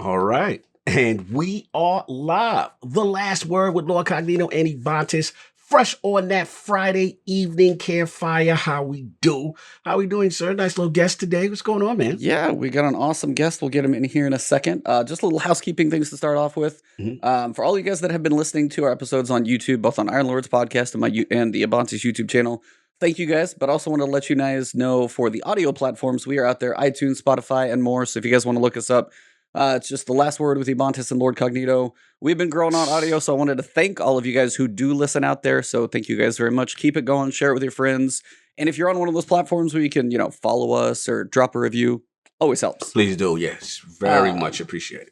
All right. And we are live. The last word with Lord Cognito and Ebontis. Fresh on that Friday evening campfire. How we do? How we doing, sir? Nice little guest today. What's going on, man? Yeah, we got an awesome guest. We'll get him in here in a second. Just a little housekeeping things to start off with. For all you guys that have been listening to our episodes on YouTube, both on Iron Lord's podcast and the Ebontis YouTube channel, thank you guys. But also want to let you guys know for the audio platforms, we are out there, iTunes, Spotify, and more. So if you guys want to look us up, it's just the last word with Ebontis and Lord Cognito. We've been growing on audio, so I wanted to thank all of you guys who do listen out there. So thank you guys very much. Keep it going. Share it with your friends. And if you're on one of those platforms where you can, follow us or drop a review, always helps. Please do. Yes. Very much appreciated.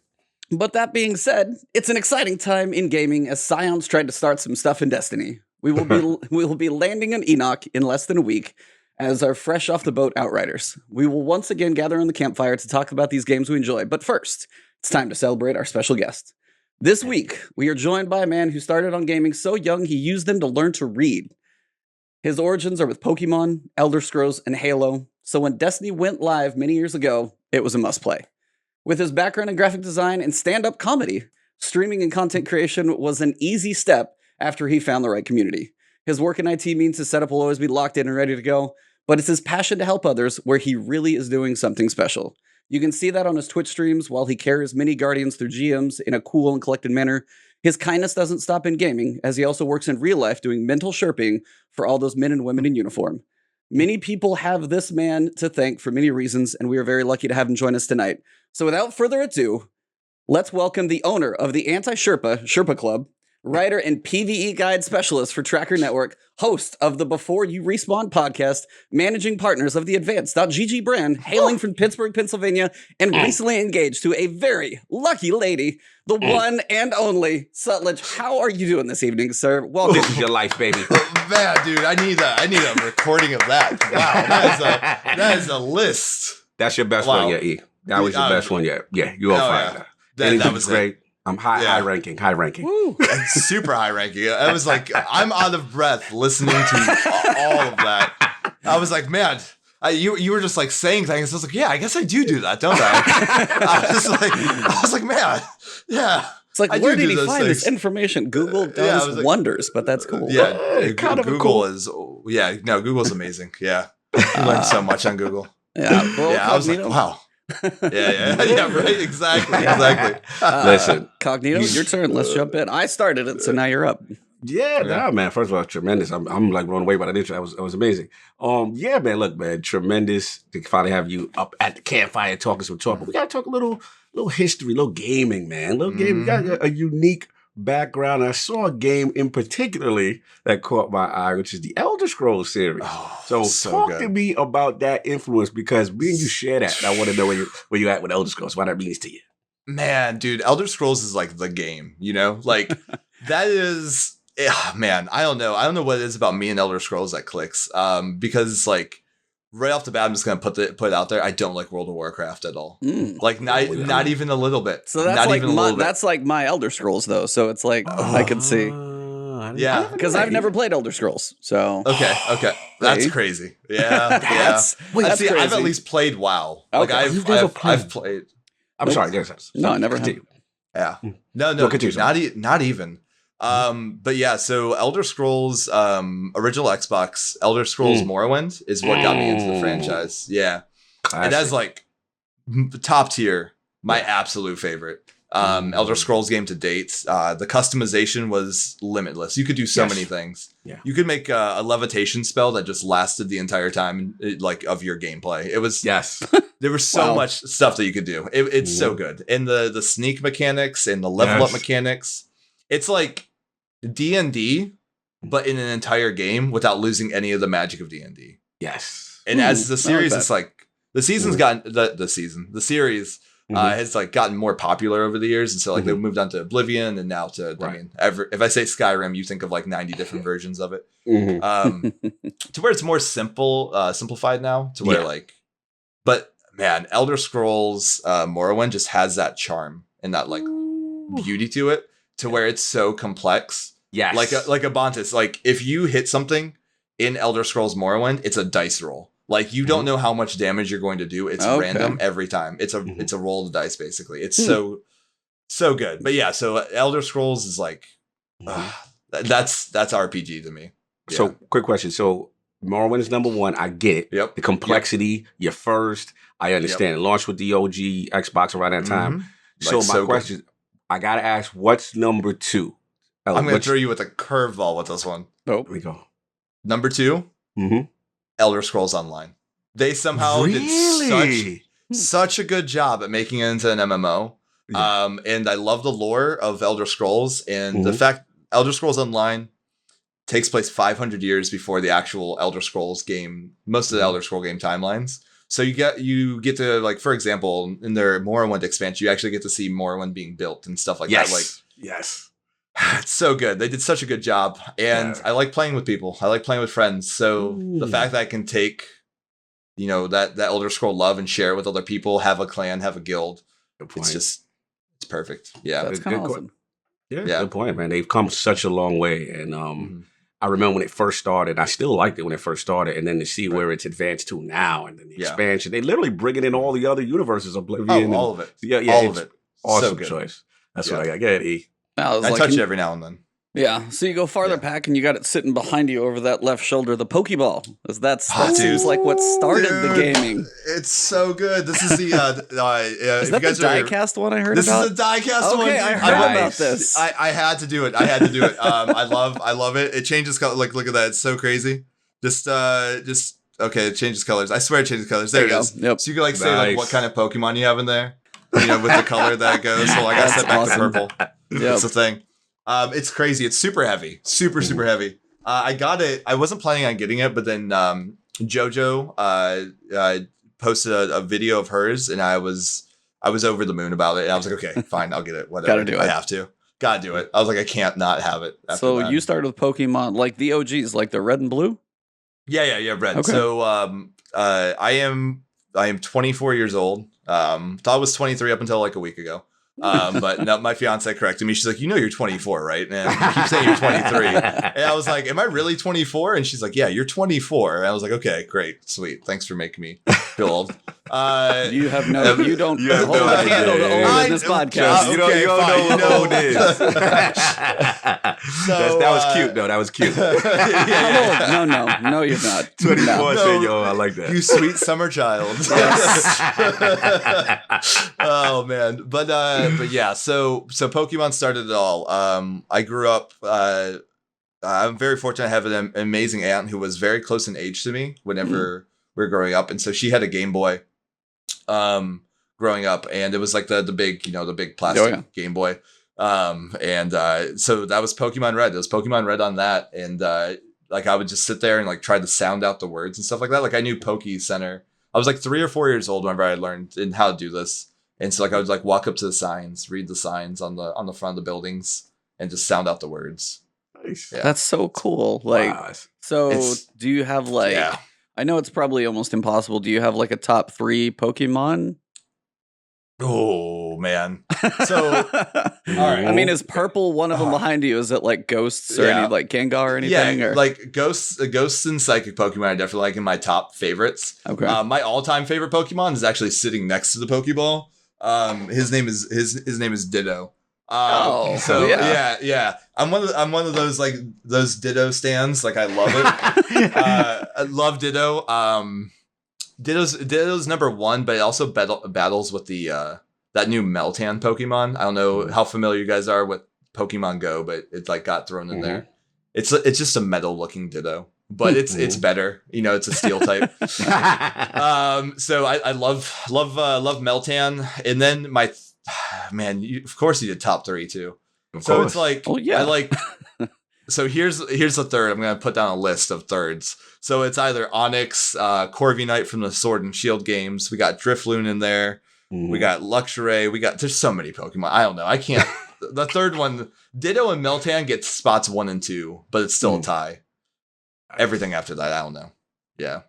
But that being said, it's an exciting time in gaming as Scion's tried to start some stuff in Destiny. We will be landing an Enoch in less than a week as our fresh off the boat Outriders. We will once again gather on the campfire to talk about these games we enjoy. But first, it's time to celebrate our special guest. This week, we are joined by a man who started on gaming so young he used them to learn to read. His origins are with Pokemon, Elder Scrolls, and Halo, so when Destiny went live many years ago, it was a must-play. With his background in graphic design and stand-up comedy, streaming and content creation was an easy step after he found the right community. His work in IT means his setup will always be locked in and ready to go, but it's his passion to help others where he really is doing something special. You can see that on his Twitch streams while he carries mini guardians through GMs in a cool and collected manner. His kindness doesn't stop in gaming, as he also works in real life doing mental chirping for all those men and women in uniform. Many people have this man to thank for many reasons, and we are very lucky to have him join us tonight. So without further ado, let's welcome the owner of the Anti-Sherpa Club, writer and PvE guide specialist for Tracker Network, host of the Before You Respawn podcast, managing partners of the Advanced.gg brand, hailing from Pittsburgh, Pennsylvania, and recently engaged to a very lucky lady, the one and only Suttledge. How are you doing this evening, sir? Welcome. This is your life, baby. Man, dude, I need a recording of that. Wow, that is a list. That's your best one yet, E. That was your best one yet. Yeah, you're on fire. That was great. I'm high ranking. Woo. Super high ranking. I was like, I'm out of breath listening to all of that. I was like, man, you were just like saying things. I was like, yeah, I guess I do that, don't I? I was like, man, yeah. It's like, where did he find this information? Google does wonders, but that's cool. Yeah, Google's amazing. Yeah, I learned so much on Google. Yeah, I was like, wow. Yeah, right, exactly. Listen, Cognito, your turn. Let's jump in. I started it, so now you're up. Yeah, man. First of all, tremendous. I'm like blown away by that intro. That was amazing. Yeah, man. Look, man, tremendous to finally have you up at the campfire talking some talk. But we gotta talk a little history, little gaming, man. Little game. We got a unique background. I saw a game in particularly that caught my eye, which is the Elder Scrolls series. So talk to me about that influence, because me and you share that. And I want to know where you at with Elder Scrolls, what that means to you. Man, dude, Elder Scrolls is like the game, like that is, man, I don't know what it is about me and Elder Scrolls that clicks. Because like right off the bat, I'm just gonna put it out there. I don't like World of Warcraft at all. Like not even a little bit. So that's like my Elder Scrolls though. So it's like I could see. Yeah, because I've never played Elder Scrolls. So okay, that's crazy. Yeah, that's crazy. I've at least played WoW. Okay. Like I've played. I'm sorry. No, I never have. Yeah, no, not even. But yeah, so Elder Scrolls, original Xbox, Elder Scrolls Morrowind is what got me into the franchise. Yeah. Classic. And that's like top tier, my absolute favorite. Elder Scrolls game to date. The customization was limitless. You could do so many things. Yeah. You could make a levitation spell that just lasted the entire time of your gameplay. It was there was so much stuff that you could do. It's so good. And the sneak mechanics and the level up mechanics. It's like D&D, but in an entire game without losing any of the magic of D&D. Yes. And as the series, it's like the season's gotten the series has like gotten more popular over the years, and so like they moved on to Oblivion, and now to I mean, if I say Skyrim, you think of like 90 different versions of it. To where it's more simplified now. To where like, but man, Elder Scrolls Morrowind just has that charm and that like beauty to it, to where it's so complex. Yes, like a Bontis. Like if you hit something in Elder Scrolls Morrowind, it's a dice roll. Like you don't know how much damage you're going to do. It's random every time. It's a roll of the dice basically. It's so good. But yeah, so Elder Scrolls is like that's RPG to me. Yeah. So quick question. So Morrowind is number one. I get it. Yep. The complexity, your first. I understand. It launched with the OG Xbox around that time. So my question, I gotta ask, what's number two? I'm gonna throw you with a curveball with this one. Oh, here we go. Number 2, Elder Scrolls Online. They somehow did such a good job at making it into an MMO. Yeah. And I love the lore of Elder Scrolls and the fact Elder Scrolls Online takes place 500 years before the actual Elder Scrolls game, most of the Elder Scroll game timelines. So you get to, like, for example, in their Morrowind expansion, you actually get to see Morrowind being built and stuff like that. Like, yes. It's so good. They did such a good job. And I like playing with people. I like playing with friends. So the fact that I can take, that Elder Scroll love and share it with other people, have a clan, have a guild. It's perfect. Yeah. That's kind of awesome. Yeah, good point, man. They've come such a long way. And I remember when it first started, I still liked it when it first started. And then to see where it's advanced to now and then the expansion, they literally bringing in all the other universes, Oblivion. All of it. Yeah, all of it. Awesome choice. That's what I get, E. I touch it every now and then. Yeah, so you go farther back and you got it sitting behind you over that left shoulder, the Pokeball. That seems like what started the gaming. It's so good. This is the is that the die-cast one I heard about? This is the die-cast one. Okay, I heard about this. I had to do it. I love it. It changes color. Like, look at that. It's so crazy. Okay, it changes colors. I swear it changes colors. There it is. Yep. So you can say like what kind of Pokemon you have in there. With the color that it goes. So like I set back to purple. That's the thing. It's crazy. It's super heavy. Super heavy. I got it. I wasn't planning on getting it, but then JoJo posted a video of hers, and I was over the moon about it. And I was like, okay, fine, I'll get it. Whatever. Gotta do it. I have to. Gotta do it. I was like, I can't not have it. So you started with Pokemon, like the OGs, like the red and blue? Yeah, red. Okay. So I am 24 years old. Thought I was 23 up until like a week ago. But no, my fiance corrected me. She's like, you're 24, right? And you keep saying you're 23. And I was like, am I really 24? And she's like, yeah, you're 24. And I was like, okay, great, sweet. Thanks for making me feel old. You have no, you don't hold a candle to old in this podcast. You don't know what old is. That was cute, though. That was cute. No, you're not. 24, yo, I like that. You sweet summer child. Oh man, but yeah, so Pokemon started it all. I grew up. I'm very fortunate to have an amazing aunt who was very close in age to me whenever we were growing up, and so she had a Game Boy. Growing up, and it was like the big, the big plastic Game Boy. So that was Pokemon Red. It was Pokemon Red on that, and like I would just sit there and like try to sound out the words and stuff like that. Like I knew Poke Center. I was like 3 or 4 years old whenever I learned how to do this. And so like I would like walk up to the signs, read the signs on the front of the buildings, and just sound out the words. Nice. Yeah. That's so cool. Like, so do you have like? Yeah. I know it's probably almost impossible. Do you have like a top 3 Pokemon? Oh man. So all right. I mean, is purple one of them behind you? Is it like ghosts or any like Gengar or anything? Yeah, or? like ghosts and psychic Pokemon are definitely like in my top favorites. Okay. My all-time favorite Pokemon is actually sitting next to the Pokeball. His name is Ditto. So yeah. I'm one of those like those Ditto stands. Like I love it. I love Ditto. Ditto's number 1, but it also battles with the that new Meltan Pokemon. I don't know how familiar you guys are with Pokemon Go, but it's like got thrown in there. It's just a metal looking Ditto, but it's better. It's a steel type. So I love Meltan, and then my man, of course you did top 3 too. So it's like, I like. So here's the third. I'm gonna put down a list of thirds. So it's either Onyx, Corviknight from the Sword and Shield games. We got Drifloon in there. We got Luxray. There's so many Pokemon. I don't know. I can't. The third one, Ditto and Meltan get spots 1 and 2, but it's still a tie. Everything after that, I don't know. Yeah.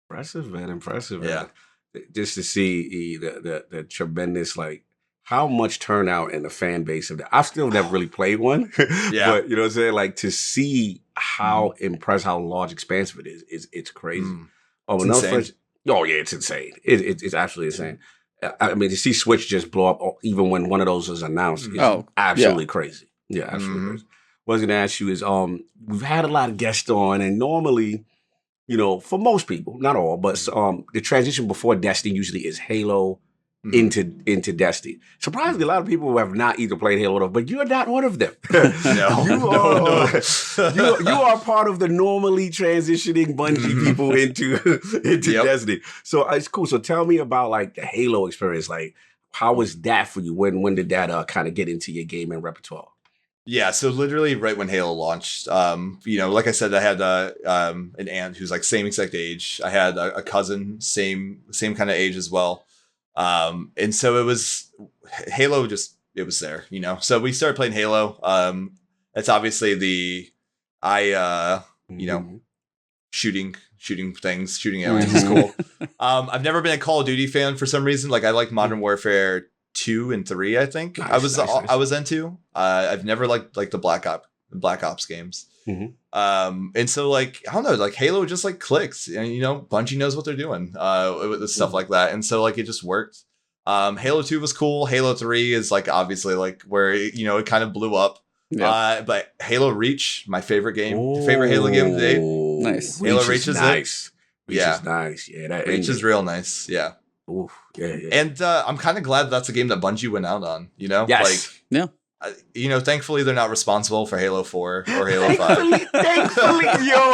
Impressive, man. Yeah. Just to see the tremendous, like, how much turnout in the fan base of that. I've still never really played one. Yeah. But you know what I'm saying? Like to see how impressed, how large, expansive it is, it's crazy. It's another insane. franchise. Oh yeah, it's insane. It's absolutely insane. I mean, to see Switch just blow up, even when one of those was announced, is absolutely crazy. Yeah, absolutely crazy. What I was going to ask you is, we've had a lot of guests on, and normally, for most people, not all, but the transition before Destiny usually is Halo into Destiny. Surprisingly, a lot of people have not either played Halo or whatever, but you're not one of them. No. You are part of the normally transitioning Bungie people into Destiny. So it's cool. So tell me about like the Halo experience. Like, how was that for you? When did that kind of get into your gaming repertoire? Yeah, so literally right when Halo launched, like I said, I had an aunt who's like same exact age. I had a cousin, same kind of age as well. And so it was Halo, it was there, so we started playing Halo. It's obviously shooting things, shooting aliens is cool. I've never been a Call of Duty fan for some reason. Like I like Modern Warfare 2 and 3, I think. Nice. I was into. I've never liked the Black Ops games. And so like I don't know, like Halo just like clicks, and Bungie knows what they're doing with stuff like that, and so like it just worked. Halo 2 was cool. Halo 3 is like obviously like where it kind of blew up. But Halo Reach, my favorite game, favorite Halo game to date. Nice. Halo Reach is nice. Reach is nice. Yeah, that Reach is real nice. Yeah. Oof. Yeah. And I'm kind of glad that's a game that Bungie went out on. Yes. Thankfully they're not responsible for Halo 4 or Halo 5. Thankfully, yo.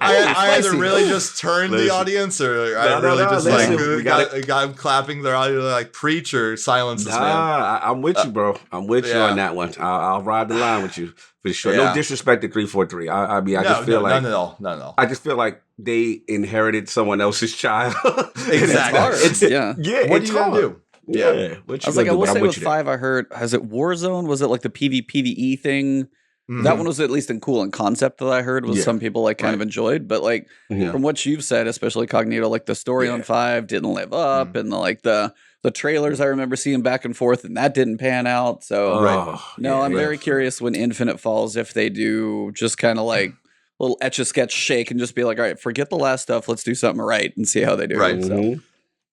I either really just turned the audience, or I really just got clapping their audio, like preach or silence this man. I'm with you, bro. I'm with you on that one. I'll ride the line with you for sure. Yeah. No disrespect to 343. I mean, I just feel like none at all. I just feel like they inherited someone else's child. Exactly. What are you gonna do? Yeah. I was like, I will say with 5, I heard, has it Warzone? Was it like the PvE thing? That one was at least cool in concept that I heard was some people like kind of enjoyed. But like from what you've said, especially Cognito, like the story on 5 didn't live up, and the trailers I remember seeing back and forth, and that didn't pan out. So I'm very curious when Infinite falls, if they do just kind of like little Etch-a-Sketch shake and just be like, all right, forget the last stuff, let's do something right and see how they do. Right. So.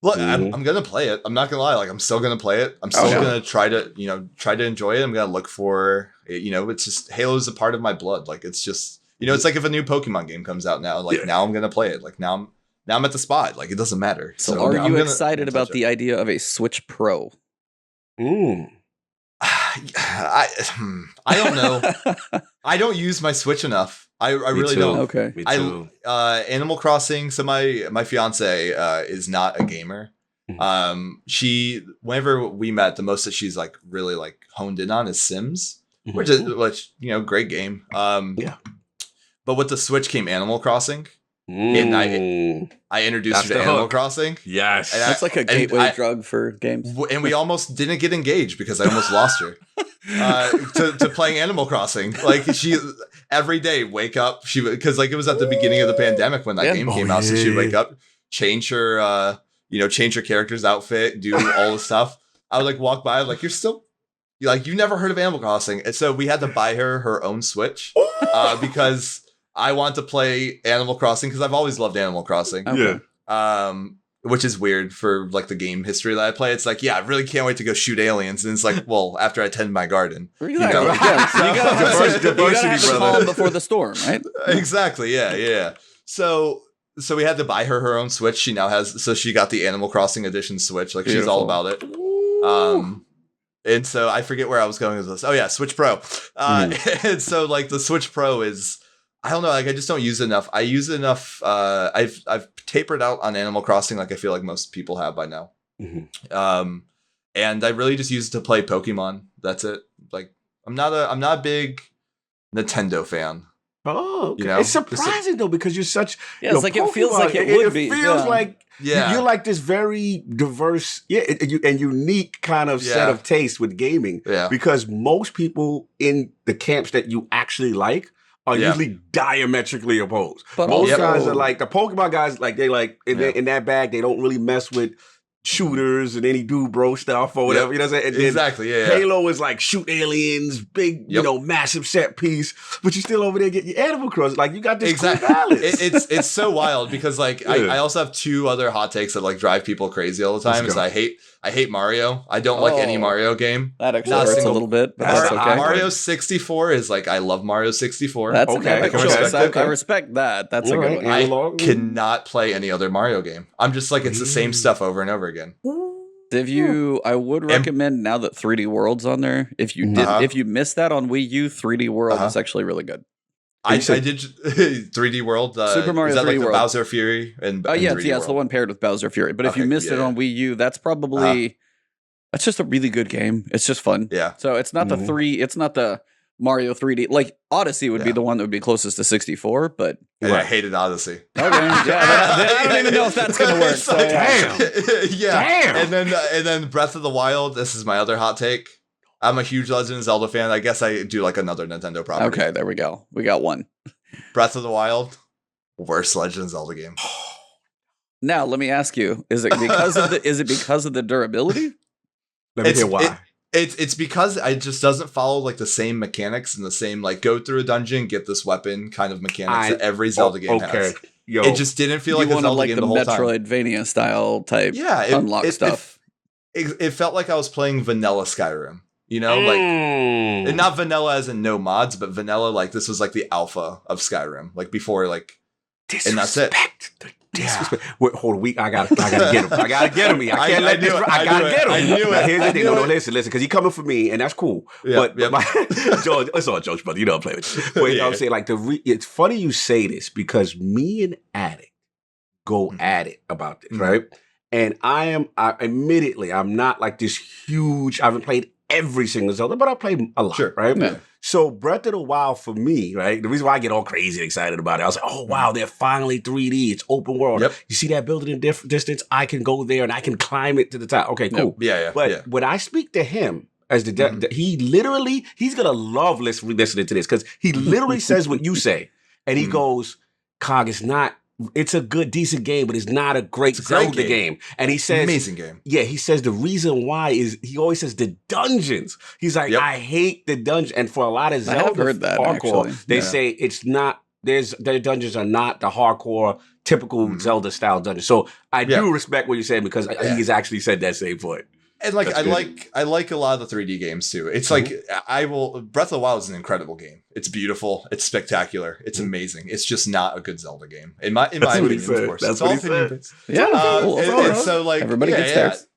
Look, I'm gonna play it. I'm not gonna lie. Like I'm still gonna play it. I'm still gonna try to enjoy it. I'm gonna look for it's just Halo is a part of my blood. Like it's just it's like if a new Pokemon game comes out now. Like now I'm gonna play it. Like now I'm at the spot. Like it doesn't matter. So are you excited about the idea of a Switch Pro? I don't know. I don't use my Switch enough. I really don't. Okay. Me too. Animal Crossing. So my fiance is not a gamer. She whenever we met, the most that she's like really like honed in on is Sims, which great game. But with the Switch came Animal Crossing. And I introduced her to Animal Crossing. Yes. And that's like a gateway drug for games. And we almost didn't get engaged because I almost lost her to playing Animal Crossing. Like she every day wake up, because like it was at the beginning of the pandemic when that game came out. So she'd wake up, change her character's outfit, do all the stuff. I would like walk by, like, you never heard of Animal Crossing. And so we had to buy her own Switch because I want to play Animal Crossing because I've always loved Animal Crossing. Which is weird for like the game history that I play. It's like, I really can't wait to go shoot aliens. And it's like, well, after I tend my garden. You gotta have the calm before the storm, right? Exactly. Yeah. So we had to buy her own Switch. She now has, so she got the Animal Crossing edition Switch. Like she's all about it. And so I forget where I was going with this. Oh yeah, Switch Pro. And so like the Switch Pro is, I don't know, like I just don't use it enough. I use it enough. I've tapered out on Animal Crossing, like I feel like most people have by now. And I really just use it to play Pokemon. That's it. Like I'm not a big Nintendo fan. Oh, okay. It's surprising though because you're such. It's like Pokemon, it feels like it would be. It feels like you're like this very diverse, and unique kind of set of taste with gaming. Yeah. Because most people in the camps that you actually like are usually diametrically opposed. But most guys are like the Pokemon guys. Like they like in that bag. They don't really mess with shooters and then he do bro stuff or whatever. You know what I'm saying? And then Exactly. Yeah. Halo is like shoot aliens, big, you know, massive set piece, but you still over there getting your Animal Crossing. Like you got this cool balance. It's so wild because like I also have two other hot takes that like drive people crazy all the time. Is I hate Mario. I don't like any Mario game. That actually hurts a little bit, but that's okay. Mario 64 is like I love Mario 64. That's okay. I respect that. That's a good one. I cannot play any other Mario game. I'm just like it's the same stuff over and over again. I would recommend now that 3D World's on there. If you if you missed that on Wii U, 3D World is actually really good. I did 3D World. Super Mario is that 3D like World. The Bowser Fury and it's the one paired with Bowser Fury. But if you missed it on Wii U, that's probably that's just a really good game. It's just fun. Yeah. So it's not it's not the Mario 3D. Like Odyssey would be the one that would be closest to 64, but I hated Odyssey. Okay, I don't even know if that's gonna work. So, damn. Damn. And then Breath of the Wild. This is my other hot take. I'm a huge Legend of Zelda fan. I guess I do like another Nintendo property. Okay, there we go. We got one. Breath of the Wild, worst Legend of Zelda game. Now let me ask you: is it because of the durability? Let me hear why. It's because it just doesn't follow like the same mechanics and the same like go through a dungeon, get this weapon kind of mechanics that every Zelda game has. Yo, it just didn't feel like a Zelda game the whole time. Metroidvania style type unlock stuff. It felt like I was playing vanilla Skyrim. You know, like, and not vanilla as in no mods, but vanilla like this was like the alpha of Skyrim, like before like, and that's it. Disrespect. Wait, hold on, I gotta get him. I gotta get him. I can't let this. I gotta get him. I knew it. Here's the thing. No, listen, because he coming for me, and that's cool. Yeah, but George, it's all jokes, brother. You know I'm playing with you. Wait, I'm saying like it's funny you say this because me and Addict go at it about this, right? And admittedly, I'm not like this huge. I haven't played every single Zelda, but I played a lot, right? Yeah. So Breath of the Wild for me, right? The reason why I get all crazy and excited about it, I was like, oh, wow, they're finally 3D. It's open world. Yep. You see that building in distance? I can go there and I can climb it to the top. Okay, cool. Yeah. But when I speak to him, as he's going to love listening to this because he literally says what you say. And he goes, Cog, it's a good, decent game, but it's not a great Zelda game. And he says, amazing game. Yeah, he says the reason why is he always says the dungeons. He's like, I hate the dungeon. And for a lot of Zelda hardcore, they say it's not. Their dungeons are not the hardcore typical Zelda style dungeon. So I do respect what you're saying because he's actually said that same point. And like I like a lot of the 3D games too. It's like Breath of the Wild is an incredible game. It's beautiful. It's spectacular. It's amazing. It's just not a good Zelda game in my opinion. Of course, that's what he said. Yeah. So like everybody gets theirs.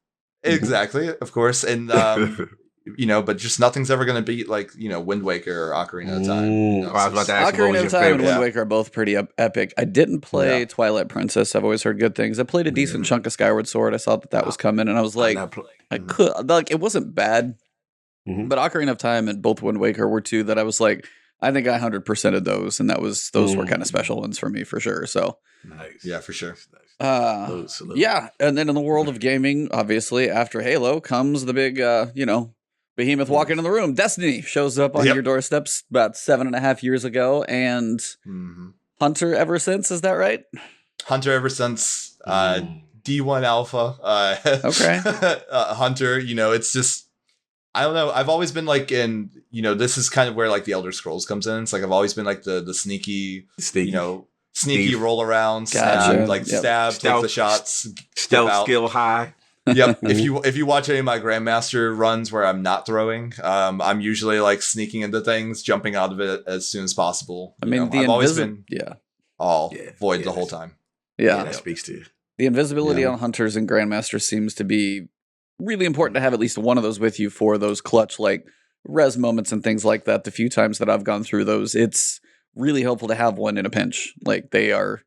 Exactly, of course, and but just nothing's ever going to beat like Wind Waker or Ocarina of Time. I was about to ask Ocarina of Time and Wind Waker are both pretty epic. I didn't play Twilight Princess. I've always heard good things. I played a decent chunk of Skyward Sword. I saw that was coming, and I was like, I could like it wasn't bad, but Ocarina of Time and both Wind Waker were two that I was like, I think I 100%ed those, and those were kind of special ones for me for sure. So nice, yeah, for sure. Yeah, and then in the world of gaming, obviously after Halo comes the big, behemoth walking in the room. Destiny shows up on your doorsteps about 7.5 years ago, and Hunter ever since. Is that right? Hunter ever since. D1 Alpha. Okay. Hunter. It's just I don't know. I've always been like this is kind of where like the Elder Scrolls comes in. It's like I've always been like the sneaky sneaky roll arounds, stab, take the shots, stealth skill high. Yep. If you watch any of my Grandmaster runs where I'm not throwing, I'm usually like sneaking into things, jumping out of it as soon as possible. I mean, I've always been void the whole time. Yeah, that speaks to you. The invisibility on Hunters and Grandmasters seems to be really important to have at least one of those with you for those clutch like res moments and things like that. The few times that I've gone through those, it's really helpful to have one in a pinch. Like they are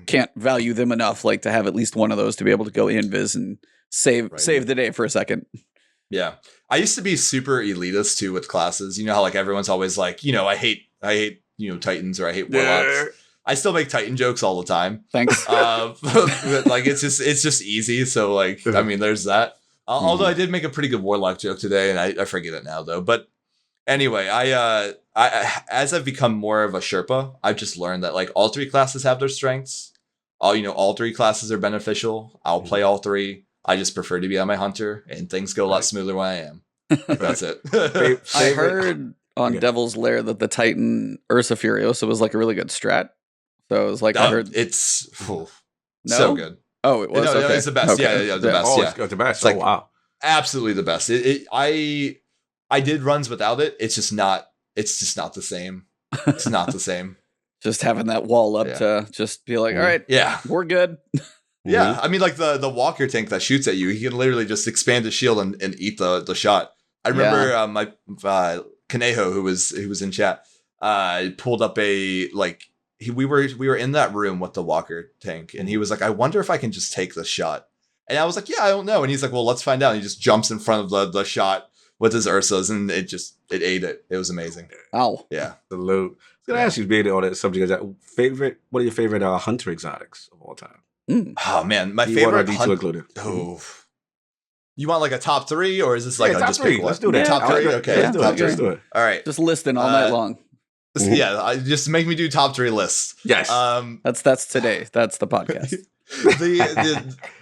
can't value them enough. Like to have at least one of those to be able to go invis and save the day for a second. Yeah. I used to be super elitist too with classes. You know how like everyone's always like, I hate Titans or I hate Warlocks. I still make Titan jokes all the time. Thanks. Like it's just easy. So like, I mean, there's that. Although I did make a pretty good Warlock joke today and I forget it now though. But anyway, I as I've become more of a Sherpa, I've just learned that like all three classes have their strengths. All three classes are beneficial. I'll play all three. I just prefer to be on my hunter, and things go a lot smoother when I am. That's it. I heard on Devil's Lair that the Titan Ursa Furiosa was like a really good strat. So it was like I heard it's so good. Oh, it was. No, okay. It's the best. Okay. Yeah, the best. Oh, yeah. it's the best. It's like, wow. Absolutely the best. I did runs without it. It's just not the same. It's not the same. Just having that wall up to just be like, all right, we're good. Yeah, I mean, like the walker tank that shoots at you, he can literally just expand his shield and eat the shot. I remember my Kaneho, who was in chat, pulled up we were in that room with the walker tank, and he was like, I wonder if I can just take the shot. And I was like, yeah, I don't know. And he's like, well, let's find out. And he just jumps in front of the shot with his Ursas, and it ate it. It was amazing. Ow. Yeah. Salute. I was gonna ask you, being on that subject, what are your favorite hunter exotics of all time? Oh man, my favorite hunter included. Oh. You want like a top 3, or is this like top just 3? pick one? Let's do that. Top 3? Okay. Let's do it. All right. Just listing all night long. Yeah, just make me do top 3 lists. Yes. That's today. That's the podcast.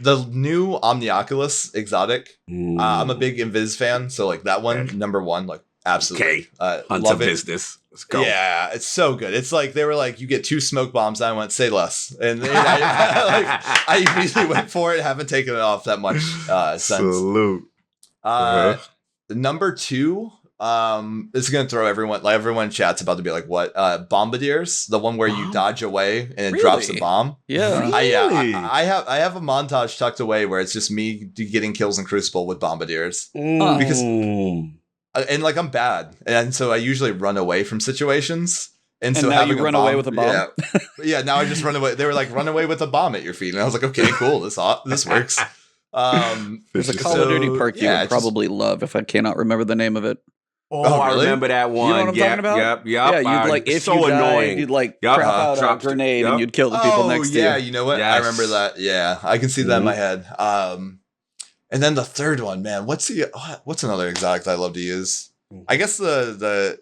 the new Omnioculus exotic. I'm a big Invis fan, so like that one, number 1, like absolutely. Love it. Business. Let's go. Yeah, it's so good. It's like they were like, you get 2 smoke bombs. I went, say less, and I immediately went for it. Haven't taken it off that much since. Salute. Number 2. It's gonna throw everyone in chat's about to be like, what? Bombardiers, the one where you dodge away and it drops a bomb. Yeah. Really? I have a montage tucked away where it's just me getting kills in Crucible with Bombardiers. Because and like I'm bad, and so I usually run away from situations. And so now you run away with a bomb. Yeah. Now I just run away. They were like, run away with a bomb at your feet, and I was like, okay, cool, this works. There's a Call of Duty perk you would probably love if I cannot remember the name of it. Oh, really? I remember that one. You know what I'm talking about? Yep. Yeah, you'd like if you died, you'd like crap out a grenade and you'd kill the people next to you. Yeah, you know what? Yes. I remember that. Yeah, I can see that in my head. And then the third one, man. What's another exotic that I love to use? I guess the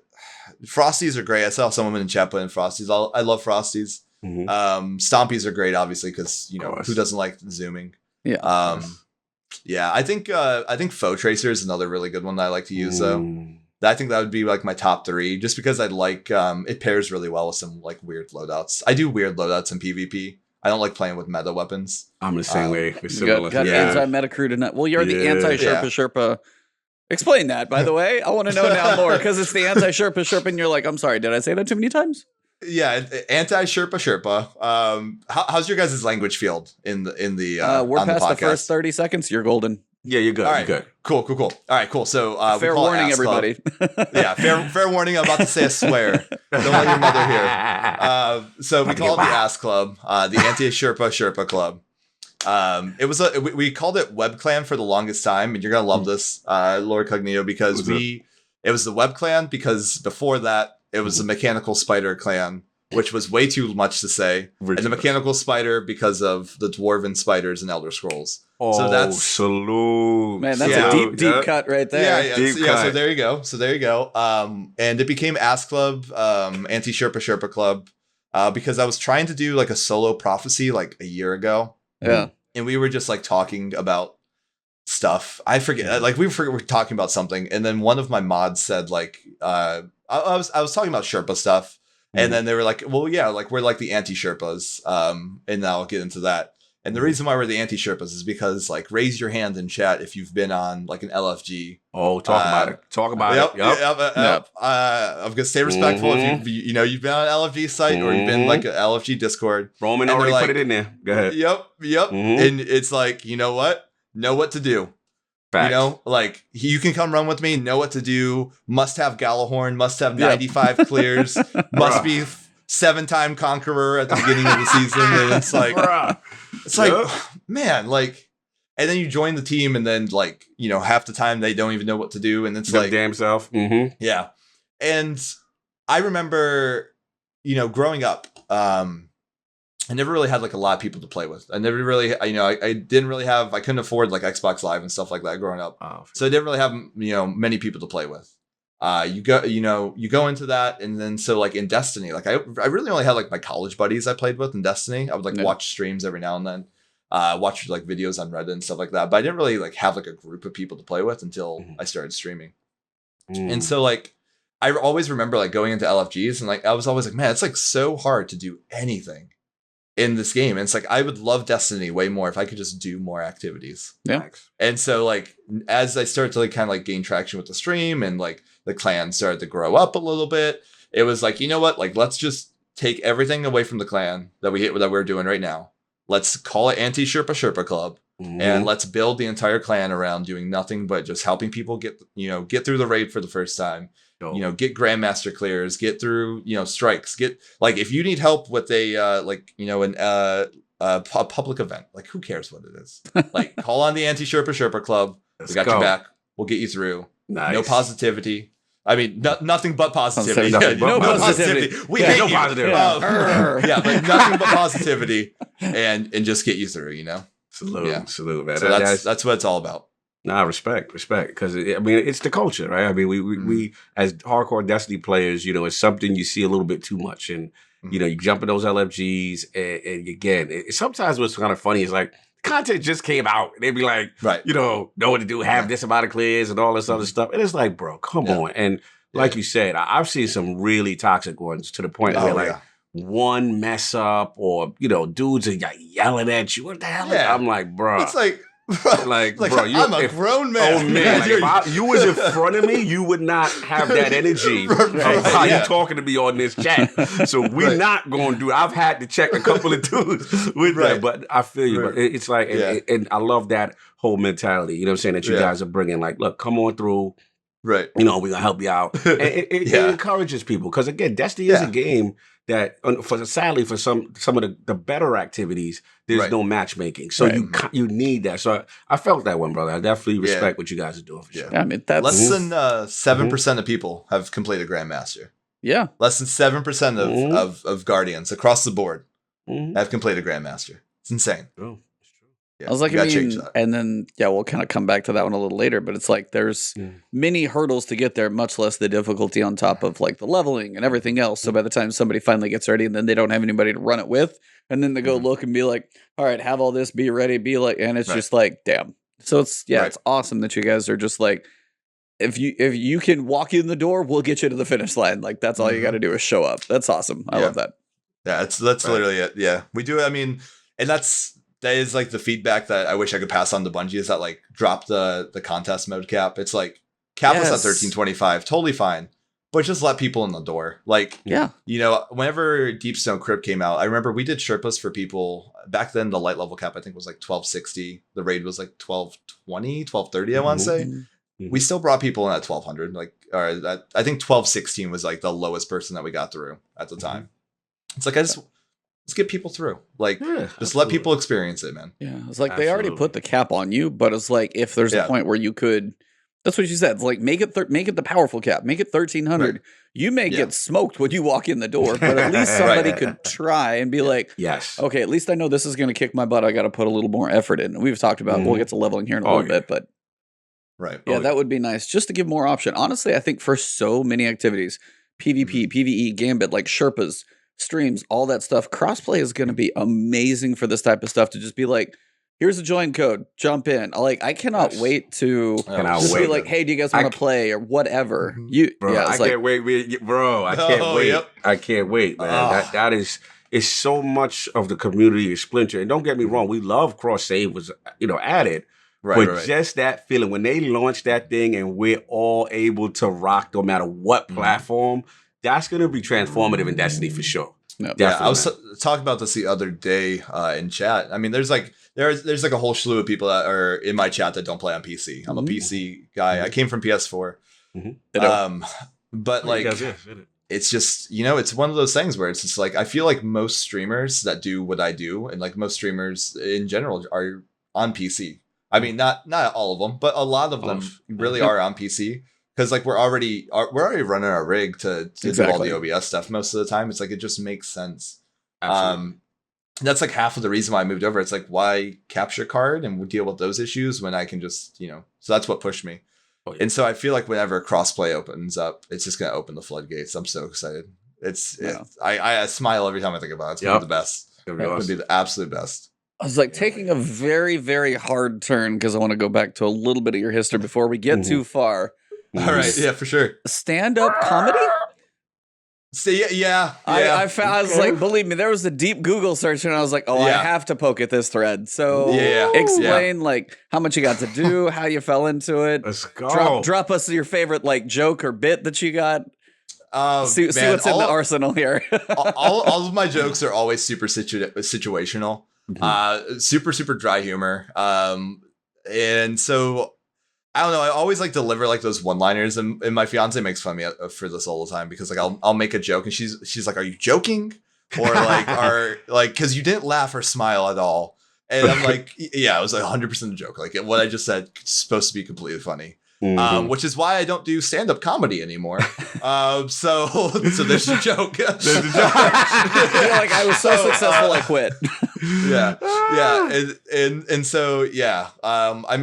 Frosties are great. I saw someone in chat putting Frosties. I love Frosties. Stompies are great, obviously, because who doesn't like zooming? Yeah. Yeah, I think Foe Tracer is another really good one that I like to use though. I think that would be like my top 3, just because I like it pairs really well with some like weird loadouts. I do weird loadouts in PvP. I don't like playing with meta weapons. I'm the same way. You got anti-meta crew tonight. Well, you're the anti-Sherpa. Explain that, by the way. I want to know now more, because it's the anti-Sherpa, and you're like, I'm sorry, did I say that too many times? Yeah, anti-Sherpa. How's your guys' language field in the we're on past the the first 30 seconons. You're golden. Yeah, you're good. All right, you're good. Cool. All right, cool. So fair warning, everybody. Yeah, fair warning. I'm about to say a swear. Don't let your mother hear. So we call it the Ass Club, the Anti-Sherpa Club. We called it Web Clan for the longest time, and you're gonna love this, Lord Cognito, because it was the Web Clan because before that it was the Mechanical Spider Clan, which was way too much to say, and the Mechanical Spider because of the Dwarven spiders in Elder Scrolls. Oh, so that's salute. Man, that's a deep cut right there. Yeah. So there you go. And it became Ass Club, Anti-Sherpa Club, because I was trying to do like a solo prophecy like a year ago. Yeah. And we were just like talking about stuff. I forget, like we were talking about something, and then one of my mods said like, I was talking about Sherpa stuff, and then they were like, well, yeah, like we're like the anti-Sherpas, and now I'll get into that. And the reason why we're the anti-Sherpas is because like raise your hand in chat if you've been on like an LFG. Oh, talk about it. Talk about it. Yep. I'm gonna stay respectful if you've been on an LFG site or you've been like an LFG Discord. Roman already put it in there. Go ahead. Yep. And it's like, you know what? Know what to do. Facts. You know, like you can come run with me. Know what to do. Must have Galahorn. Must have 95 clears. Must be 7-time conqueror at the beginning of the season. And it's like, man, like, and then you join the team, and then like, half the time they don't even know what to do, and it's like damn self. Yeah. And I remember, growing up, I never really had like a lot of people to play with. I never really, I didn't really have, I couldn't afford like Xbox Live and stuff like that growing up. So I didn't really have, many people to play with. You go into that, and then so like in Destiny, like I really only had like my college buddies I played with in Destiny. I would like watch streams every now and then. watch like videos on Reddit and stuff like that. But I didn't really like have like a group of people to play with until I started streaming. And so like I always remember like going into LFGs and like I was always like, man, it's like so hard to do anything in this game. And it's like I would love Destiny way more if I could just do more activities. Yeah. And so like as I started to like kind of like gain traction with the stream and like the clan started to grow up a little bit, it was like, you know what? Like let's just take everything away from the clan that we're doing right now. Let's call it Anti-Sherpa Club. And let's build the entire clan around doing nothing but just helping people get through the raid for the first time. Get Grandmaster clears, get through, strikes, get like, if you need help with a public event, like who cares what it is? Like call on the Anti-Sherpa Club. We got your back. We'll get you through. Nice. No positivity. I mean, nothing but positivity. No positivity. We hate no you. positivity. Yeah, but nothing but positivity and just get you through, Salute, man. So that's what it's all about. Nah, respect. Because it's the culture, right? I mean, we as hardcore Destiny players, it's something you see a little bit too much, and you jump in those LFGs, and again, sometimes what's kind of funny is like content just came out, and they'd be like, right, know what to do, have this amount of clears and all this other stuff, and it's like, bro, come on, and like you said, I've seen some really toxic ones to the point where one mess up or dudes are yelling at you. What the hell? I'm like, bro, it's like. Like, bro, I'm a grown man. Oh man, like, if you was in front of me, you would not have that energy of how you talking to me on this chat. So we're not going to do it. I've had to check a couple of dudes with that, but I feel you. But it's like, and I love that whole mentality. You know what I'm saying? That you guys are bringing. Like, look, come on through. Right. We're gonna help you out. And it encourages people because again, Destiny is a game that, sadly, for some of the better activities, there's no matchmaking. So you need that. So I felt that one, brother. I definitely respect what you guys are doing for sure. Yeah, I mean, that's less than 7% of people have completed Grandmaster. Yeah, less than 7% of Guardians across the board have completed Grandmaster. It's insane. Oh. Yeah, I was like, and then we'll kind of come back to that one a little later, but it's like there's many hurdles to get there, much less the difficulty on top of like the leveling and everything else. So by the time somebody finally gets ready and then they don't have anybody to run it with, and then they go look and be like, all right, have all this, be ready, be like, and it's just like, damn. So it's it's awesome that you guys are just like, if you can walk in the door, we'll get you to the finish line. Like that's all you got to do is show up. That's awesome. I love that. Yeah, that's literally it. Yeah, we do. I mean, and that is like the feedback that I wish I could pass on to Bungie is that like drop the contest mode cap. It's like cap us at 1325, totally fine, but just let people in the door. Like, whenever Deepstone Crypt came out, I remember we did Sherpas for people back then. The light level cap I think was like 1260. The raid was like 1220, 1230. I want to say we still brought people in at 1200. Like, or I think 1216 was like the lowest person that we got through at the time. It's like let's get people through. Like, just let people experience it, man. Yeah, it's like they already put the cap on you, but it's like if there's a point where you could, that's what you said. It's like make it the powerful cap, make it 1300. Right. You may get smoked when you walk in the door, but at least somebody could try and be like, yes, okay, at least I know this is going to kick my butt. I got to put a little more effort in. We've talked about we'll get to leveling here in a little bit, but that would be nice just to give more option. Honestly, I think for so many activities, PvP, PvE, Gambit, like Sherpas, streams, all that stuff, crossplay is going to be amazing for this type of stuff to just be like, here's a join code, jump in. Like, I cannot wait to be like, hey, do you guys want to play or whatever? I can't wait, bro. I can't wait. I can't wait, man. That is so much of the community is splintered. And don't get me wrong, we love cross save was added. But just that feeling when they launched that thing and we're all able to rock no matter what platform, that's going to be transformative in Destiny for sure. Yeah, I was talking about this the other day in chat. I mean, there's like a whole slew of people that are in my chat that don't play on PC. I'm a PC guy. I came from PS4. But like, it's just, it's one of those things where it's just like, I feel like most streamers that do what I do and like most streamers in general are on PC. I mean, not all of them, but a lot of them really are on PC. Because like we're already running our rig to do all the OBS stuff most of the time. It's like it just makes sense. That's like half of the reason why I moved over. It's like why capture card and deal with those issues when I can just so that's what pushed me. And so I feel like whenever crossplay opens up, it's just gonna open the floodgates. I'm so excited. I smile every time I think about it. It's gonna be the best. It would be the absolute best. I was like taking a very, very hard turn because I want to go back to a little bit of your history before we get too far. All right, yeah, for sure. Stand-up comedy? So yeah. I found. I was like, believe me, there was a deep Google search, and I was like, oh, I have to poke at this thread. So explain like how much you got to do, how you fell into it. Let's go. Drop us your favorite like joke or bit that you got. See what's in the arsenal here. all of my jokes are always super situational, super dry humor. And so I don't know. I always like deliver like those one-liners, and my fiance makes fun of me for this all the time because like I'll make a joke and she's like, "Are you joking?" Or like, because you didn't laugh or smile at all, and I'm like, "Yeah, it was like 100% a joke. Like what I just said is supposed to be completely funny." Which is why I don't do stand-up comedy anymore. So there's your joke. I feel like I was so successful I quit. And so I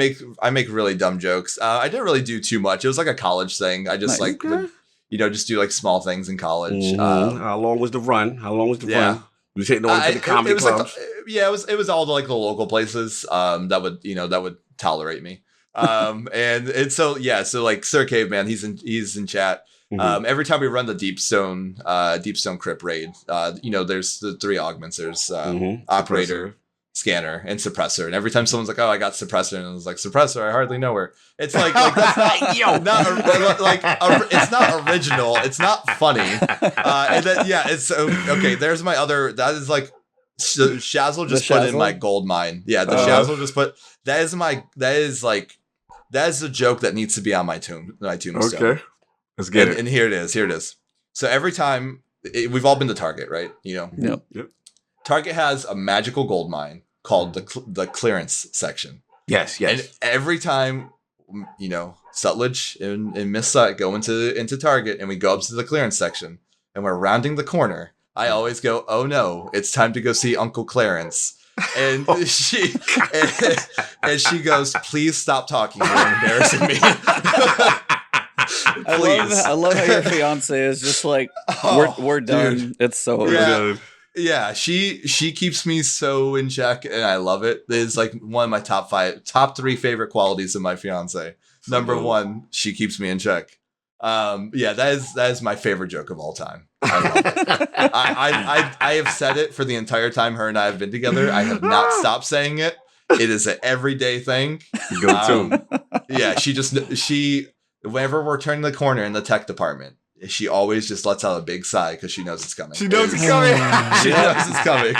make really dumb jokes. I didn't really do too much. It was like a college thing. I just would, just do like small things in college. How long was the run? Run? You take no one to the comedy clubs? It was all like the local places that would tolerate me. And so like Sir Caveman, he's in chat. Every time we run the Deep Stone Crypt raid, there's the 3 augments. There's operator, scanner, and suppressor. And every time someone's like, "Oh, I got suppressor," and I was like, "Suppressor, I hardly know her." It's like that's not it's not original. It's not funny. And then it's okay. There's my other. That is like Shazzle just put in my gold mine. Yeah, the Shazzle just put. That is a joke that needs to be on my tombstone. Okay. Let's get it. And here it is. So every time we've all been to Target, right? Yep. Target has a magical gold mine called the clearance section. Yes. And every time, Suttledge and Miss Sut go into Target and we go up to the clearance section and we're rounding the corner, I always go, "Oh no, it's time to go see Uncle Clarence." And she goes, "Please stop talking. You're embarrassing me." I love how your fiance is just like, we're done. Dude. It's so done. Yeah, she keeps me so in check, and I love it. It's like one of my top 3 favorite qualities of my fiance. Number 1, she keeps me in check. That is my favorite joke of all time. I love it. I have said it for the entire time her and I have been together. I have not stopped saying it. It is an everyday thing. Go to. She whenever we're turning the corner in the tech department, she always just lets out a big sigh because she knows it's coming. She knows it's coming. She knows it's coming.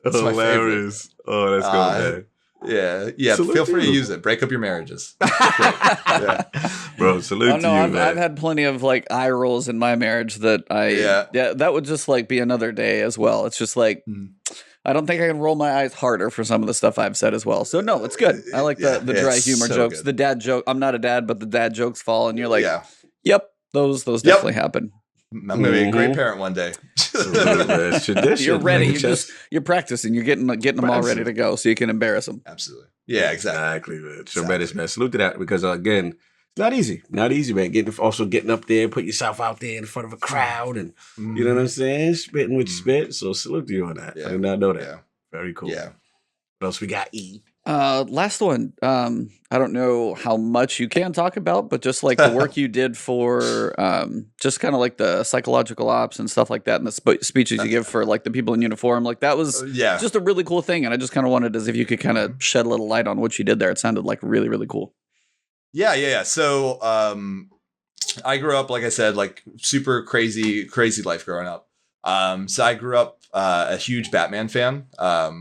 That's hilarious. Oh, that's good, man. Yeah. Feel free to use it. Break up your marriages. Bro, salute to you, man. I've had plenty of like eye rolls in my marriage that that would just like be another day as well. It's just like I don't think I can roll my eyes harder for some of the stuff I've said as well. So no, it's good. I like the dry humor jokes, good. The dad joke. I'm not a dad, but the dad jokes fall, and you're like, yep, those definitely happen. I'm gonna be a great parent one day. It's tradition. You're ready. You're practicing. You're getting them all ready to go, so you can embarrass them. Absolutely. Yeah, exactly, man. Tremendous, man. Salute to that because again, it's not easy. Not easy, man. Getting up there, put yourself out there in front of a crowd, and you know what I'm saying, spitting with your spit. So salute to you on that. I did not know that. Yeah. Very cool. Yeah. What else we got? Last one. I don't know how much you can talk about, but just like the work you did for just kind of like the psychological ops and stuff like that, and the speeches you give for like the people in uniform, like that was just a really cool thing. And I just kind of wanted as if you could kind of shed a little light on what you did there. It sounded like really, really cool. Yeah. So I grew up, like I said, like super crazy life growing up. So I grew up a huge Batman fan, a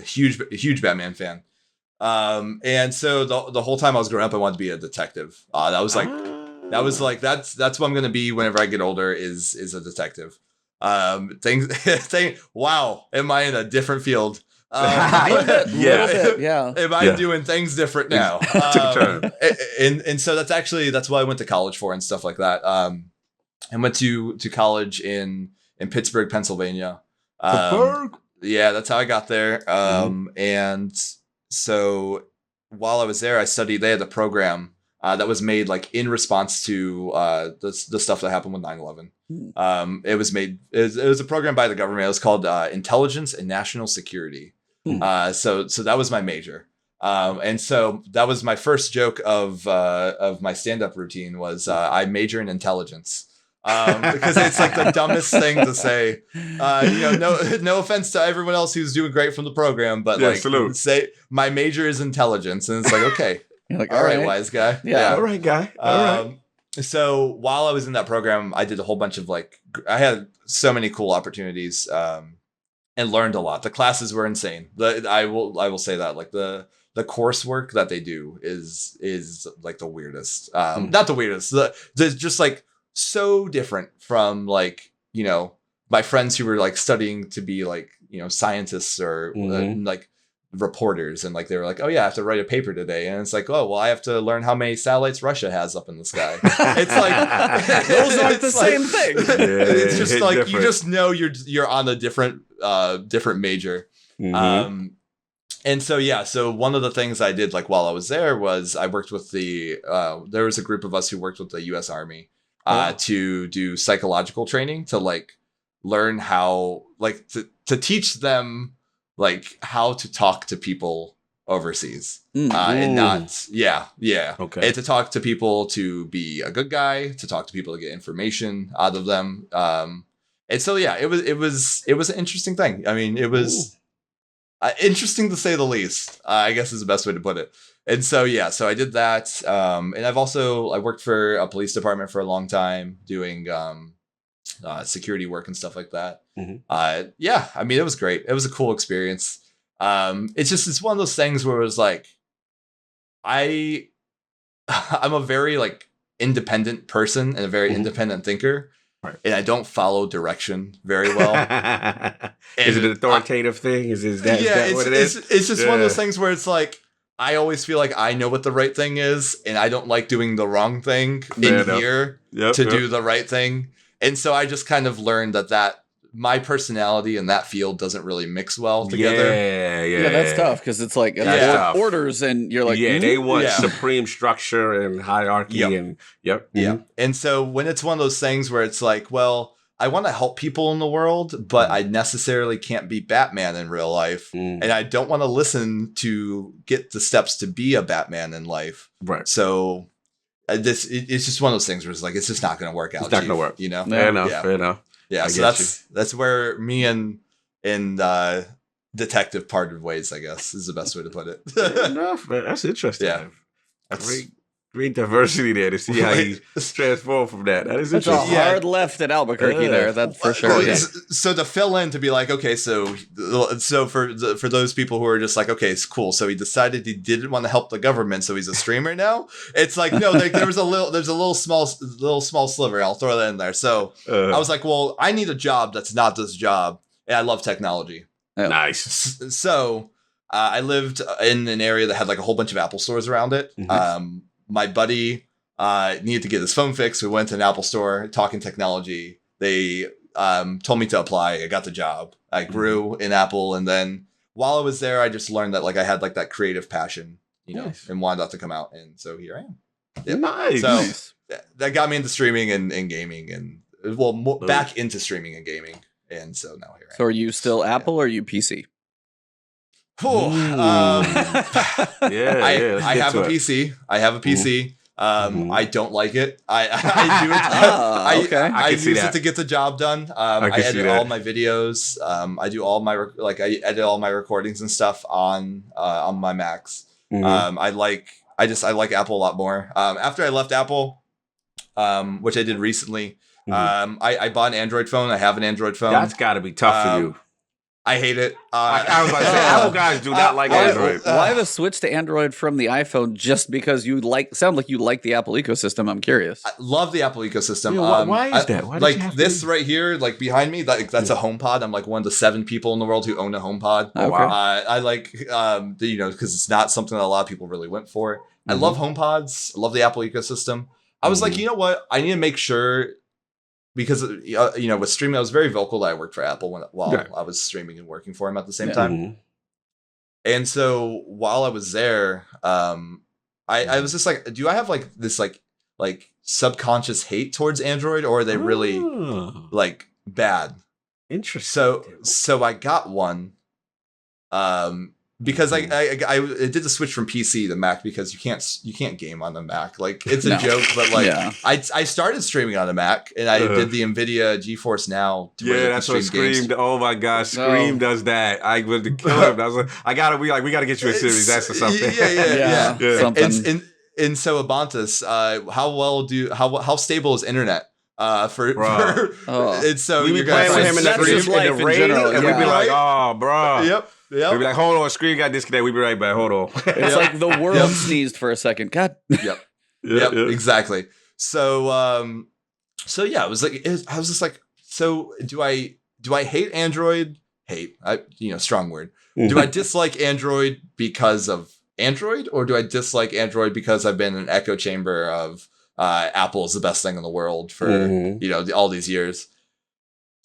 huge Batman fan. And so the whole time I was growing up, I wanted to be a detective. That's what I'm going to be whenever I get older is a detective. Wow. Am I in a different field? Am I doing things different now? And so that's what I went to college for and stuff like that. I went to college in Pittsburgh, Pennsylvania. Yeah, that's how I got there. And so while I was there, I studied. They had a program that was made like in response to the stuff that happened with 9/11. It was a program by the government. It was called Intelligence and National Security. So that was my major. And so that was my first joke of my stand-up routine was I major in intelligence. Because it's like the dumbest thing to say. No offense to everyone else who's doing great from the program, but say my major is intelligence, and it's like, okay, You're like, all right, wise guy, all right, guy, all right. So while I was in that program, I did a whole bunch of I had so many cool opportunities, and learned a lot. The classes were insane. I will say that the coursework that they do is like the weirdest. Not the weirdest. The just like so different from my friends who were studying to be scientists or reporters, and they were like, oh yeah, I have to write a paper today, and it's like, oh well, I have to learn how many satellites Russia has up in the sky. It's like those aren't the same thing. It's just different. You just know you're on a different major. And so one of the things I did while I was there was I worked with there was a group of us who worked with the US Army to do psychological training to learn how to teach them how to talk to people overseas and not okay, and to talk to people to be a good guy, to talk to people to get information out of them, and so it was an interesting thing. I mean, it was interesting to say the least, I guess is the best way to put it. And so I did that, and I worked for a police department for a long time doing security work and stuff like that. I mean, it was great. It was a cool experience. It's one of those things where it was I'm a very independent person and a very independent thinker, and I don't follow direction very well. Is it an authoritative thing? Is that what it is? It's just one of those things where it's I always feel like I know what the right thing is, and I don't like doing the wrong thing to do the right thing. And so I just kind of learned that my personality and that field doesn't really mix well together. Yeah, that's tough because it's orders, and you're like, they want supreme structure and hierarchy, and And so when it's one of those things where it's well, I want to help people in the world, but I necessarily can't be Batman in real life, and I don't want to listen to get the steps to be a Batman in life. Right. So it's just one of those things where it's just not going to work out. It's not going to work. Fair enough. Yeah, so that's where me and detective parted ways, I guess, is the best way to put it. Fair enough, man. That's interesting. Yeah, great diversity there to see how he transformed from that. That is interesting. That's a hard left at Albuquerque there, that's for sure. So to fill in, to be okay, so for those people who are just okay, it's cool. So he decided he didn't want to help the government, so he's a streamer now. It's no, there's a little small sliver. I'll throw that in there. So I was well, I need a job that's not this job, and I love technology. Nice. So I lived in an area that had a whole bunch of Apple stores around it. My buddy needed to get his phone fixed. We went to an Apple store, talking technology. They told me to apply. I got the job. I grew in Apple. And then while I was there, I just learned that I had that creative passion, and wanted that to come out. And so here I am. Yep. Nice. So that got me into streaming and gaming, and back into streaming and gaming. And so now here I am. So are you still Apple or are you PC? I have a PC. I don't like it. I use it to get the job done. I edit all my videos. I do all my I edit all my recordings and stuff on my Macs. I like Apple a lot more. After I left Apple, which I did recently, I bought an Android phone. I have an Android phone. That's got to be tough for you. I hate it. I was about to say, Apple guys do not like Android. Why the switch to Android from the iPhone? Just because you sound like you like the Apple ecosystem. I'm curious. I love the Apple ecosystem. Why is that? Why this right here, behind me, that's a HomePod. I'm one of the 7 people in the world who own a HomePod. Oh, wow. I because it's not something that a lot of people really went for. I love HomePods. I love the Apple ecosystem. I was you know what? I need to make sure. Because, with streaming, I was very vocal that I worked for Apple while I was streaming and working for him at the same time. And so while I was there, I was just do I have this subconscious hate towards Android, or are they really bad? Interesting. So I got one. Because I it did the switch from PC to Mac because you can't game on the Mac. Like it's a joke, but like I started streaming on the Mac and I did the NVIDIA GeForce Now. That's what Scream. Oh my gosh, Scream does that. I would kill him. I was like, we gotta get you a series. That's or something. Yeah. Something. And so Abantus, how stable is internet? And so we be you're playing with him in the rain, and we'd be like, oh, bro. Yep. We'd be like, hold on, screen got disconnected. We'd be right back. Hold on. It's like the world sneezed for a second. God. Yep. Exactly. So yeah, I was just like, so do I hate Android? Strong word. Do I dislike Android because of Android, or do I dislike Android because I've been in an echo chamber of Apple is the best thing in the world for all these years?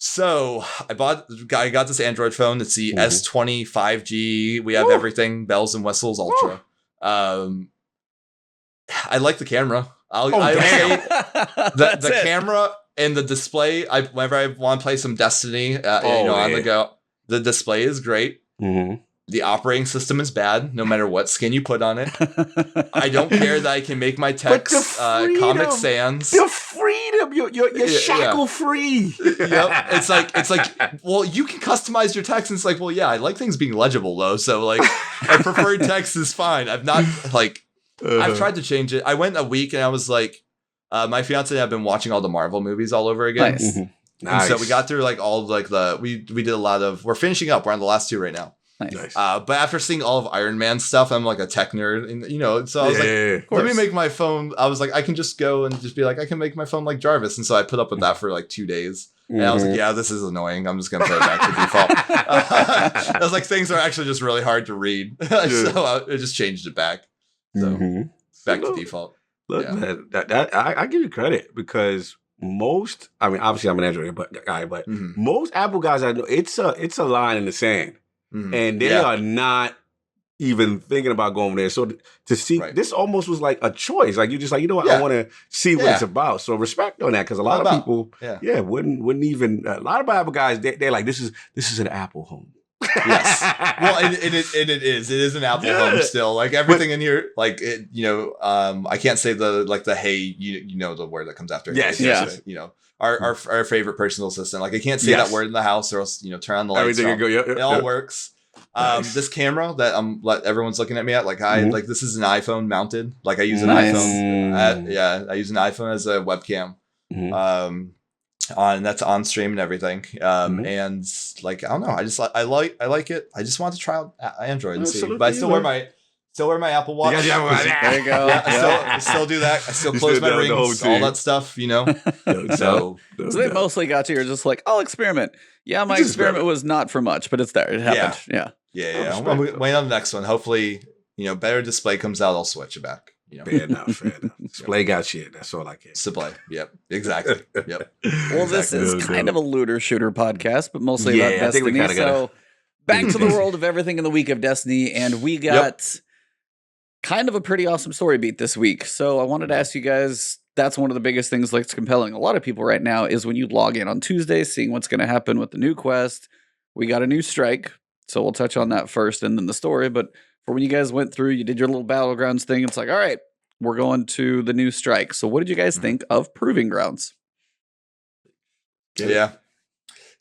So I got this Android phone. It's the S20 5G. We have everything, bells and whistles, ultra. I like the camera. I would say the camera and the display. Whenever I want to play some Destiny, on the go, the display is great. The operating system is bad, no matter what skin you put on it. I don't care that I can make my text Comic Sans. The freedom, you're shackle free. Yep. It's like, well, you can customize your text, and it's like, well, yeah, I like things being legible though. So like, I prefer text is fine. I've not I've tried to change it. I went a week and I was like, my fiance and I have been watching all the Marvel movies all over again. Nice. And so we got through like all of like we did a lot of. We're finishing up. We're on the last 2 right now. Nice. But after seeing all of Iron Man stuff, I'm like a tech nerd, and so I was like, let me make my phone. I was like, I can just go and just be like, I can make my phone like Jarvis, and so I put up with that for like 2 days, and I was like, yeah, this is annoying. I'm just gonna put it back to default. I was like, things are actually just really hard to read, so I just changed it back. So back to default. Look, man, that I give you credit because obviously I'm an Android guy, but most Apple guys I know, it's a line in the sand. And they are not even thinking about going there. So to see this almost was like a choice. Like you just like, you know what, I want to see what it's about. So respect on that, because a lot of people, wouldn't even. A lot of Apple guys, they're like, this is an Apple home. Yes. Well, and it is. It is an Apple home still. Like everything in here, like it, I can't say the hey, you know the word that comes after. Yes. Our favorite personal assistant. Like I can't say that word in the house, or else turn on the lights. Everything it all works. Nice. This camera that everyone's looking at me at, like like this is an iPhone mounted. Like I use an iPhone. I use an iPhone as a webcam. And that's on stream and everything. And like I don't know, I like it. I just want to try out Android and see. But I still wear my Apple Watch. There you go. I still do that. I still close my rings, all that stuff, So they mostly got you. You're just like, I'll experiment. Yeah, my experiment was not for much, but it's there. It happened. Yeah. I'm waiting on the next one. Hopefully, better display comes out. I'll switch it back. Fair enough. Display got shit. That's all I care. Display. Yep. Exactly. Yep. Well, this is kind of a looter shooter podcast, but mostly about Destiny. So back to the world of everything in the week of Destiny, and we got kind of a pretty awesome story beat this week. So I wanted to ask you guys, that's one of the biggest things that's compelling a lot of people right now is when you log in on Tuesday, seeing what's going to happen with the new quest. We got a new strike, so we'll touch on that first and then the story. But for when you guys went through, you did your little Battlegrounds thing. It's like, all right, we're going to the new strike. So what did you guys think of Proving Grounds? Yeah.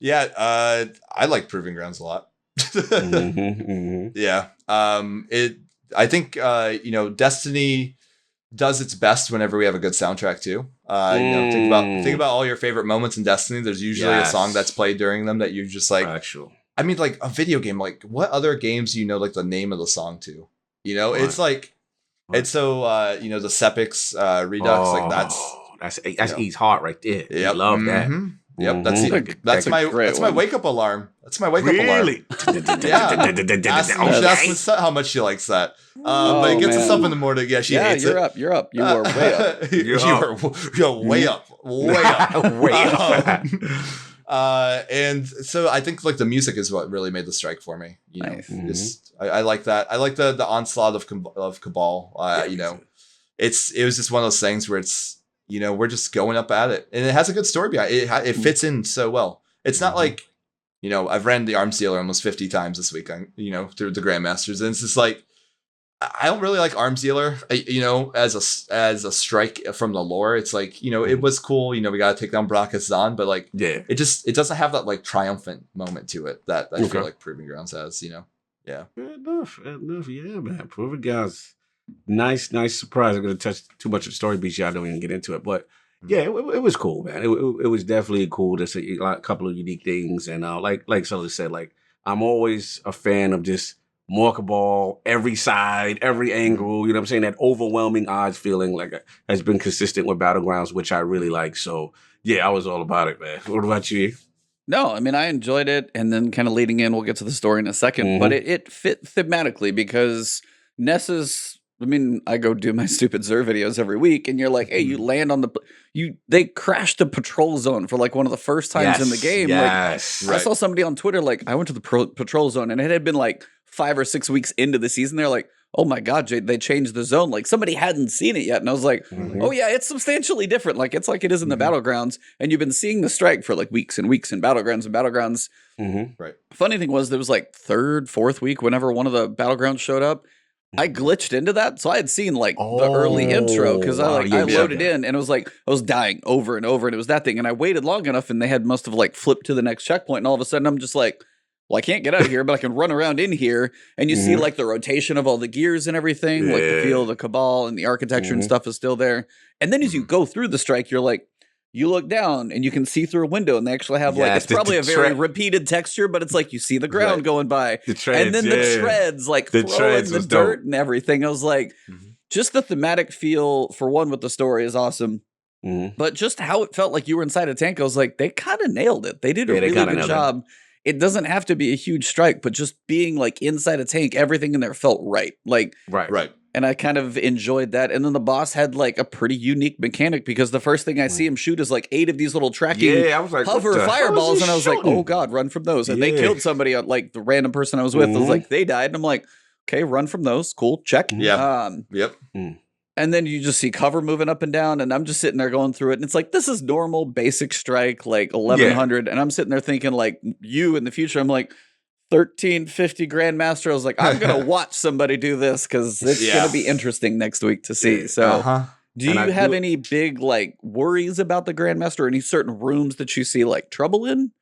I like Proving Grounds a lot. Yeah. I think Destiny does its best whenever we have a good soundtrack too. Think about all your favorite moments in Destiny. There's usually a song that's played during them that you're just like, actual. I mean, like a video game, like what other games do you know like the name of the song to? It's like it's so the Sepix Redux, like that's E's heart right there. Yeah, love that. Yep, that's my wake up alarm. That's my wake up alarm. Yeah, ask how much she likes that. But it gets us up in the morning. Yeah, she hates you're it. up. You're up. You are way up. You're way up. Way up. Way up. And so I think like the music is what really made the strike for me. Nice. I like that. I like the onslaught of Cabal. It was just one of those things where it's we're just going up at it, and it has a good story behind it. It fits in so well. It's not like I've ran the Arms Dealer almost 50 times this week, through the Grandmasters. And it's just like, I don't really like Arms Dealer, as a strike from the lore. It's like, it was cool. We got to take down Brackus Zahn, but like, it doesn't have that like triumphant moment to it that I feel like Proving Grounds has, Yeah. Fair enough. Yeah, man. Proving Grounds. Nice surprise. I'm going to touch too much of the story beats. Y'all don't even get into it. But yeah, it was cool, man. It was definitely cool to see a couple of unique things. And like Suttledge said, like, I'm always a fan of just more cabal, every side, every angle, you know what I'm saying? That overwhelming odds feeling like has been consistent with Battlegrounds, which I really like. So yeah, I was all about it, man. What about you? No, I mean, I enjoyed it. And then kind of leading in, we'll get to the story in a second, but it fit thematically because Ness's, I mean, I go do my stupid Zer videos every week, and you're like, hey, you land on they crashed the patrol zone for like one of the first times in the game. Yes. Like, I saw somebody on Twitter, like, I went to the patrol zone, and it had been like 5 or 6 weeks into the season. They're like, oh my God, they changed the zone. Like, somebody hadn't seen it yet. And I was like, oh yeah, it's substantially different. Like, it's like it is in the Battlegrounds, and you've been seeing the strike for like weeks and weeks in Battlegrounds and Battlegrounds. Right. Funny thing was, there was like 3rd, 4th week, whenever one of the Battlegrounds showed up, I glitched into that, so I had seen like the early intro because I loaded in, and it was like I was dying over and over, and it was that thing, and I waited long enough, and they must have like flipped to the next checkpoint, and all of a sudden I'm just like, well, I can't get out of here, but I can run around in here, and you see like the rotation of all the gears and everything, like the field, the cabal, and the architecture and stuff is still there, and then as you go through the strike, you're like, you look down and you can see through a window, and they actually have like, it's probably a very repeated texture, but it's like you see the ground going by, and then the treads, like throwing the dirt and everything. I was like, just the thematic feel for one with the story is awesome, but just how it felt like you were inside a tank, I was like, they kind of nailed it. They did a really good job. It doesn't have to be a huge strike, but just being like inside a tank, everything in there felt right. Like, right. And I kind of enjoyed that. And then the boss had like a pretty unique mechanic because the first thing I see him shoot is like 8 of these little tracking I was like, hover fireballs. And I was like, oh God, run from those. And they killed somebody, like the random person I was with. I was like, they died. And I'm like, okay, run from those. Cool. Check. Yeah. Yep. And then you just see cover moving up and down. And I'm just sitting there going through it. And it's like, this is normal basic strike, like 1100. And I'm sitting there thinking like you in the future, I'm like, 1350 Grandmaster. I was like, I'm gonna watch somebody do this because it's gonna be interesting next week to see. So, do you have any big like worries about the Grandmaster? Or any certain rooms that you see like trouble in?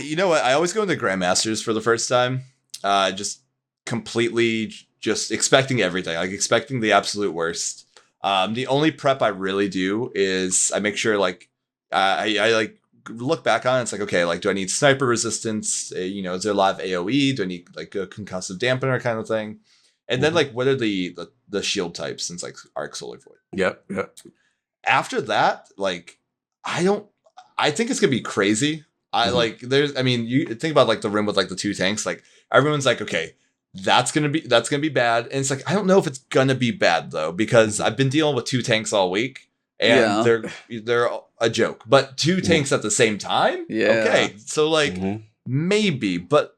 You know what? I always go into Grandmasters for the first time, just completely just expecting everything, like expecting the absolute worst. The only prep I really do is I make sure like I like look back on it, it's like, okay, like, do I need sniper resistance? Is there a lot of AoE? Do I need like a concussive dampener kind of thing? And then like, what are the shield types since like Arc Solar Void? Yep. After that, like, I think it's gonna be crazy. You think about like the room with like the 2 tanks, like everyone's like, okay, that's gonna be bad. And it's like, I don't know if it's gonna be bad though, because I've been dealing with 2 tanks all week. And they're a joke, but 2 tanks at the same time. Yeah. Okay. So like maybe, but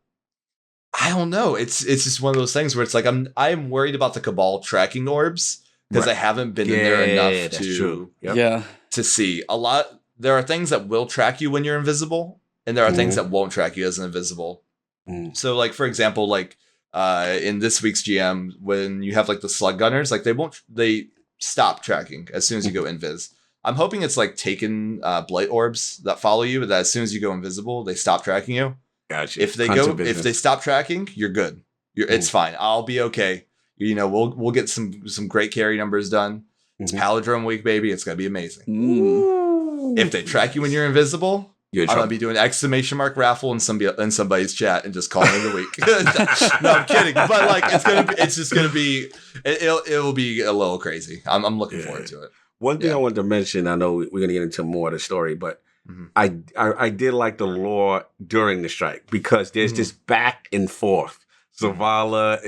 I don't know. It's just one of those things where it's like I'm worried about the Cabal tracking orbs because I haven't been in there enough to see a lot. There are things that will track you when you're invisible, and there are things that won't track you as an invisible. So like, for example, like in this week's GM, when you have like the slug gunners, like they stop tracking as soon as you go invis. I'm hoping it's like taken blight orbs that follow you, that as soon as you go invisible, they stop tracking you. Gotcha. If they stop tracking, you're good. It's fine. I'll be okay. We'll get some great carry numbers done. It's Palindrome week, baby. It's gonna be amazing. If they track you when you're invisible, I'm gonna be doing exclamation mark raffle in somebody's chat and just calling it a week. No, I'm kidding. But like, it will be a little crazy. I'm looking forward to it. One thing I wanted to mention, I know we're gonna get into more of the story, but I did like the lore during the strike because there's this back and forth. Zavala,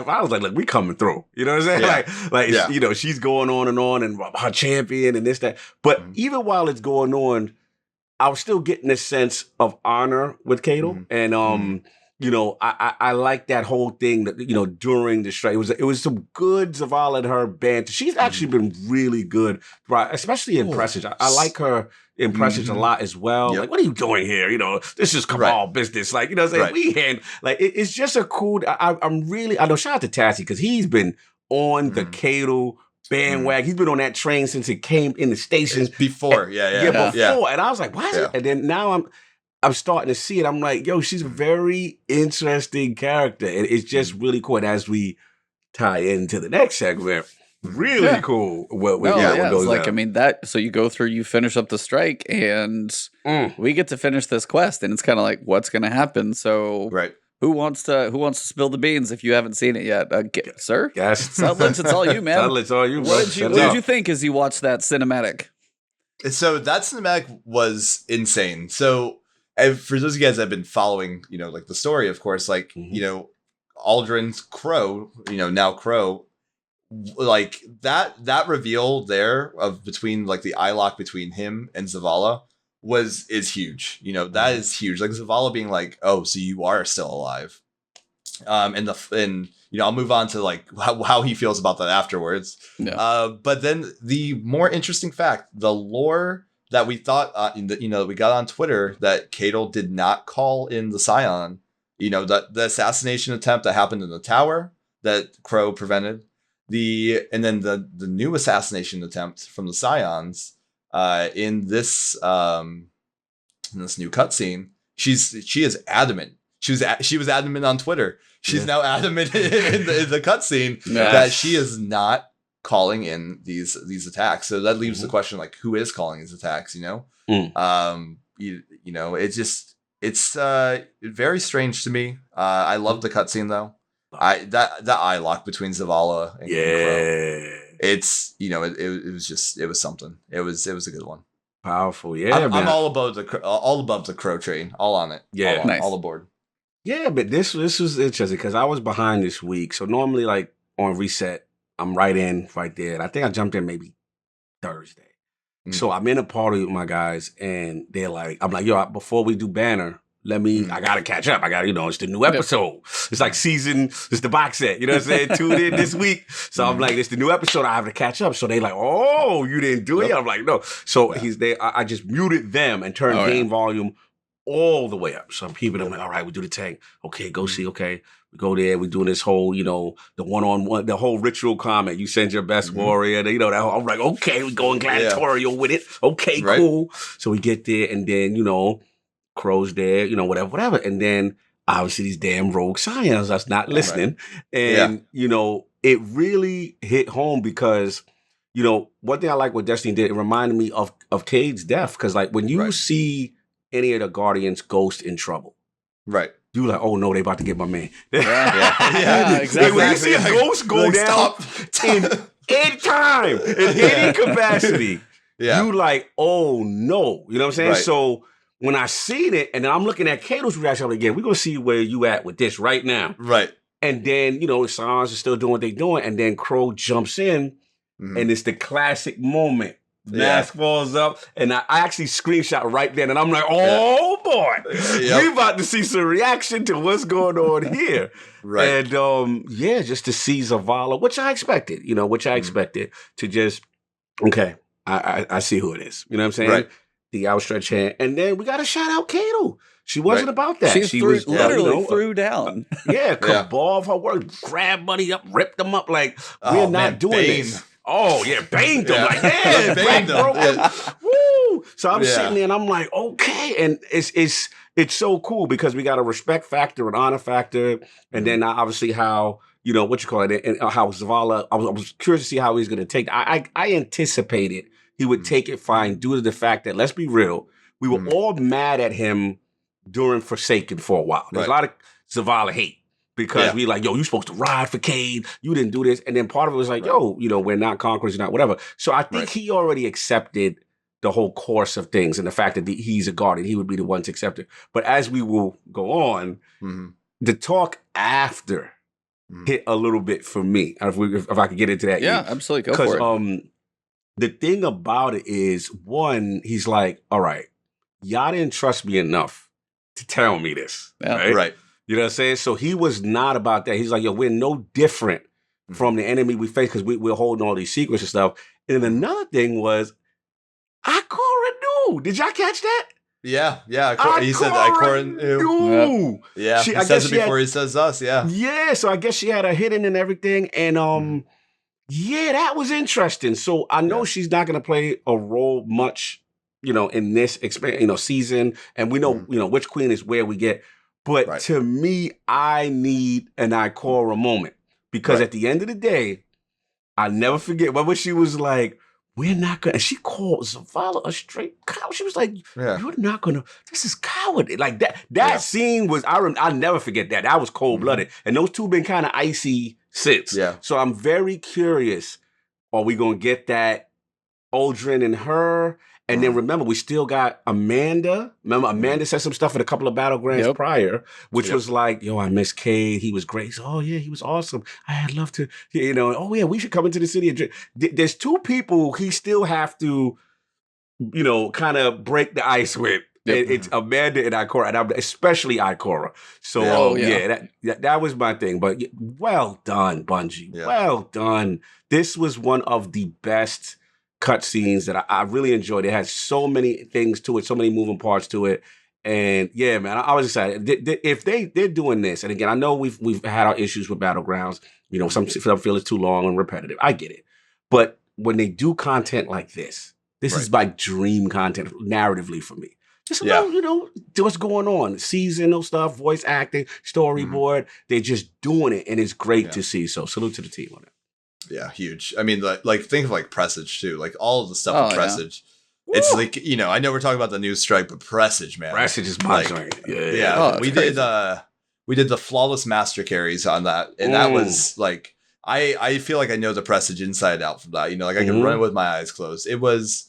I was like, look, we coming through. You know what I'm saying? Yeah. She's going on and her champion and this, that. But even while it's going on, I was still getting this sense of honor with Cato. And you know, I like that whole thing that, you know, during the strike. It was some good Zavala and her banter. She's actually been really good, right? Especially in Prestige. I like her in Prestige a lot as well. Yep. Like, what are you doing here? You know, this is cabal business. Like, you know what I'm saying? We like it's just a cool. I'm really, I know, shout out to Tassie because he's been on the Cadle bandwagon. He's been on that train since it came in the station. Before, before. And I was like, why is it? And then now I'm starting to see it. I'm like, yo, she's a very interesting character. And it's just really cool. And as we tie into the next segment, really cool what goes it's like, on. I mean, so you go through, you finish up the strike, and we get to finish this quest, and it's kind of like, what's going to happen? So who wants to spill the beans if you haven't seen it yet? Sir? Yes. Suttledge, it's all you, man. Suttledge, it's all you, bro. What did you think as you watched that cinematic? So that cinematic was insane. So for those of you guys that have been following, you know, like the story, of course, like, you know, Aldrin's Crow, you know, now Crow, like that reveal there of between like the eye lock between him and Zavala is huge. You know, that is huge. Like Zavala being like, oh, so you are still alive. And you know, I'll move on to like how he feels about that afterwards. Yeah. But then the more interesting fact, the lore that we thought, you know, we got on Twitter that Cadle did not call in the Scion. You know, the assassination attempt that happened in the tower that Crow prevented. And then the new assassination attempt from the Scions in this new cutscene. She is adamant. She was adamant on Twitter. She's now adamant in the cutscene that she is not calling in these attacks. So that leaves the question, like, who is calling these attacks, you know? You know, it's very strange to me. I love the cutscene though. That eye lock between Zavala and Crow. It's, you know, it was something. It was a good one. Powerful. Yeah, I'm all above the Crow train, all on it. Yeah, all aboard. Yeah, but this was interesting because I was behind this week. So normally, like on reset, I'm right there. And I think I jumped in maybe Thursday. So I'm in a party with my guys, and they're like, I'm like, yo, before we do banner, I gotta catch up. You know, it's the new episode. It's like it's the box set. You know what I'm saying? Tune in this week. So I'm like, it's the new episode. I have to catch up. So they like, oh, you didn't do it? I'm like, no. So he's there. I just muted them and turned game volume all the way up. So I'm keeping them like, all right, we do the tank. Okay, go see. Okay. We go there. We're doing this whole, you know, the one-on-one, the whole ritual comment. You send your best warrior. You know, that whole, I'm like, okay, we're going gladiatorial with it. Okay, cool. So we get there, and then, you know, Crow's there, you know, whatever. And then obviously these damn rogue Scions that's not listening. And, you know, it really hit home because, you know, one thing I like what Destiny did, it reminded me of Cade's death. Because, like, when you see any of the Guardians ghost in trouble. Right. You like, oh no, they about to get my man. Exactly. When you see a ghost go down in any time, in any capacity, you like, oh no. You know what I'm saying? Right. So when I seen it, and then I'm looking at Cadle's reaction, I'm like, yeah, we're gonna see where you at with this right now. Right. And then, you know, Sans is still doing what they're doing, and then Crow jumps in, and it's the classic moment. Mask falls up, and I actually screenshot right then, and I'm like, oh boy, we about to see some reaction to what's going on here. And just to see Zavala, which I expected, to just, okay, I see who it is. You know what I'm saying? Right. The outstretched hand. And then we got to shout out Cadle. She wasn't about that. She was literally threw down. Cabal of her work, grabbed money up, ripped them up. Like, we're not doing this. Oh, yeah, banged them. Like, back broke them. Woo! So I'm sitting there and I'm like, okay. And it's so cool because we got a respect factor, an honor factor, and then obviously how, you know, what you call it, and how Zavala, I was curious to see how he's going to take it. I anticipated he would take it fine due to the fact that, let's be real, we were all mad at him during Forsaken for a while. There's a lot of Zavala hate. Because we like, yo, you supposed to ride for Cade. You didn't do this. And then part of it was like, yo, you know, we're not conquerors, not whatever. So I think he already accepted the whole course of things and the fact that he's a guardian. He would be the one to accept it. But as we will go on, the talk after hit a little bit for me. If I could get into that. Yeah, absolutely. Go for it. The thing about it is, one, he's like, all right, y'all didn't trust me enough to tell me this. Right. You know what I'm saying? So he was not about that. He's like, yo, we're no different from the enemy we face because we're holding all these secrets and stuff. And then another thing was, Ikora knew. Did y'all catch that? Yeah. He said Ikora knew. Yeah, he says it before he says us. Yeah. Yeah, so I guess she had her hidden and everything. And yeah, that was interesting. So I know she's not going to play a role much, in this season. And we know, Witch Queen is where we get. But to me, I need an Ikora moment. Because at the end of the day, I never forget when she was like, we're not going to, she called Zavala a straight coward. She was like, you're not going to, this is cowardly. Like that scene was, I'll never forget that. That was cold-blooded. And those two been kind of icy since. Yeah. So I'm very curious, are we going to get that Aldrin and her? And then remember, we still got Amanda. Remember, Amanda said some stuff in a couple of Battlegrounds prior, which was like, yo, I miss Cade. He was great. So, oh, yeah, he was awesome. I'd love to, oh, yeah, we should come into the city and drink. There's two people he still have to, kind of break the ice with. Yep. It's Amanda and Ikora, and especially Ikora. So, that was my thing. But well done, Bungie. Yeah. Well done. This was one of the best cutscenes that I really enjoyed. It has so many things to it, so many moving parts to it. And yeah, man, I was excited. If they're doing this, and again, I know we've had our issues with Battlegrounds. Some feel it's too long and repetitive. I get it. But when they do content like this is like dream content narratively for me. Just little, what's going on. Seasonal stuff, voice acting, storyboard. They're just doing it, and it's great to see. So salute to the team on it. Yeah, huge. I mean, like think of like Presage too. Like all of the stuff with Presage. Yeah. It's like, I know we're talking about the news strike, but Presage, man. Presage is my joint. Yeah. Oh, we did the flawless master carries on that. And that was like I feel like I know the Presage inside out from that. Like I can run it with my eyes closed. It was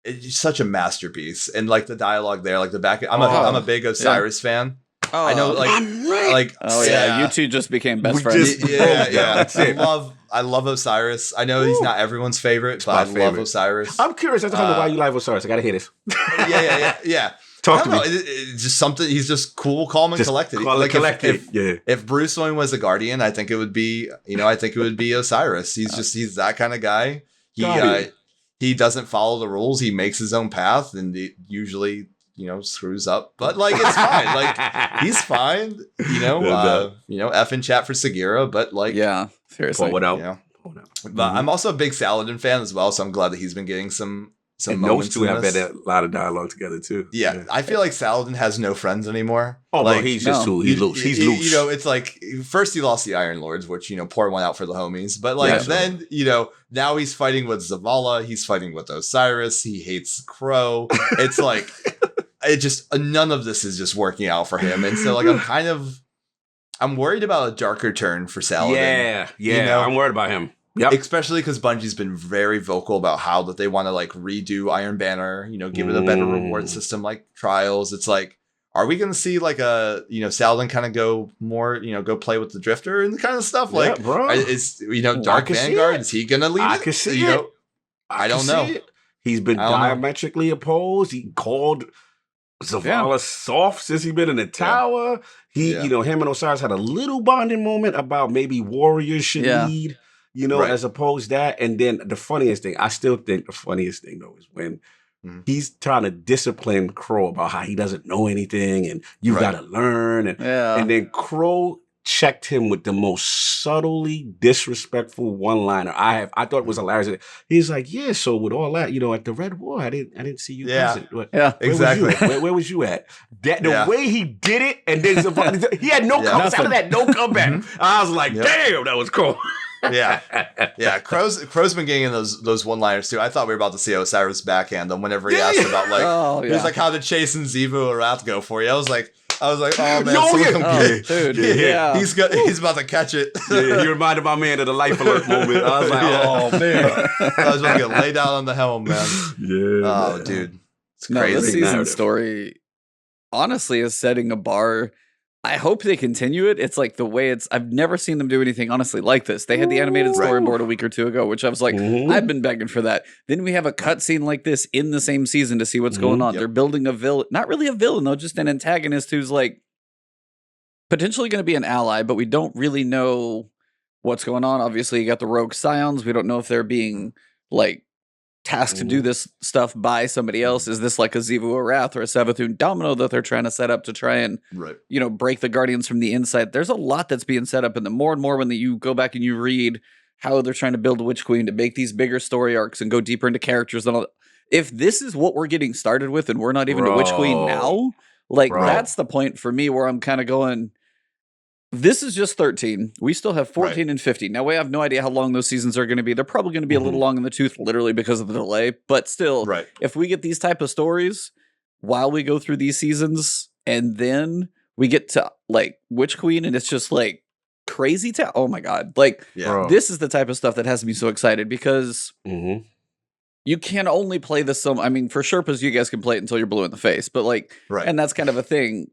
it's such a masterpiece. And like the dialogue there, like the back I'm a big Osiris fan. Oh, I know, you two just became best friends. That's it. I love Osiris. I know he's not everyone's favorite, but I love Osiris. I'm curious as to why you like Osiris. I gotta hear this. Yeah. Talk to me. It's just something. He's just cool, calm, and collected. If Bruce Wayne was a guardian, I think it would be. I think it would be Osiris. He's that kind of guy. He doesn't follow the rules. He makes his own path, and usually screws up, but like it's fine. Like he's fine. F in chat for Sagira, but like seriously. Pull it out. But I'm also a big Saladin fan as well, so I'm glad that he's been getting some and moments. Those two have been a lot of dialogue together too. Yeah, I feel like Saladin has no friends anymore. Oh, like, he's just he's loose. He's loose. It's like first he lost the Iron Lords, which pour one out for the homies, but like then now he's fighting with Zavala. He's fighting with Osiris. He hates Crow. It's like. It just none of this is just working out for him, and so like I'm worried about a darker turn for Saladin. Yeah, I'm worried about him. Yep. Especially because Bungie's been very vocal about how that they want to like redo Iron Banner, give it a better reward system like trials. It's like, are we going to see like a Saladin kind of go more go play with the Drifter and the kind of stuff like bro. Is Dark Vanguard is he going to lead? I can see it. I don't know. He's been diametrically opposed. He called Zavala soft since he's been in the tower. Him and Osiris had a little bonding moment about maybe warriors should lead, as opposed to that. And then the funniest thing, I still think the funniest thing though is when he's trying to discipline Crow about how he doesn't know anything and you've got to learn. And then Crow checked him with the most subtly disrespectful one-liner I thought it was hilarious. He's like, yeah, so with all that, at the Red War, I didn't see you present. Exactly. Where was you at? The way he did it, and then he had no comeback. After that, no comeback. I was like, damn, that was cool. Crow's been getting in those one-liners too. I thought we were about to see Osiris backhand them whenever he asked about like he was like, how did Chase and Zebu or Wrath go for you? I was like, oh man, dude, he's about to catch it. You reminded my man of the life alert moment. I was like, oh man, I was about to get laid out on the helm, man. Yeah. Dude, it's crazy. This season story honestly is setting a bar. I hope they continue it. It's like the way I've never seen them do anything honestly like this. They had the animated storyboard a week or two ago, which I was like, I've been begging for that. Then we have a cutscene like this in the same season to see what's going on. They're building a villain, not really a villain though, just an antagonist who's like potentially going to be an ally, but we don't really know what's going on. Obviously, you got the rogue scions. We don't know if they're being like tasked to do this stuff by somebody else. Is this like a Xivu Arath or a Savathun Domino that they're trying to set up to try and break the Guardians from the inside? There's a lot that's being set up, and the more and more when you go back and you read how they're trying to build a Witch Queen to make these bigger story arcs and go deeper into characters and all. If this is what we're getting started with, and we're not even a Witch Queen now, like that's the point for me where I'm kind of going. This is just 13. We still have 14 and 15. Now, we have no idea how long those seasons are going to be. They're probably going to be a little long in the tooth, literally because of the delay. But still, if we get these type of stories while we go through these seasons, and then we get to like Witch Queen, and it's just like crazy town. Oh my God. Like, this is the type of stuff that has me so excited because you can only play this I mean, for Sherpas, you guys can play it until you're blue in the face, but like, and that's kind of a thing.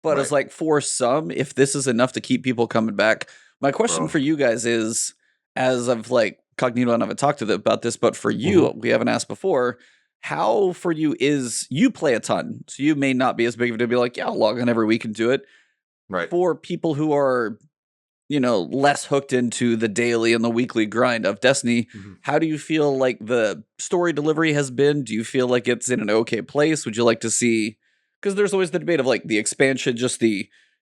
But it's like for some, if this is enough to keep people coming back, my question for you guys is, as of like Cognito and I haven't talked to them about this, but for you, we haven't asked before, how for you is you play a ton, so you may not be as big of a to be like, yeah, I'll log on every week and do it. Right. For people who are, less hooked into the daily and the weekly grind of Destiny, how do you feel like the story delivery has been? Do you feel like it's in an okay place? Would you like to see? Because there's always the debate of like the expansion, just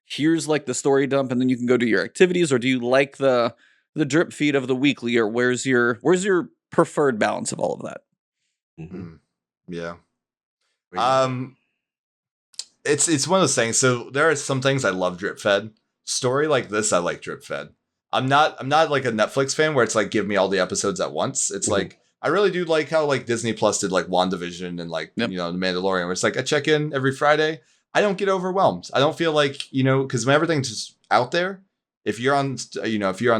here's like the story dump, and then you can go do your activities, or do you like the drip feed of the weekly, or where's your preferred balance of all of that? Yeah. It's one of those things. So there are some things I love drip fed. Story like this, I like drip fed. I'm not like a Netflix fan where it's like give me all the episodes at once. It's like I really do like how like Disney Plus did like WandaVision and like The Mandalorian, where it's like I check in every Friday. I don't get overwhelmed. I don't feel like because when everything's just out there. If you're on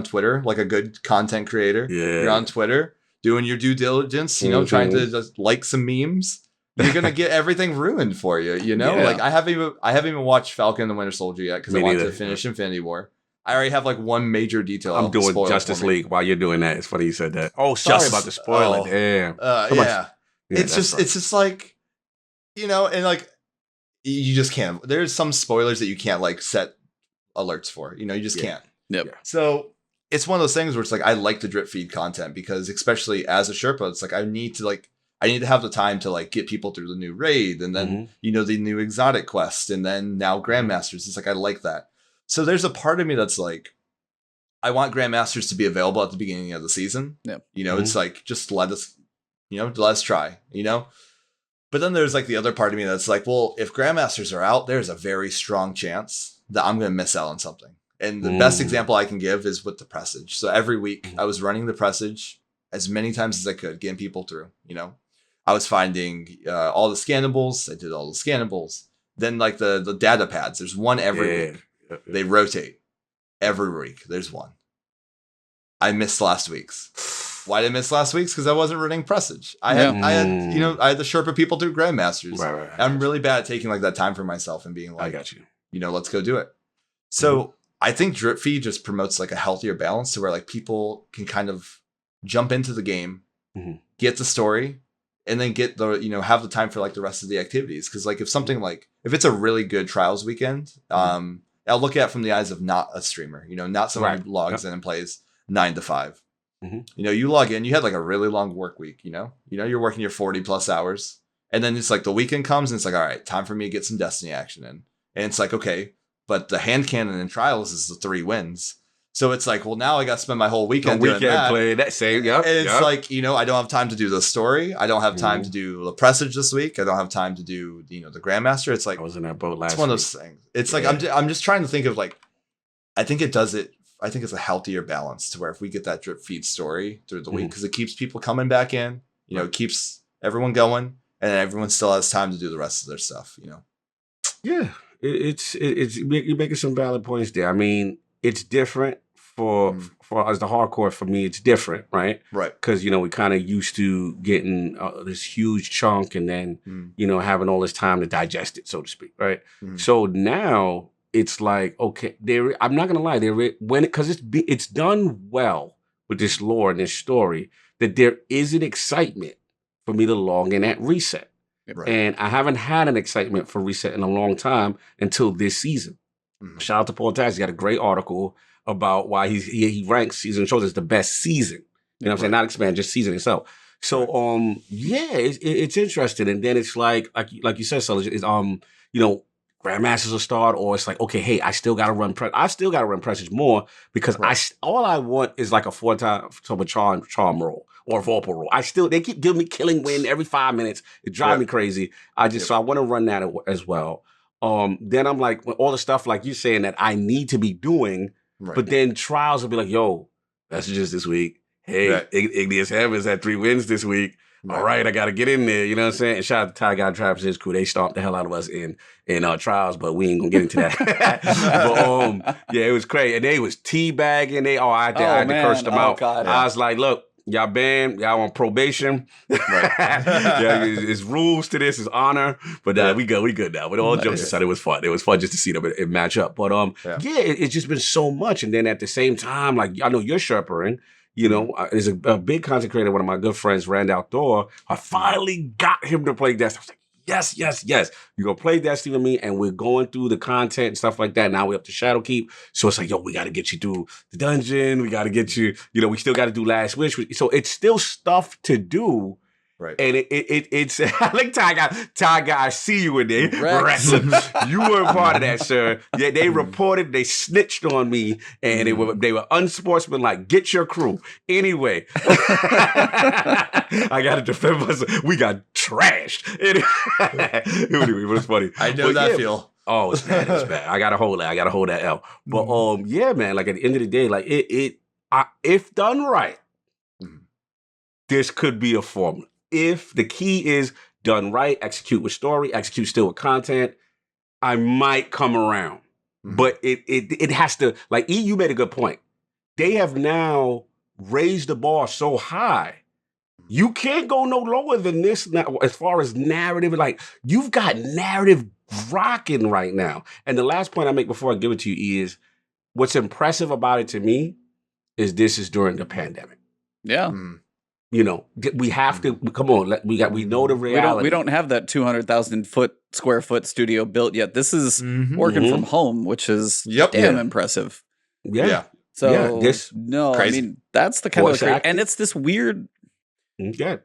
Twitter, like a good content creator, you're on Twitter doing your due diligence, trying to just like some memes. You're gonna get everything ruined for you. Like I haven't even watched Falcon and the Winter Soldier yet because I want to finish Infinity War. I already have like one major detail. I'm doing Justice League while you're doing that. It's funny you said that. Oh, sorry about the spoiler. Damn. It's just like, and like you just can't. There's some spoilers that you can't like set alerts for. You just can't. Yep. So it's one of those things where it's like I like the drip feed content because especially as a Sherpa, it's like I need to have the time to like get people through the new raid and then the new exotic quest and then now Grandmasters. It's like I like that. So there's a part of me that's like, I want Grandmasters to be available at the beginning of the season. Yeah. It's like, just let us try, But then there's like the other part of me that's like, well, if Grandmasters are out, there's a very strong chance that I'm going to miss out on something. And the best example I can give is with the Presage. So every week I was running the Presage as many times as I could, getting people through, I was finding all the scannables. I did all the scannables. Then like the data pads, there's one every week. They rotate every week. There's one. I missed last week's. Why did I miss last week's? Because I wasn't running Presage. I had the Sherpa people through Grandmasters. Right. I'm really bad at taking like that time for myself and being like, I got you. Let's go do it. So I think drip feed just promotes like a healthier balance to where like people can kind of jump into the game, get the story, and then get the have the time for like the rest of the activities. Because like if it's a really good trials weekend, I'll look at it from the eyes of not a streamer, not someone who logs in and plays 9 to 5. You log in, you had like a really long work week, you're working your 40 plus hours, and then it's like the weekend comes and it's like, all right, time for me to get some Destiny action in. And it's like, okay, but the hand cannon in trials is the 3 wins. So it's like, well, now I got to spend my whole weekend doing that. Play that same, and it's like, I don't have time to do the story. I don't have time to do the Presage this week. I don't have time to do, the Grandmaster. It's like, I was in that boat last week. It's one of those things. It's like, I'm just trying to think of like, I think it's a healthier balance to where if we get that drip feed story through the week, because it keeps people coming back in, it keeps everyone going, and everyone still has time to do the rest of their stuff, Yeah, you're making some valid points there. I mean, it's different for as the hardcore. For me, it's different, right? Right. Because we kind of used to getting this huge chunk and then having all this time to digest it, so to speak, right? So now it's like, okay, I'm not gonna lie, because it's done well with this lore and this story, that there is an excitement for me to log in at reset. Right. And I haven't had an excitement for reset in a long time until this season. Shout out to Paul Tax. He got a great article about why he ranks season shows as the best season. You know what I'm saying? Not expand, just season itself. So yeah, it's interesting. And then it's like you said, Suttledge, is you know, Grandmasters will start, or it's like, okay, hey, I still gotta run Prestige more because all I want is like a 4-time charm roll or a Vorpal roll. They keep giving me killing wind every 5 minutes. It drives me crazy. So I want to run that as well. Then I'm like, all the stuff like you saying that I need to be doing, but then trials will be like, yo, messages this week. Hey, Igneous Heavens had 3 wins this week. All right, I got to get in there. You know what I'm saying? And shout out to Ty God Travis and his crew. They stomped the hell out of us in trials, but we ain't gonna get into that. But yeah, it was crazy. And they was teabagging. I had to curse them out. God, I was like, look, y'all banned, y'all on probation. It's rules to this, it's honor. But we good now. With all jokes aside, it was fun. It was fun just to see them it match up. But it's just been so much. And then at the same time, like I know you're Sherpering. You know, there's a big content creator, one of my good friends, Randall Thor. I finally got him to play Destiny. I was like, yes. You're going to play Destiny with me, and we're going through the content and stuff like that. Now we're up to Shadowkeep. So it's like, yo, we got to get you through the dungeon. We got to get you, we still got to do Last Wish. So it's still stuff to do. Right. And it's like Ty Guy, I see you in there. You weren't part of that, sir. Yeah, they reported, they snitched on me, and they were unsportsmanlike. Get your crew. Anyway, I got to defend myself. We got trashed. Anyway, it was funny. I know that feel. Oh, it's bad. It's bad. I gotta hold that L. But yeah, man. Like at the end of the day, like if done right, this could be a formula. If the key is done right, execute with story, execute still with content, I might come around. But it has to, like E, you made a good point. They have now raised the bar so high. You can't go no lower than this now as far as narrative. Like, you've got narrative rocking right now. And the last point I make before I give it to you is, what's impressive about it to me is this is during the pandemic. Yeah. We have to come on. We know the reality. We don't have that 200,000 square foot studio built yet. This is working from home, which is damn impressive. Yeah. So crazy. I mean, that's the kind of and it's this weird. Yeah.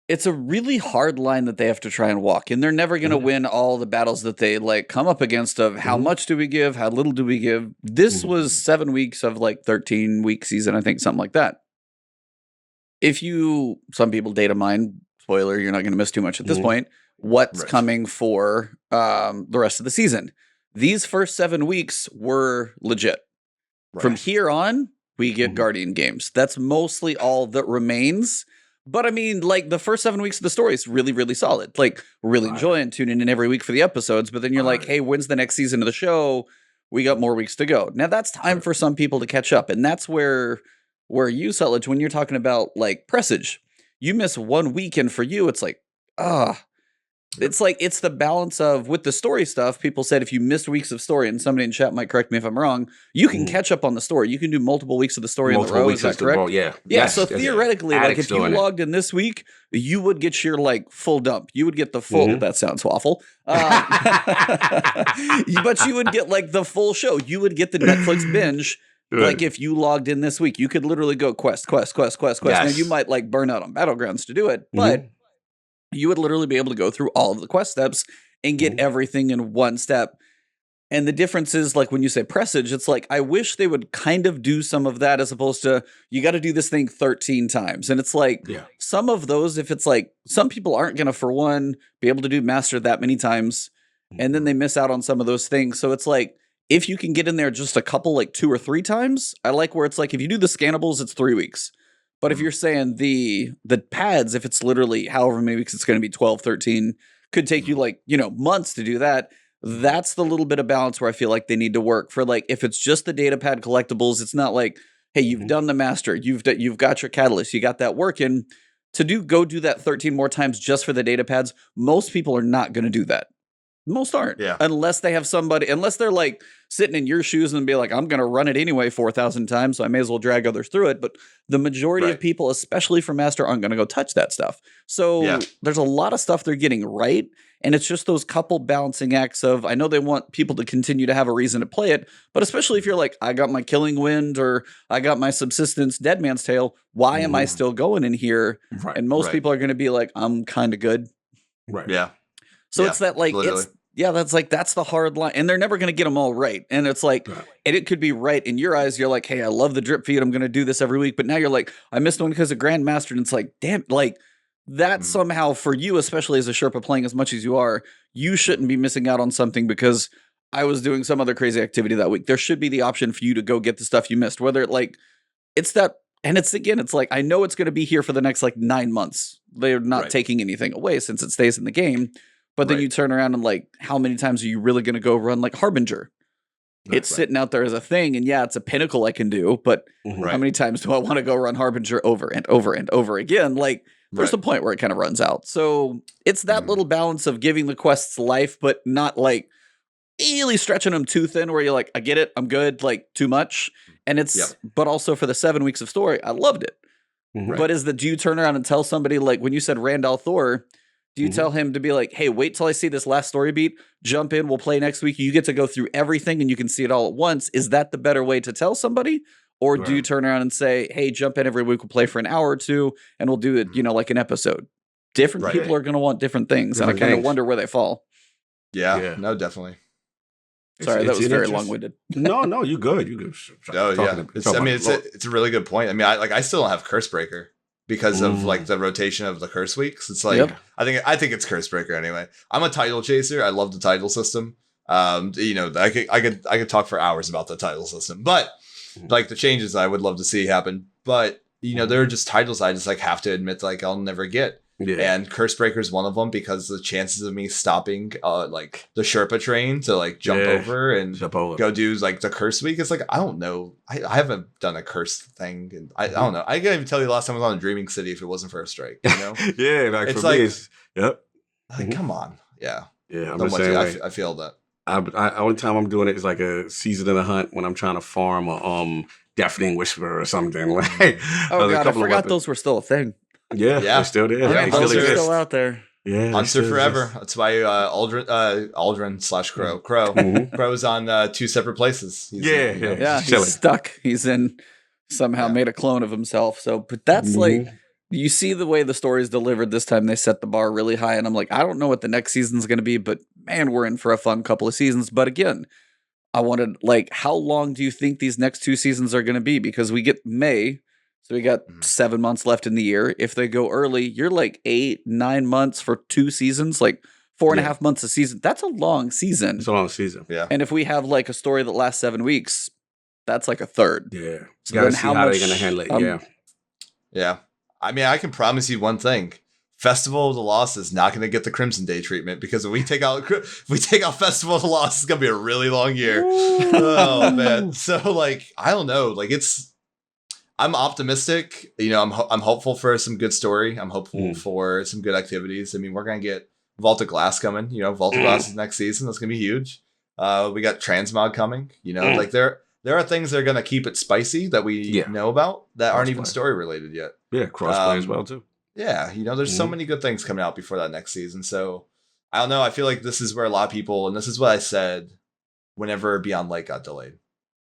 It's a really hard line that they have to try and walk, and they're never going to win all the battles that they come up against. Of how much do we give? How little do we give? This was 7 weeks of 13-week season, I think, something like that. Some people data mine, spoiler, you're not going to miss too much at this point, what's coming for the rest of the season. These first 7 weeks were legit. From here on, we get Guardian games. That's mostly all that remains. But I mean, the first 7 weeks of the story is really, really solid. We're really enjoying tuning in every week for the episodes. But then you're like, hey, when's the next season of the show? We got more weeks to go. Now, that's time for some people to catch up. And that's where you, Suttledge, when you're talking about Presage, you miss 1 week, and for you, it's it's the balance of, with the story stuff, people said if you missed weeks of story, and somebody in chat might correct me if I'm wrong, you can catch up on the story. You can do multiple weeks of the story in a row. Is that correct? Yeah. Yes, so theoretically, if you logged in this week, you would get your full dump. You would get the full, that sounds awful. But you would get the full show. You would get the Netflix binge. If you logged in this week, you could literally go quest. Yes. Now, you might burn out on Battlegrounds to do it, but you would literally be able to go through all of the quest steps and get everything in one step. And the difference is, when you say Presage, it's I wish they would kind of do some of that as opposed to, you got to do this thing 13 times. And it's some of those, if it's some people aren't going to, for one, be able to do master that many times, and then they miss out on some of those things. So it's if you can get in there just a couple, 2 or 3 times, I like where it's if you do the scannables, it's 3 weeks. But if you're saying the pads, if it's literally however many weeks it's going to be, 12, 13, could take you months to do that. That's the little bit of balance where I feel they need to work for if it's just the data pad collectibles, it's not hey, you've done the master, you've got your catalyst, you got that working. Go do that 13 more times just for the data pads. Most people are not going to do that. Most aren't. Yeah. Unless they have somebody, unless they're like sitting in your shoes and be like, I'm going to run it anyway 4,000 times, so I may as well drag others through it. But the majority of people, especially for Master, aren't going to go touch that stuff. So there's a lot of stuff they're getting right. And it's just those couple balancing acts of, I know they want people to continue to have a reason to play it, but especially if you're like, I got my Killing Wind or I got my Subsistence Dead Man's Tale, why am I still going in here? Right. And most people are going to be like, I'm kind of good. Right. Yeah. So it's that like, literally. that's the hard line. And they're never going to get them all right. And it's like, and it could be right in your eyes. You're like, hey, I love the drip feed. I'm going to do this every week. But now you're like, I missed one because of Grandmaster. And it's like, damn, like that somehow for you, especially as a Sherpa playing as much as you are, you shouldn't be missing out on something because I was doing some other crazy activity that week. There should be the option for you to go get the stuff you missed, whether it like it's that. And it's again, it's like, I know it's going to be here for the next like 9 months. They're not taking anything away since it stays in the game. But then you turn around and like, how many times are you really going to go run like Harbinger? It's sitting out there as a thing. And yeah, it's a pinnacle I can do. But how many times do I want to go run Harbinger over and over and over again? Like there's a point where it kind of runs out. So it's that little balance of giving the quests life, but not like really stretching them too thin where you're like, I get it. I'm good. Like too much. And it's, but also for the 7 weeks of story, I loved it. But do you turn around and tell somebody like when you said Randall Thor, do you tell him to be like, hey, wait till I see this last story beat, jump in, we'll play next week. You get to go through everything and you can see it all at once. Is that the better way to tell somebody? Or do you turn around and say, hey, jump in every week, we'll play for an hour or two and we'll do it, you know, like an episode. Different people are going to want different things. And I kind of wonder where they fall. Yeah, no, definitely. Sorry, that was very long-winded. No, you good. You good. Oh, yeah. It's a really good point. I mean, I still don't have Cursebreaker because of like the rotation of the curse weeks. It's like I think it's Cursebreaker anyway. I'm a title chaser. I love the title system. You know, I could talk for hours about the title system, but like the changes I would love to see happen. But you know, there are just titles I just like have to admit like I'll never get. Yeah. And Cursebreaker is one of them because the chances of me stopping like the Sherpa train to like jump over and go do like the curse week, it's like I don't know. I haven't done a curse thing and I don't know. I can't even tell you the last time I was on a Dreaming City if it wasn't for a strike, you know? Yeah, like it's for like, me, like come on. Yeah. Yeah, I'm the same way. I feel that. Only time I'm doing it is like a season in a hunt when I'm trying to farm a Deafening Whisperer or something. Like, oh god, I forgot those were still a thing. Yeah, they're still there. Yeah, those are still out there. Yeah, Hunter forever. Exist. That's why Aldrin / Crow. Crow's on 2 separate places. He's stuck. He's in somehow made a clone of himself. So, but that's like you see the way the story is delivered this time. They set the bar really high, and I'm like, I don't know what the next season's going to be, but man, we're in for a fun couple of seasons. But again, I wanted like, how long do you think these next 2 seasons are going to be? Because we get May. So we got 7 months left in the year. If they go early, you're like 8-9 months for 2 seasons, like 4.5 months a season. That's a long season. It's a long season. Yeah. And if we have like a story that lasts 7 weeks, that's like a third. Yeah. So you gotta see how they're going to handle it. Yeah. I mean, I can promise you one thing. Festival of the Lost is not going to get the Crimson Day treatment because if we take out Festival of the Lost, it's going to be a really long year. Oh man. So like, I don't know. Like I'm optimistic. You know, I'm hopeful for some good story. I'm hopeful for some good activities. I mean, we're gonna get Vault of Glass coming. You know, Vault of Glass is next season. That's gonna be huge. We got Transmog coming. You know, like there are things that are gonna keep it spicy that we know about that aren't even story related yet. Yeah, crossplay as well too. Yeah, you know, there's so many good things coming out before that next season. So I don't know. I feel like this is where a lot of people, and this is what I said whenever Beyond Light got delayed.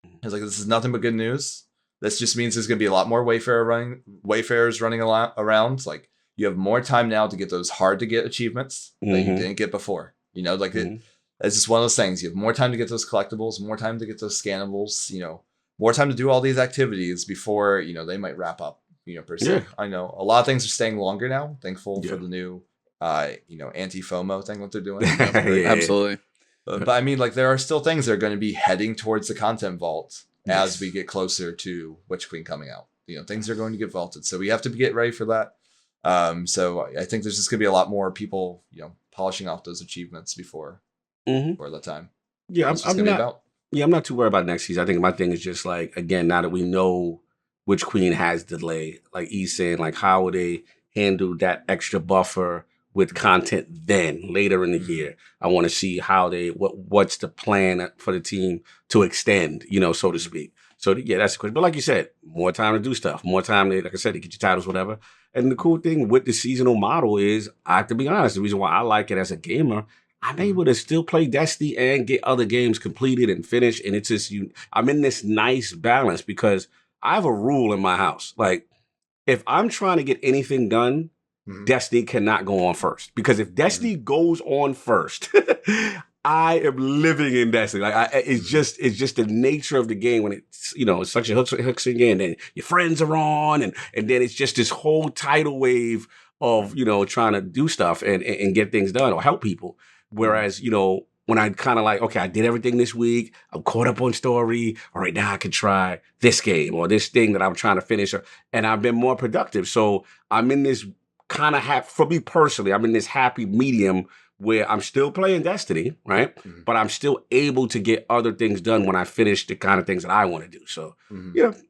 I was like, this is nothing but good news. This just means there's going to be a lot more Wayfarers running around. Like you have more time now to get those hard to get achievements that you didn't get before. You know, like it's just one of those things. You have more time to get those collectibles, more time to get those scannables. You know, more time to do all these activities before they might wrap up. You know, per se. Yeah. I know a lot of things are staying longer now. Thankful for the new, anti-FOMO thing that they're doing. Absolutely. But I mean, like there are still things that are going to be heading towards the content vault. As we get closer to Witch Queen coming out, things are going to get vaulted, so we have to get ready for that. So I think there's just going to be a lot more people, polishing off those achievements before that time. Yeah, I'm not too worried about next season. I think my thing is just like, again, now that we know Witch Queen has delay, like E's saying, like how would they handle that extra buffer with content then later in the year. I want to see how what's the plan for the team to extend, so to speak. So yeah, that's the question. But like you said, more time to do stuff, more time to, like I said, to get your titles, whatever. And the cool thing with the seasonal model is, I have to be honest, the reason why I like it as a gamer, I'm able to still play Destiny and get other games completed and finished. And it's just, I'm in this nice balance because I have a rule in my house. Like, if I'm trying to get anything done, Destiny cannot go on first. Because if Destiny goes on first, I am living in Destiny. Like, it's just the nature of the game when it's, it's such a hooks in you, and then your friends are on, and then it's just this whole tidal wave of, trying to do stuff and get things done or help people. Whereas, when I kind of like, okay, I did everything this week, I'm caught up on story, all right, now I can try this game or this thing that I'm trying to finish, and I've been more productive. So I'm in this kind of for me personally, I'm in this happy medium where I'm still playing Destiny, right? But I'm still able to get other things done when I finish the kind of things that I want to do. So,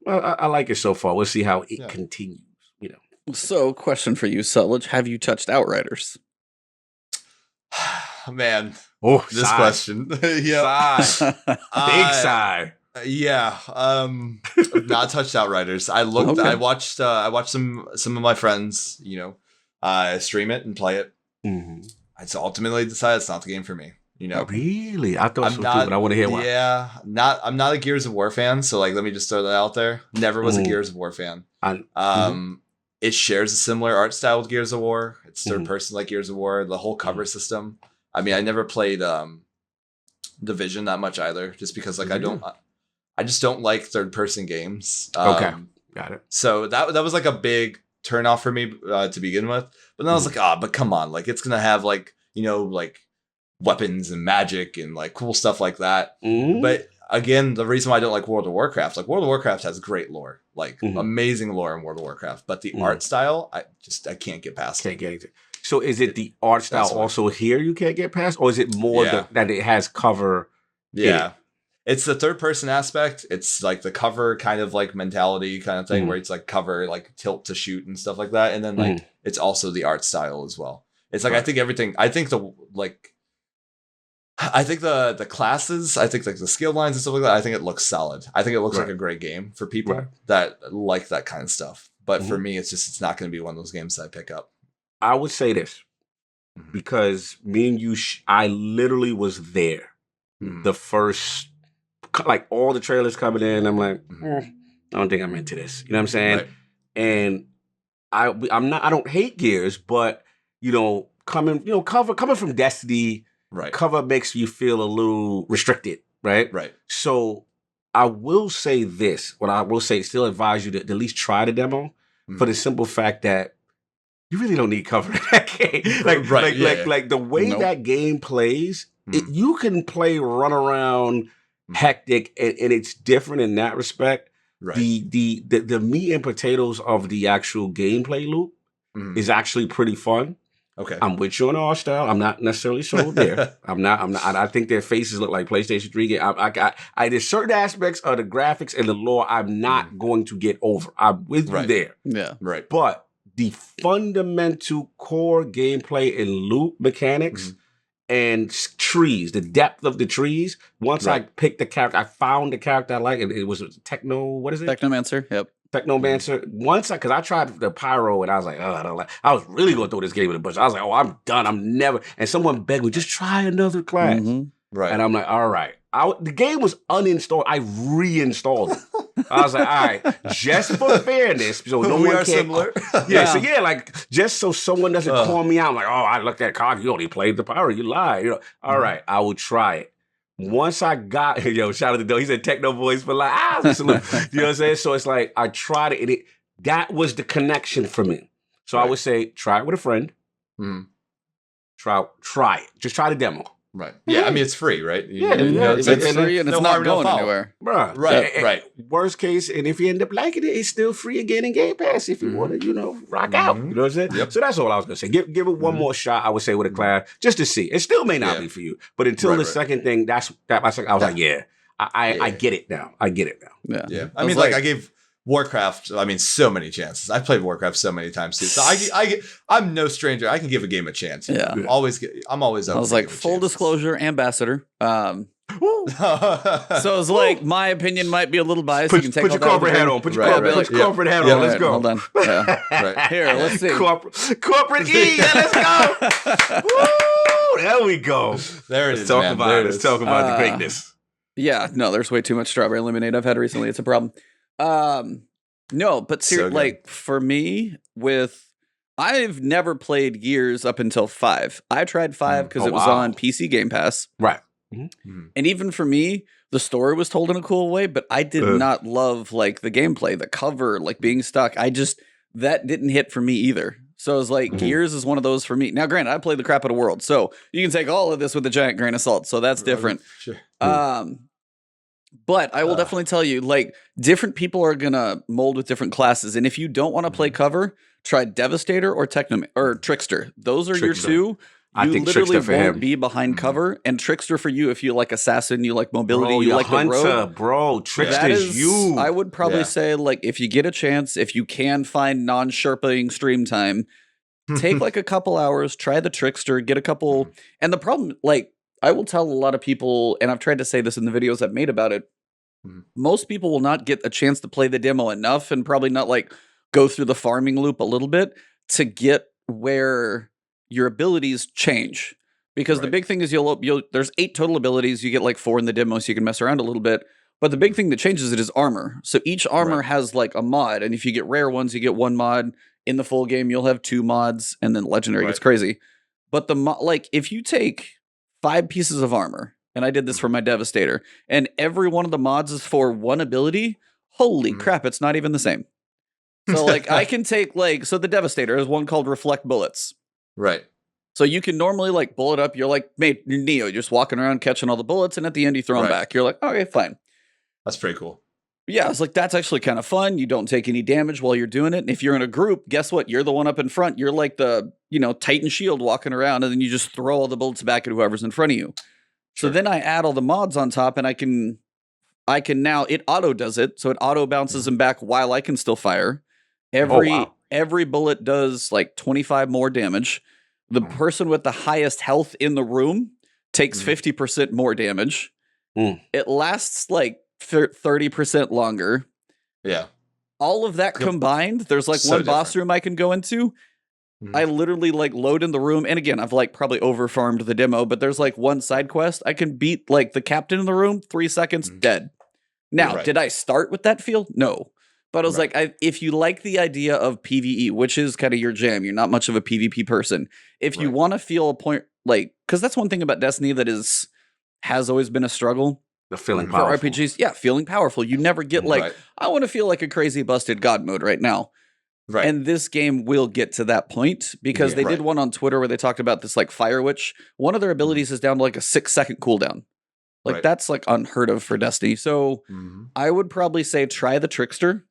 I like it so far. We'll see how it continues, So, question for you, Suttledge. Have you touched Outriders? Man. Oh, this sigh. question. Yeah. Sigh. Big sigh. Yeah. I've not touched Outriders. I looked, Okay. I watched some of my friends, stream it and play it. I ultimately decided it's not the game for me. Really? I thought so too, but I want to hear why. Yeah, I'm not a Gears of War fan, so like let me just throw that out there. Never was a Gears of War fan. It shares a similar art style with Gears of War. It's third person like Gears of War. The whole cover system. I mean, I never played Division that much either, just because like I just don't like third person games. Okay, got it. So that was like a big turn off for me to begin with. But then I was like, but come on, like it's gonna have like like weapons and magic and like cool stuff like that. But again, the reason why I don't like World of Warcraft, like World of Warcraft has great lore, like amazing lore in World of Warcraft, but the art style, I can't get past. Can't get it. So is it the art style also here you can't get past, or is it more that it has cover? Yeah. It's the third person aspect. It's like the cover kind of like mentality kind of thing where it's like cover, like tilt to shoot and stuff like that. And then like it's also the art style as well. It's like I think the classes, I think like the skill lines and stuff like that, I think it looks solid. I think it looks like a great game for people that like that kind of stuff. But for me, it's not going to be one of those games that I pick up. I would say this because me and you, I literally was there. The first, like all the trailers coming in, I'm like, I don't think I'm into this. You know what I'm saying? Right. And I don't hate Gears, but coming from Destiny, cover makes you feel a little restricted, right? Right. So I will say this. What I will say, still advise you to at least try the demo for the simple fact that you really don't need cover in that game. Like the way that game plays, you can play run around hectic, and it's different in that respect. Right. The meat and potatoes of the actual gameplay loop is actually pretty fun. Okay. I'm with you on art style. I'm not necessarily sold there. I'm not. I think their faces look like PlayStation 3 game. There's certain aspects of the graphics and the lore I'm not going to get over. I'm with you there. Yeah. Right. But the fundamental core gameplay and loop mechanics and trees, the depth of the trees. Once I picked the character, I found the character I like, and it was what is it? Technomancer. Yep. Technomancer. Because I tried the pyro and I was like, oh, I don't like. I was really going to throw this game in the bush. I was like, oh, I'm done. I'm never. And someone begged me, just try another class. Right. And I'm like, all right. The game was uninstalled. I reinstalled it. I was like, all right, just for fairness, so no one can. Similar. Just so someone doesn't call me out. I'm like, oh, I looked at COG. You only played the pyro. You lied. All right, I will try it. Once I got, shout out to Doe. He said techno voice for like, salute. You know what I'm saying? So it's like, I tried it, and that was the connection for me. So I would say, try it with a friend. Try it. Just try the demo. Right. Yeah, I mean, it's free, right? It's free, and it's not going anywhere. Bruh. Right. Worst case, and if you end up liking it, it's still free again in Game Pass if you want to, rock out. You know what I'm saying? Yep. So that's all I was going to say. Give it one more shot, I would say, with a class, just to see. It still may not be for you. But until the second thing, I was like, I get it now. I get it now. Yeah. I mean, like I gave Warcraft, I mean, so many chances. I've played Warcraft so many times too. So I'm no stranger. I can give a game a chance. Yeah. I'm always I was like, full disclosure, ambassador. So it's like, my opinion might be a little biased. Put your corporate hat on. Put your corporate hat on. Let's go. Hold on. Yeah. Right. Here, let's see. Corporate E. Yeah, let's go. Woo, there we go. There it is. Let's talk about the greatness. Yeah, no, there's way too much strawberry lemonade I've had recently. It's a problem. No, but seriously, like for me, I've never played Gears up until 5. I tried 5 because it was on PC Game Pass. Right. Mm-hmm. And even for me, the story was told in a cool way, but I did not love like the gameplay, the cover, like being stuck. That didn't hit for me either. So I was like, Gears is one of those for me. Now, granted, I played the crap out of World, so you can take all of this with a giant grain of salt. So that's different. Sure. But I will definitely tell you, like, different people are gonna mold with different classes, and if you don't want to play cover, try Devastator or Trickster. Those are your two. I think literally Trickster for won't him. be behind cover, and Trickster for you if you like assassin, you like mobility, you like hunter, the rogue. bro. Trickster is you. I would probably say, like, if you get a chance, if you can find non-sherping stream time, take like a couple hours, try the Trickster, get a couple. And the problem, like, I will tell a lot of people, and I've tried to say this in the videos I've made about it, most people will not get a chance to play the demo enough and probably not like go through the farming loop a little bit to get where your abilities change. Because the big thing is there's 8 total abilities. You get like 4 in the demo, so you can mess around a little bit. But the big thing that changes it is armor. So each armor has like a mod, and if you get rare ones, you get 1 mod. In the full game, you'll have 2 mods, and then legendary gets crazy. But like if you take 5 pieces of armor, and I did this for my Devastator, and every one of the mods is for 1 ability, holy crap, it's not even the same. So like I can take like, so the Devastator is one called Reflect Bullets. Right. So you can normally like bullet up, you're like you're Neo, you're just walking around catching all the bullets, and at the end you throw them back. You're like, okay, fine. That's pretty cool. Yeah, it's like, that's actually kind of fun. You don't take any damage while you're doing it. And if you're in a group, guess what? You're the one up in front. You're like the, Titan shield walking around, and then you just throw all the bullets back at whoever's in front of you. Sure. So then I add all the mods on top, and I can now, it auto does it. So it auto bounces them back while I can still fire. Every bullet does like 25 more damage. The person with the highest health in the room takes 50% more damage. It lasts like 30% longer. Yeah. All of that combined, there's like one boss room I can go into. I literally like load in the room, and again, I've like probably over farmed the demo, but there's like one side quest I can beat like the captain in the room, 3 seconds, dead. Now, did I start with that field? No. But I was like, if you like the idea of PvE, which is kind of your jam, you're not much of a PvP person. If you want to feel a point, like, because that's one thing about Destiny that has always been a struggle. The feeling powerful. For RPGs, yeah, feeling powerful. You never get like, I want to feel like a crazy busted god mode right now. Right. And this game will get to that point, because they did one on Twitter where they talked about this like Fire Witch. One of their abilities is down to like a 6-second cooldown. Like that's like unheard of for Destiny. So I would probably say try the Trickster.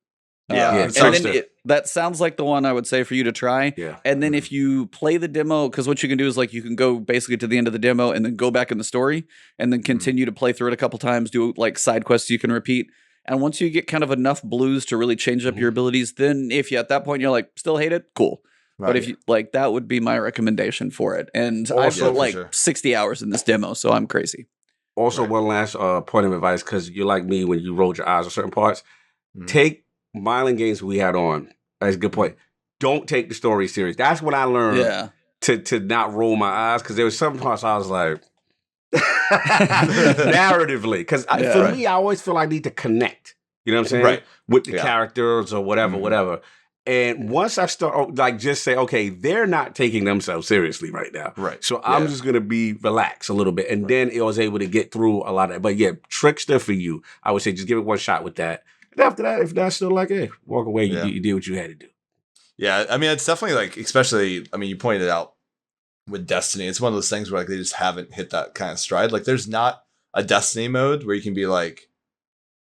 And then that sounds like the one I would say for you to try. Yeah. And then if you play the demo, because what you can do is like you can go basically to the end of the demo and then go back in the story and then continue to play through it a couple times, do like side quests you can repeat. And once you get kind of enough blues to really change up your abilities, then if you at that point you're like, still hate it, cool. But if you like, that would be my recommendation for it. And I put like 60 hours in this demo, so I'm crazy. Also, one last point of advice, because you're like me when you rolled your eyes on certain parts. Take Mylan games we had on. That's a good point. Don't take the story serious. That's what I learned to not roll my eyes, because there was some parts I was like, narratively, because for me, I always feel I need to connect. You know what I'm saying? Right. With the characters or whatever. And once I start, like, just say, okay, they're not taking themselves seriously right now. Right. So I'm just going to be relaxed a little bit. And then it was able to get through a lot of it. But yeah, Trickster for you, I would say just give it one shot with that. And after that, if that's still like, hey, walk away, you did what you had to do. Yeah, I mean, it's definitely like, especially, I mean, you pointed out with Destiny, it's one of those things where like they just haven't hit that kind of stride. Like there's not a Destiny mode where you can be like,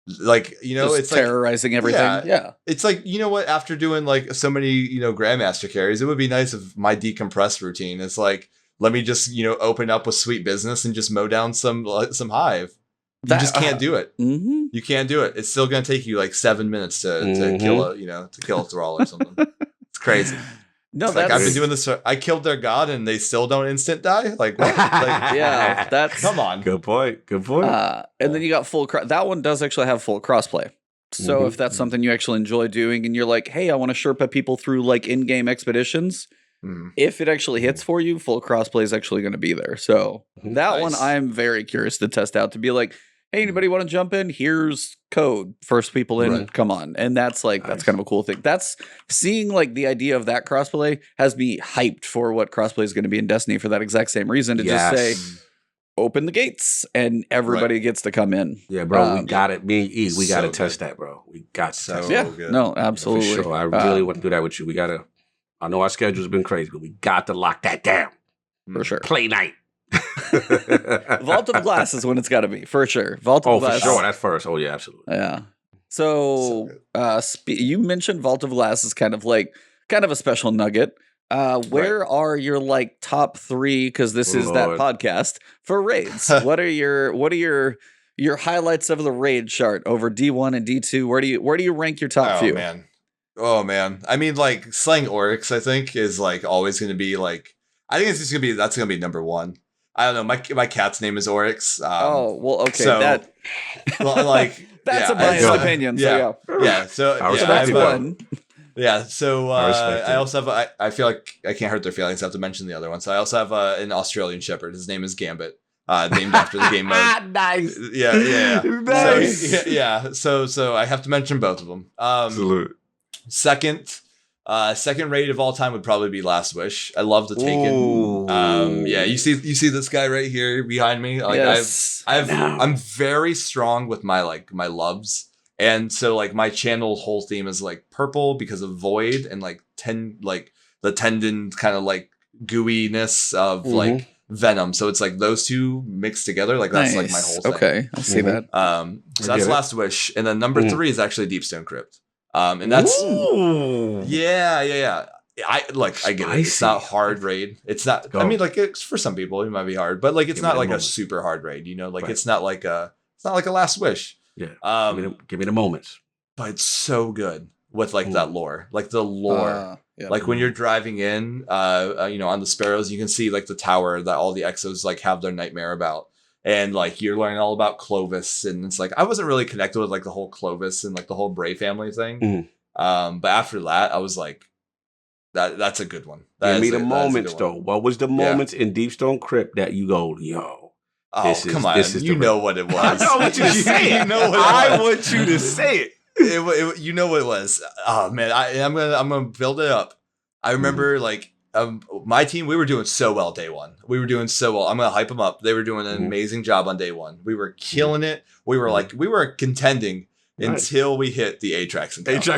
you know, just it's terrorizing everything. Yeah. It's like, you know what, after doing like so many, you know, Grandmaster carries, it would be nice if my decompress routine is like, let me just, you know, open up with sweet business and just mow down some hive. You just can't do it. Mm-hmm. You can't do it. It's still going to take you like 7 minutes to kill a thrall or something. It's crazy. No, it's that's like I've been doing this. I killed their god, and they still don't instant die. Like what? Like, yeah, that's come on. Good point. And then you got that one does actually have full crossplay. So if that's something you actually enjoy doing, and you're like, hey, I want to Sherpa people through like in-game expeditions. If it actually hits for you, full crossplay is actually going to be there. So that one I'm very curious to test out, to be like, hey, anybody want to jump in? Here's code. First people in, come on. And that's like, that's kind of a cool thing. That's seeing like the idea of that crossplay has me hyped for what crossplay is going to be in Destiny for that exact same reason, to just say, open the gates and everybody gets to come in. Yeah, bro, we got it. Me and E, we got to test that, bro. We got to test that. Yeah, no, absolutely. For sure. I really want to do that with you. We got to, I know our schedule's been crazy, but we got to lock that down. For sure. Play night. Vault of Glass is when it's got to be, for sure. Vault of Glass. For sure. That's first. Oh, yeah, absolutely. Yeah. So you mentioned Vault of Glass is kind of a special nugget. Where are your like top 3? Because this is that podcast for raids. What are your highlights of the raid chart over D1 and D2? Where do you rank your top few? Oh man. I mean, like slaying Oryx, I think is like always going to be like. I think it's just that's gonna be number 1. I don't know. My cat's name is Oryx. Okay. So, that's a biased opinion. Yeah. So that's one. Yeah, so I also have I feel like I can't hurt their feelings. I have to mention the other one. So I also have an Australian Shepherd. His name is Gambit, named after the game mode. Nice. Yeah. Nice. So I have to mention both of them. Absolutely. Second raid of all time would probably be Last Wish. I love the Taken. You see this guy right here behind me. Like I'm very strong with my loves. And so like my channel whole theme is like purple because of Void and like the tendon kind of like gooiness of like Venom. So it's like those two mixed together. Like that's like my whole thing. Okay, I see that. So that's Last Wish. And then number 3 is actually Deepstone Crypt. And that's yeah. I get it. It's not hard raid. It's not. I mean, like it's for some people it might be hard, but like it's not like a super hard raid. You know, like it's not like a Last Wish. Yeah. Give me the moments. But it's so good with like that lore, like the lore. Like when you're driving in, on the Sparrows, you can see like the tower that all the Exos like have their nightmare about. And like you're learning all about Clovis, and it's like I wasn't really connected with like the whole Clovis and like the whole Bray family thing. But after that, I was like, that's a good one. Give me the moments though. What was the moments in Deepstone Crypt that you go, yo? Come on! You know what it was. I want you to say it. I want you to say it. You know what it was. Oh man, I'm gonna build it up. I remember like. My team, we were doing so well day 1. We were doing so well. I'm gonna hype them up. They were doing an amazing job on day 1. We were killing it. We were contending until we hit the Atrax encounter.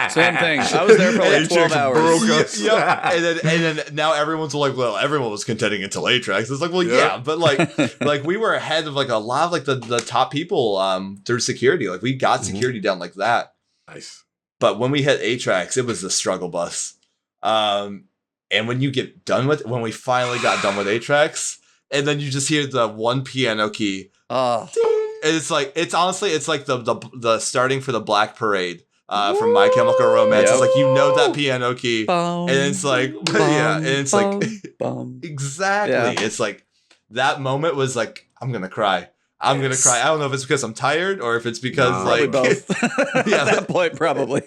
Same thing. I was there for like 12 hours. And then now everyone's like, well, everyone was contending until Atrax. It's like, well, yeah, but like we were ahead of like a lot of like the top people through security. Like we got security down like that. Nice. But when we hit Atrax, it was the struggle bus. And when you get done when we finally got done with Atrax, and then you just hear the one piano key. It's like it's like the starting for the Black Parade from My Chemical Romance. It's like that piano key, and it's like and it's like exactly. Yeah. It's like that moment was like I'm gonna cry. I'm gonna cry. I don't know if it's because I'm tired or if it's because like both. At that point, probably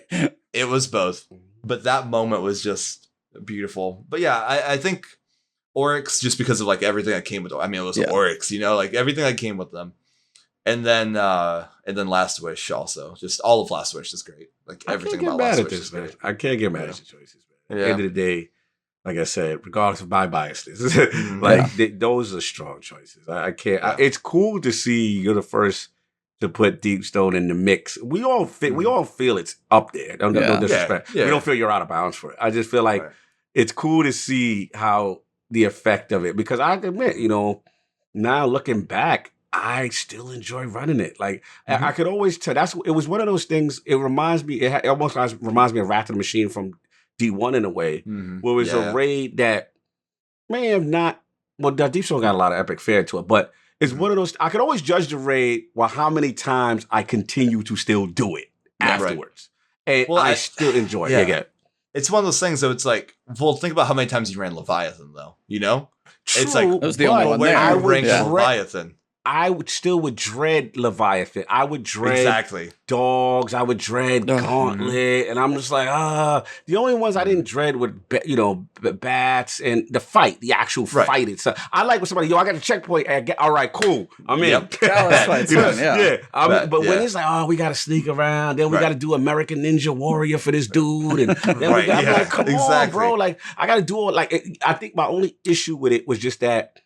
it was both. But that moment was just beautiful. But yeah, I think Oryx, just because of like everything that came with it. I mean, it was Oryx, like everything that came with them. And then Last Wish also. Just all of Last Wish is great. Like everything about Last Wish is great. I can't get mad at your choices, man. At the end of the day, like I said, regardless of my biases, those are strong choices. I can't. It's cool to see you're the first to put Deepstone in the mix. We all feel it's up there. No disrespect. We don't feel you're out of bounds for it. I just feel like it's cool to see how the effect of it, because I admit, now looking back, I still enjoy running it. Like I could always tell. It was one of those things. It reminds me. It almost reminds me of Wrath of the Machine from D1 in a way, where it was a raid that may have not. Well, Deepstone got a lot of epic fare to it, but It's one of those. I can always judge the raid while how many times I continue to still do it afterwards, and I still enjoy it. Yeah. It's one of those things. So it's like, well, think about how many times you ran Leviathan, though. You know, True, it's like that was the only one where there. I rank Leviathan. I would dread Leviathan. I would dread dogs. I would dread Gauntlet, and I'm just like, the only ones I didn't dread were, bats and the fight, the actual fight itself. I like when somebody, I got a checkpoint. All right, cool, I'm in. But when it's like, we got to sneak around, then we got to do American Ninja Warrior for this dude, and then we got like, come on, bro, like I got to do it. I think my only issue with it was just that.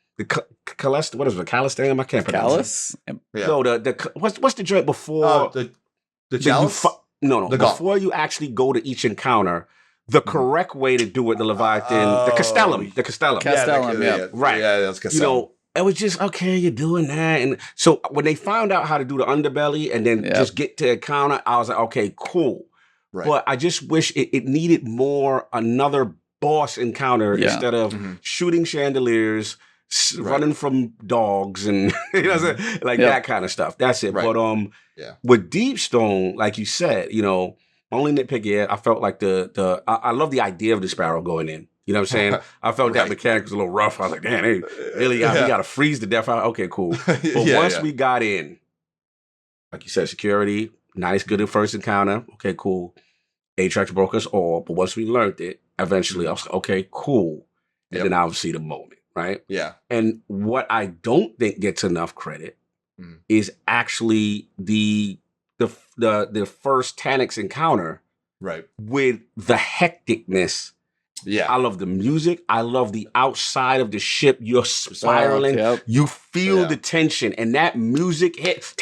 What is it? Calisthenium? I can't pronounce it. No, what's the joint before the chalice? No. Before you actually go to each encounter, the correct way to do it, the Leviathan, the Castellum. Right. Yeah, that's Castellum. It was just, okay, you're doing that. And so when they found out how to do the underbelly and then just get to encounter, I was like, okay, cool. Right. But I just wish it needed more, another boss encounter instead of shooting chandeliers, running from dogs and that kind of stuff. That's it. Right. But with Deep Stone, like you said, only nitpick, I felt like I love the idea of the Sparrow going in. You know what I'm saying? I felt that mechanic was a little rough. I was like, damn, we got to freeze to death. Okay, cool. But once we got in, like you said, security, nice, good in first encounter. Okay, cool. Atrax broke us all, but once we learned it, eventually I was like, okay, cool. And then obviously the moment. Right? Yeah. And what I don't think gets enough credit is actually the first Taniks encounter with the hecticness. Yeah. I love the music. I love the outside of the ship. You're spiraling. You feel the tension, and that music hit.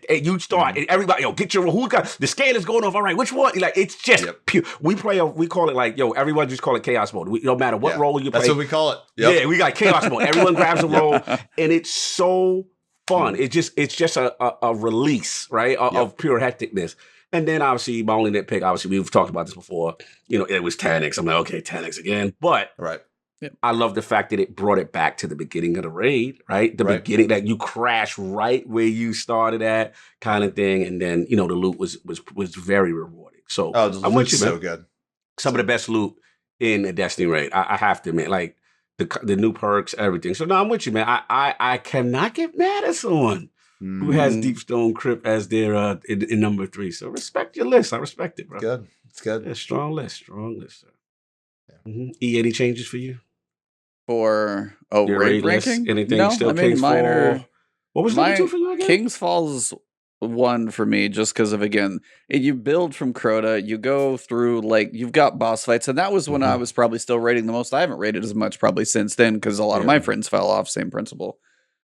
And you start, and everybody, get your, the scale is going off. All right, which one? Like, it's just pure. We call it like, everyone just call it chaos mode. No matter what role you play. That's what we call it. Yeah, we got chaos mode. Everyone grabs a role, and it's so fun. It's just a release, right, of pure hecticness. And then obviously my only nitpick, obviously we've talked about this before, it was Taniks. I'm like, okay, Taniks again. But I love the fact that it brought it back to the beginning of the raid, right? The beginning that you crash right where you started at kind of thing. And then, the loot was very rewarding. So the loot's so good. Some of the best loot in a Destiny raid. I have to admit, like the new perks, everything. So no, I'm with you, man. I cannot get mad at someone who has Deep Stone Crypt as their in number 3. So respect your list. I respect it, bro. It's good. Yeah, strong list, sir. Yeah. E, any changes for you? For raid ranking? Anything? No, still King's Fall? What was number 2 for you again? King's Fall's 1 for me, just because of, again, you build from Crota, you go through, you've got boss fights, and that was when I was probably still raiding the most. I haven't raided as much probably since then, because a lot of my friends fell off, same principle.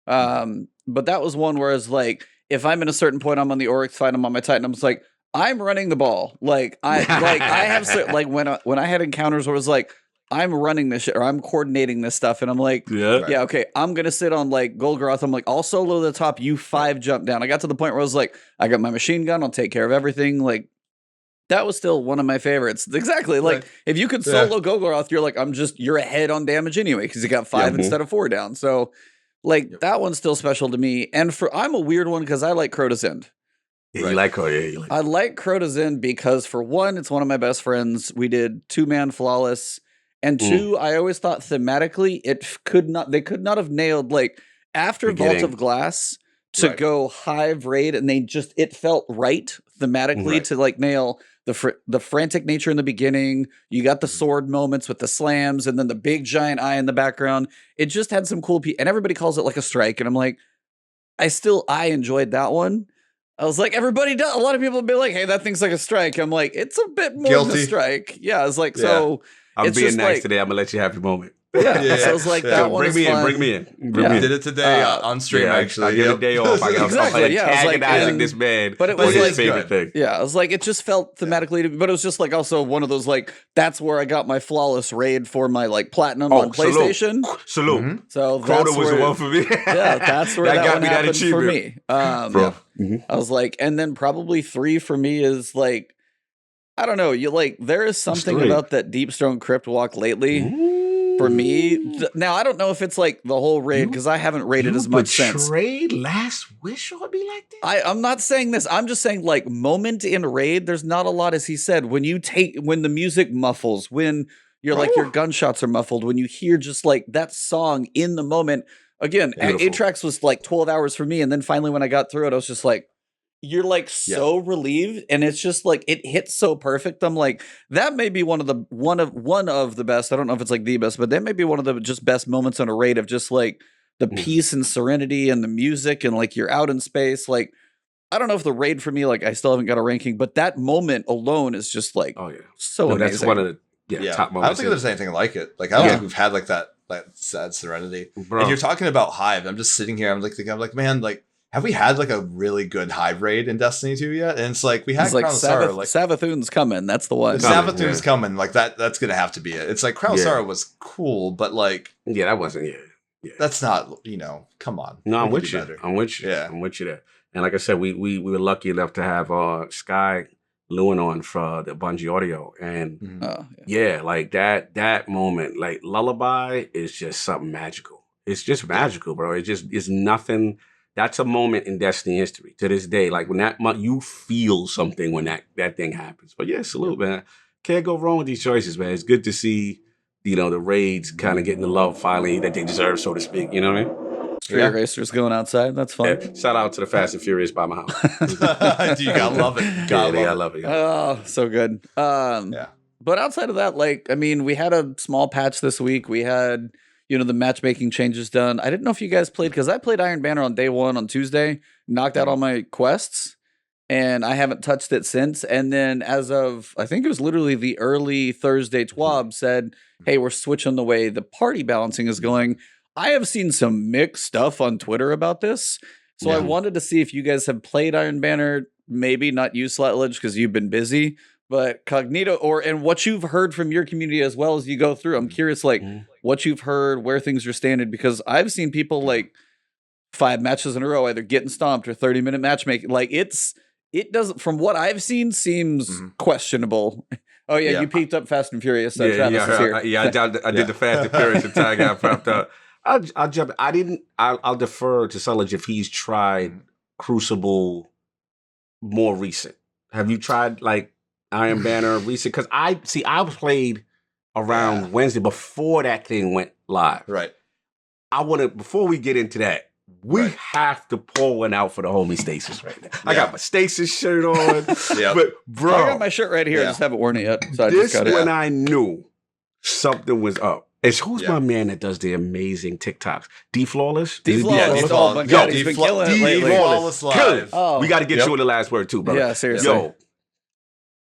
But that was one where it's like, if I'm in a certain point, I'm on the Oryx fight, I'm on my Titan, I'm just like, I'm running the ball. I have when I had encounters where it was like, I'm running this shit, or I'm coordinating this stuff, and I'm like, okay, I'm gonna sit on Golgoroth. I'm like, I'll solo the top, you 5 jump down. I got to the point where I was like, I got my machine gun, I'll take care of everything. That was still one of my favorites. Exactly. If you could solo Golgoroth, you're like, you're ahead on damage anyway, because you got 5 instead of 4 down. So that one's still special to me. And I'm a weird one because I like Crota's End. Yeah, you like Crota. I like Crota's End because, for one, it's one of my best friends. We did 2-man flawless. And 2, I always thought thematically they could not have nailed, after Vault of Glass to go Hive raid, and it felt right thematically to nail the frantic nature in the beginning. You got the sword moments with the slams, and then the big giant eye in the background. It just had some cool and everybody calls it a strike, and I'm like, I enjoyed that one. I was like, everybody does. A lot of people would be like, hey, that thing's like a strike. I'm like, it's a bit more than a strike. Yeah, I was like, so I'm being nice today. I'm gonna let you have your moment. Yeah. So I was like, that one bring me fun. Bring me in. We did it today on stream, actually. I get a day off. I got antagonizing this man. But it was his favorite thing. Yeah, I was like, it just felt thematically, but it was just also one of those that's where I got my flawless raid for my platinum on PlayStation. Salute. Mm-hmm. So Crota was the one for me. Yeah, that's where that got me that achievement for me. I was like, and then probably 3 for me is I don't know. There is something about that Deep Stone Crypt walk lately. For me, now I don't know if it's like the whole raid because I haven't raided as much since. Betrayed Last Wish on me like that? I'm not saying this. I'm just saying like moment in raid. There's not a lot, as he said. When the music muffles, when you're like your gunshots are muffled, when you hear just like that song in the moment. Again, Atrax was like 12 hours for me, and then finally when I got through it, I was just like, you're like so relieved, and it's just like it hits so perfect. I'm like, that may be one of the best. I don't know if it's like the best, but that may be one of the just best moments on a raid of just like the peace and serenity and the music and like you're out in space. Like, I don't know if the raid for me, like I still haven't got a ranking, but that moment alone is just like so amazing. That's one of the top moments. I don't think there's anything like it. Like I don't think we've had like that sad serenity. Bro. And you're talking about Hive. I'm just sitting here. I'm like thinking, I'm like, man, like. Have we had like a really good Hive raid in Destiny 2 yet? And it's like we had Crown of Sorrow. Like Savathun's coming. That's the one. Savathun's coming. Like that's gonna have to be it. It's like Crown of Sorrow was cool, but like that wasn't That's not come on. No, I'm with you. I'm with you. Yeah, I'm with you there. And like I said, we were lucky enough to have Sky Lewin on for the Bungie audio, and like that moment, like Lullaby is just something magical. It's just magical, bro. It's nothing. That's a moment in Destiny history to this day. Like when you feel something when that thing happens. But salute, man. Can't go wrong with these choices, man. It's good to see, the raids kind of getting the love finally that they deserve, so to speak. You know what I mean? Street racers going outside. That's fun. Yeah. Shout out to the Fast and Furious by my house. You gotta love it. I love it. Oh, so good. But outside of that, like, I mean, we had a small patch this week. We had the matchmaking changes done. I didn't know if you guys played, because I played Iron Banner on day 1 on Tuesday, knocked out all my quests, and I haven't touched it since. And then as of, I think it was literally the early Thursday, TWAB said, hey, we're switching the way the party balancing is going. I have seen some mixed stuff on Twitter about this. So I wanted to see if you guys have played Iron Banner, maybe not you, Suttledge, because you've been busy, but Cognito, and what you've heard from your community as well as you go through. I'm curious, like, what you've heard, where things are standing, because I've seen people like 5 matches in a row either getting stomped or 30-minute matchmaking. Like it doesn't, from what I've seen, seems questionable. Oh yeah, you peeked up Fast and Furious. So Travis is here. I did the Fast and Furious until I got popped up. I'll jump. I'll defer to Suttledge if he's tried Crucible more recent. Have you tried like Iron Banner recent? Because I played around Wednesday before that thing went live. Right. Before we get into that, we have to pour one out for the homie Stasis right now. I got my Stasis shirt on. But bro, I got my shirt right here. I just haven't worn it yet. So this is when I knew something was up. It's who's my man that does the amazing TikToks? D-Flawless? D-Flawless. Oh my God, he's been killing it lately. D-Flawless live. Oh. We got to get you in the last word too, brother. Yeah, seriously. Yo,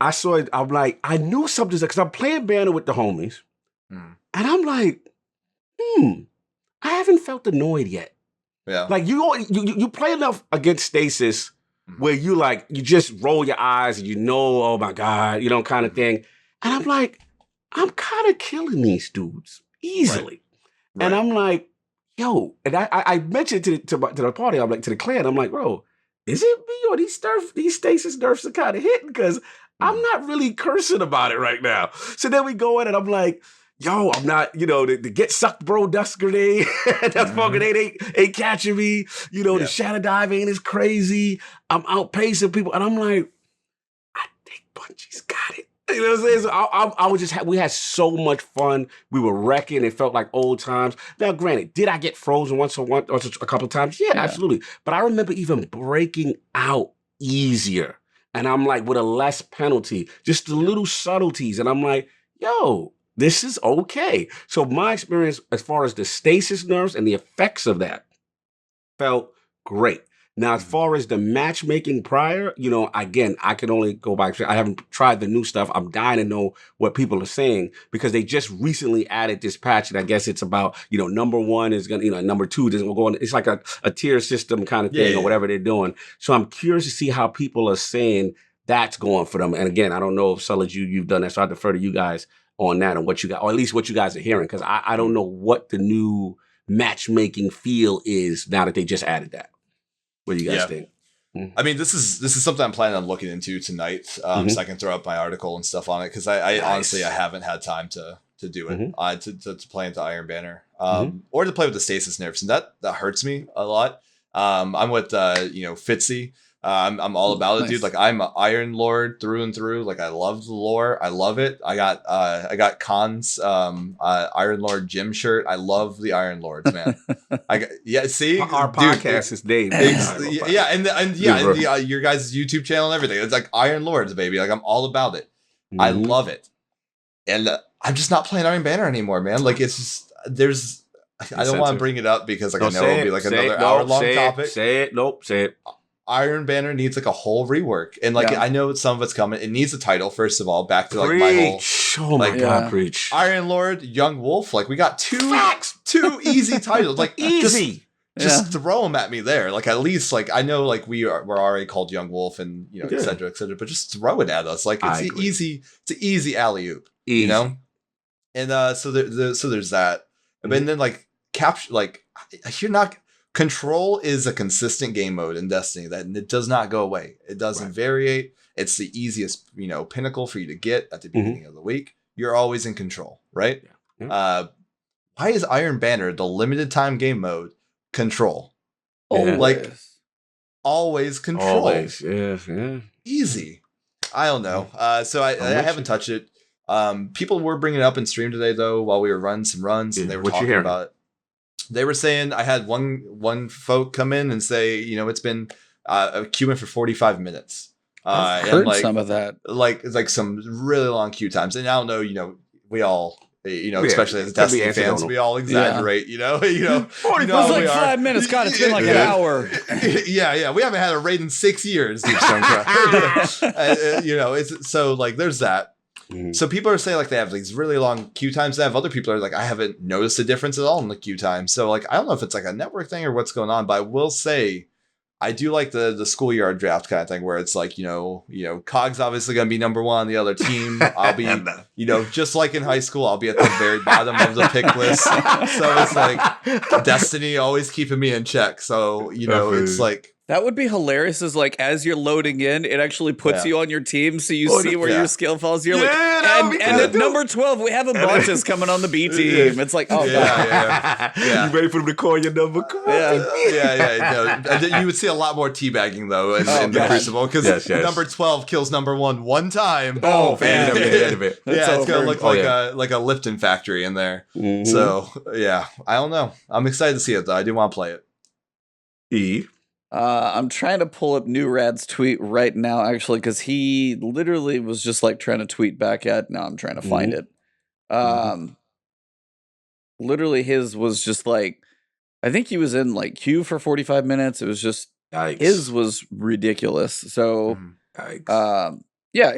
I saw it. I'm like, I knew something's because I'm playing Banner with the homies. And I'm like, I haven't felt annoyed yet. Yeah. Like you play enough against Stasis where you just roll your eyes and oh my God, kind of thing. And I'm like, I'm kind of killing these dudes easily. Right. And I'm like, yo, and I mentioned to the party, I'm like, to the clan, I'm like, bro, is it me or these Stasis Nerfs are kind of hitting? Because I'm not really cursing about it right now. So then we go in and I'm like, yo, I'm not, the get sucked bro dust grenade. That fucking grenade ain't catching me. The shadow diving is crazy. I'm outpacing people. And I'm like, I think Bungie's got it. You know what I'm saying? So I was we had so much fun. We were wrecking. It felt like old times. Now, granted, did I get frozen once or a couple of times? Yeah, absolutely. But I remember even breaking out easier. And I'm like, with a less penalty, just the little subtleties. And I'm like, yo, this is okay. So my experience as far as the Stasis Nerfs and the effects of that felt great. Now, as far as the matchmaking prior, again, I can only go back. I haven't tried the new stuff. I'm dying to know what people are saying because they just recently added this patch. And I guess it's about, number 1 is going to, number 2 doesn't go on. It's like a tier system kind of thing or whatever they're doing. So I'm curious to see how people are saying that's going for them. And again, I don't know if Suttledge, you've done that. So I defer to you guys on that and what you got, or at least what you guys are hearing. Cause I don't know what the new matchmaking feel is now that they just added that. What do you guys think? I mean, this is something I'm planning on looking into tonight. So I can throw up my article and stuff on it because I honestly I haven't had time to to do it, to play into Iron Banner, or to play with the Stasis Nerfs, and that hurts me a lot. I'm with Fitzy. I'm all about it, dude. Like, I'm an Iron Lord through and through. Like, I love the lore. I love it. I got Khan's Iron Lord gym shirt. I love the Iron Lords, man. See, our podcast is named. Your guys' YouTube channel and everything. It's like Iron Lords, baby. Like, I'm all about it. I love it, and I'm just not playing Iron Banner anymore, man. Like, it's just I don't want to bring it up because like I know it'll be like another hour-long topic. Say it. Iron Banner needs like a whole rework, and like I know some of it's coming. It needs a title first of all. Back to like my whole, God, preach. Iron Lord, Young Wolf. Like, we got two easy titles. Like, easy. Just throw them at me there. Like, at least like I know like we're already called Young Wolf and et cetera, but just throw it at us. Like, it's an easy alley oop. You know, and so there's that. And then like capture, like, you're not. Control is a consistent game mode in Destiny that it does not go away. It doesn't variate. It's the easiest, pinnacle for you to get at the beginning of the week. You're always in control, right? Yeah. Why is Iron Banner the limited time game mode control? Always. Like, always control. Always, yeah. Easy. I don't know. So I haven't touched it. People were bringing it up in stream today, though, while we were running some runs, and they were talking about it. They were saying, I had one folk come in and say, it's been queuing for 45 minutes. I've heard some of that. Like some really long queue times. And I don't know, we all, especially as Destiny fans, we all exaggerate, It was like 5 minutes. God, it's been like an hour. Yeah. We haven't had a raid in 6 years. So like, there's that. So people are saying like they have these really long queue times. They have other people are like, I haven't noticed a difference at all in the queue time. So like, I don't know if it's like a network thing or what's going on, but I will say I do like the schoolyard draft kind of thing where it's like, Cog's obviously going to be number one. The other team, I'll be, just like in high school, I'll be at the very bottom of the pick list. So it's like Destiny always keeping me in check. So, it's like, that would be hilarious. Is like, as you're loading in, it actually puts you on your team, so you see where your skill falls. You're like, and at number 12, we have a Bontis coming on the B team. It's like, oh yeah. You ready for them to call your number? You would see a lot more teabagging though in the Crucible because number 12 kills number one time. Oh, man, it's gonna look like a Lipton factory in there. So I don't know. I'm excited to see it though. I do want to play it. I'm trying to pull up New Rad's tweet right now, actually, because he literally was just like trying to tweet back at. Now I'm trying to find it. Literally, his was just like, I think he was in like queue for 45 minutes. It was just his was ridiculous. So, he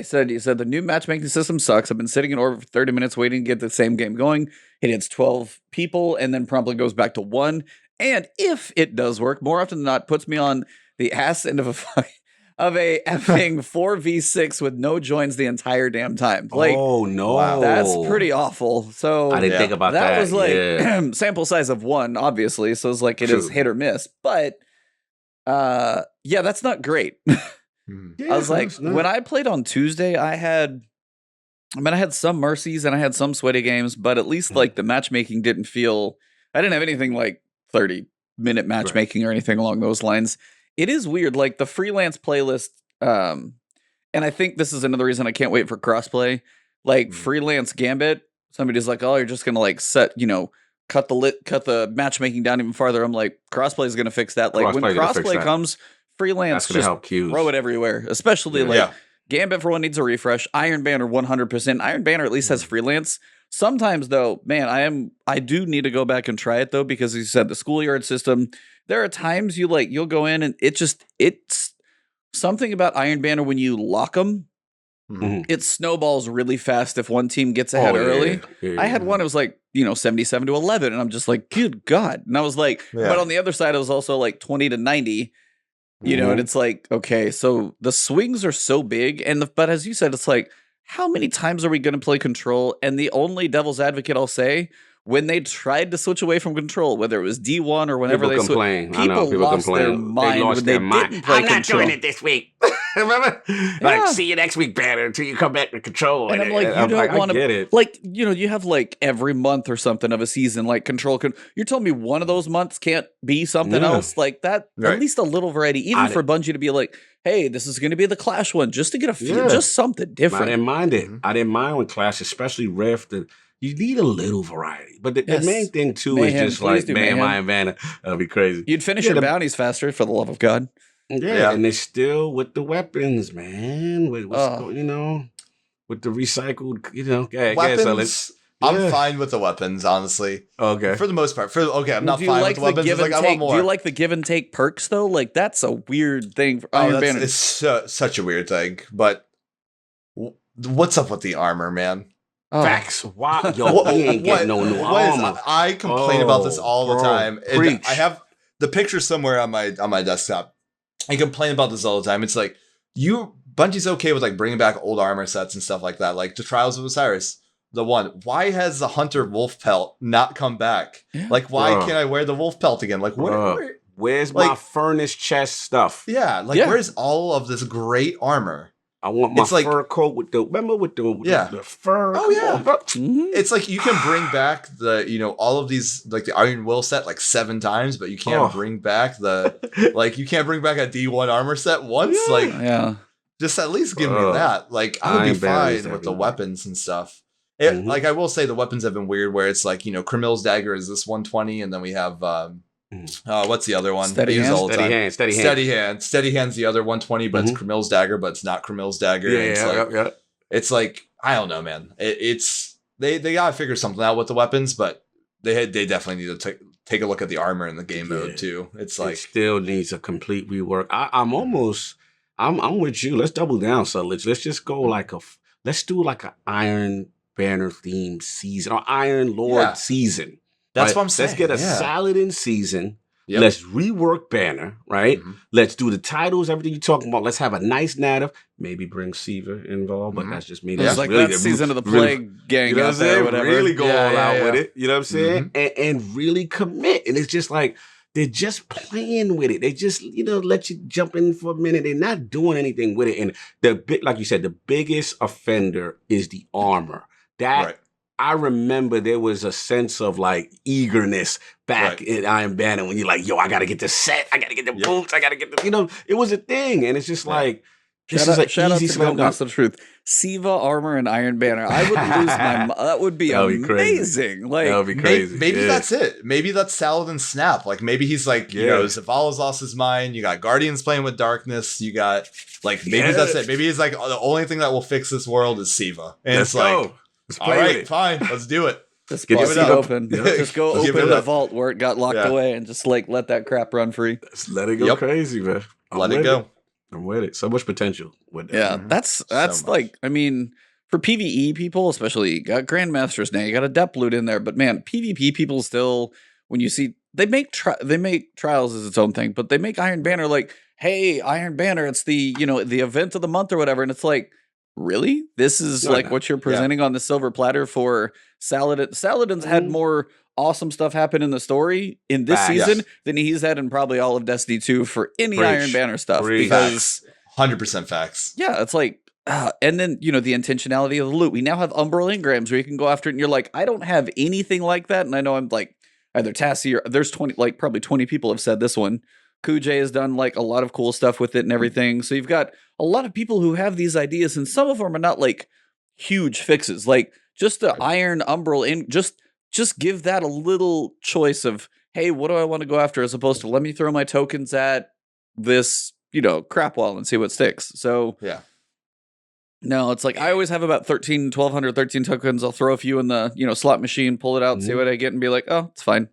said the new matchmaking system sucks. I've been sitting in order for 30 minutes waiting to get the same game going. It hits 12 people and then promptly goes back to 1. And if it does work, more often than not, puts me on the ass end of a effing 4v6 with no joins the entire damn time. Like, oh no, that's pretty awful. So I didn't think about that. That was like sample size of 1, obviously. So it's like it is hit or miss. But that's not great. I was like, when I played on Tuesday, I had some mercies and I had some sweaty games, but at least like the matchmaking didn't feel. I didn't have anything like 30-minute matchmaking or anything along those lines. It is weird, like the freelance playlist, and I think this is another reason I can't wait for crossplay. Like freelance Gambit, somebody's like, "Oh, you're just gonna like set, cut the matchmaking down even farther." I'm like, crossplay is gonna fix that. Like when crossplay comes, freelance just help throw it everywhere. Especially like Gambit for one needs a refresh. Iron Banner 100%. Iron Banner at least has freelance. Sometimes though, man, I do need to go back and try it though, because as you said, the schoolyard system, there are times you'll go in and it's something about Iron Banner when you lock them, it snowballs really fast if one team gets ahead early. I had one, it was like, 77-11, and I'm just like, good God. And I was like, but on the other side, it was also like 20-90, and it's like, okay, so the swings are so big, but as you said, it's like, how many times are we going to play Control? And the only devil's advocate I'll say, when they tried to switch away from Control, whether it was D1 or whenever people lost their mind when they didn't play Control. I'm not doing it this week. Remember? Like, see you next week, banner, until you come back to control. And I'm like, you don't want to get it. Like, you have like every month or something of a season, like control. You're telling me one of those months can't be something else like that? Right. At least a little variety, even for Bungie to be like, hey, this is going to be the Clash one, just to get a feel, just something different. I didn't mind it. I didn't mind when Clash, especially Rift. You need a little variety. But the main thing, too, is just like, man, Iron Banner. That'd be crazy. You'd finish your bounties faster, for the love of God. Yeah, and they're still with the weapons, man. With with the recycled, weapons. I'm fine with the weapons, honestly. Okay, for the most part. I'm not fine with the weapons. It's like, I want more. Do you like the give and take perks though? Like, that's a weird thing for Iron Banner. It's such a weird thing. But what's up with the armor, man? Facts. Why? Yo, we ain't getting no new armor. I complain about this all the time. I have the picture somewhere on my desktop. I complain about this all the time. It's like, Bungie's okay with like bringing back old armor sets and stuff like that, like the Trials of Osiris. The one, why has the Hunter Wolf Pelt not come back? Yeah. Like, why can't I wear the Wolf Pelt again? Like, where's my furnace chest stuff? Yeah, where's all of this great armor? I want my fur coat with the fur. Oh yeah, it's like you can bring back all of these, like the Iron Will set like 7 times, but you can't bring back you can't bring back a D1 armor set once. Just at least give me that. Like, I would be fine with the weapons and stuff. Like, I will say the weapons have been weird, where it's like, Camille's dagger is this 120, and then we have what's the other one? Steady hand. Steady hand's the other 120, but it's Camille's dagger, but it's not Camille's dagger. It's like, I don't know, man. It's they gotta figure something out with the weapons, but they definitely need to take a look at the armor in the game mode too. It's like, it still needs a complete rework. I'm with you. Let's double down, Suttledge. Let's just go let's do like an Iron Banner themed season or Iron Lord season. That's what I'm saying. Let's get a Saladin season. Yep. Let's rework Banner, right? Mm-hmm. Let's do the titles, everything you're talking about. Let's have a nice narrative. Maybe bring Siva involved, but that's just me. That's like really that season of the Plague gang. You know what I'm saying? Whatever. Really go all out with it. You know what I'm saying? And really commit. And it's just like, they're just playing with it. They just, let you jump in for a minute. They're not doing anything with it. And like you said, the biggest offender is the armor. I remember there was a sense of like eagerness back in Iron Banner when you're like, yo, I got to get the set. I got to get the boots. I got to get the, it was a thing. And it's just like, shout out to the truth. Siva armor and Iron Banner. I would lose my. That would be amazing. Like, that would be crazy. Maybe that's it. Maybe that's Saladin's snap. Like, maybe he's like, Zavala's lost his mind. You got Guardians playing with darkness. You got maybe that's it. Maybe he's like, the only thing that will fix this world is Siva. And let's go. All right, fine, let's do it. Just get it open. Just go open the vault where it got locked away and just let that crap run free. Just let it go crazy, man. Let it go. I'm with it. So much potential with that. Yeah, that's so like, I mean, for PvE people, especially, you got Grandmasters now, you got Adept loot in there, but man, PvP people still, when you see, they make Trials as its own thing, but they make Iron Banner like, hey, Iron Banner, it's the, the event of the month or whatever, and it's like, really? This is what you're presenting on the silver platter for Saladin? Saladin's had more awesome stuff happen in the story in this season than he's had in probably all of Destiny 2 for any Iron Banner stuff. Because 100% facts. Yeah, it's like, and then, the intentionality of the loot. We now have Umbral Engrams where you can go after it and you're like, I don't have anything like that. And I know I'm like, either Tassie or there's probably 20 people have said this one. Kujay has done like a lot of cool stuff with it and everything. So you've got a lot of people who have these ideas, and some of them are not like huge fixes. Like just the Iron Umbral in just give that a little choice of, hey, what do I want to go after, as opposed to let me throw my tokens at this, crap wall and see what sticks. So no, it's like I always have about 1,200, 13 tokens. I'll throw a few in the, slot machine, pull it out, see what I get, and be like, oh, it's fine.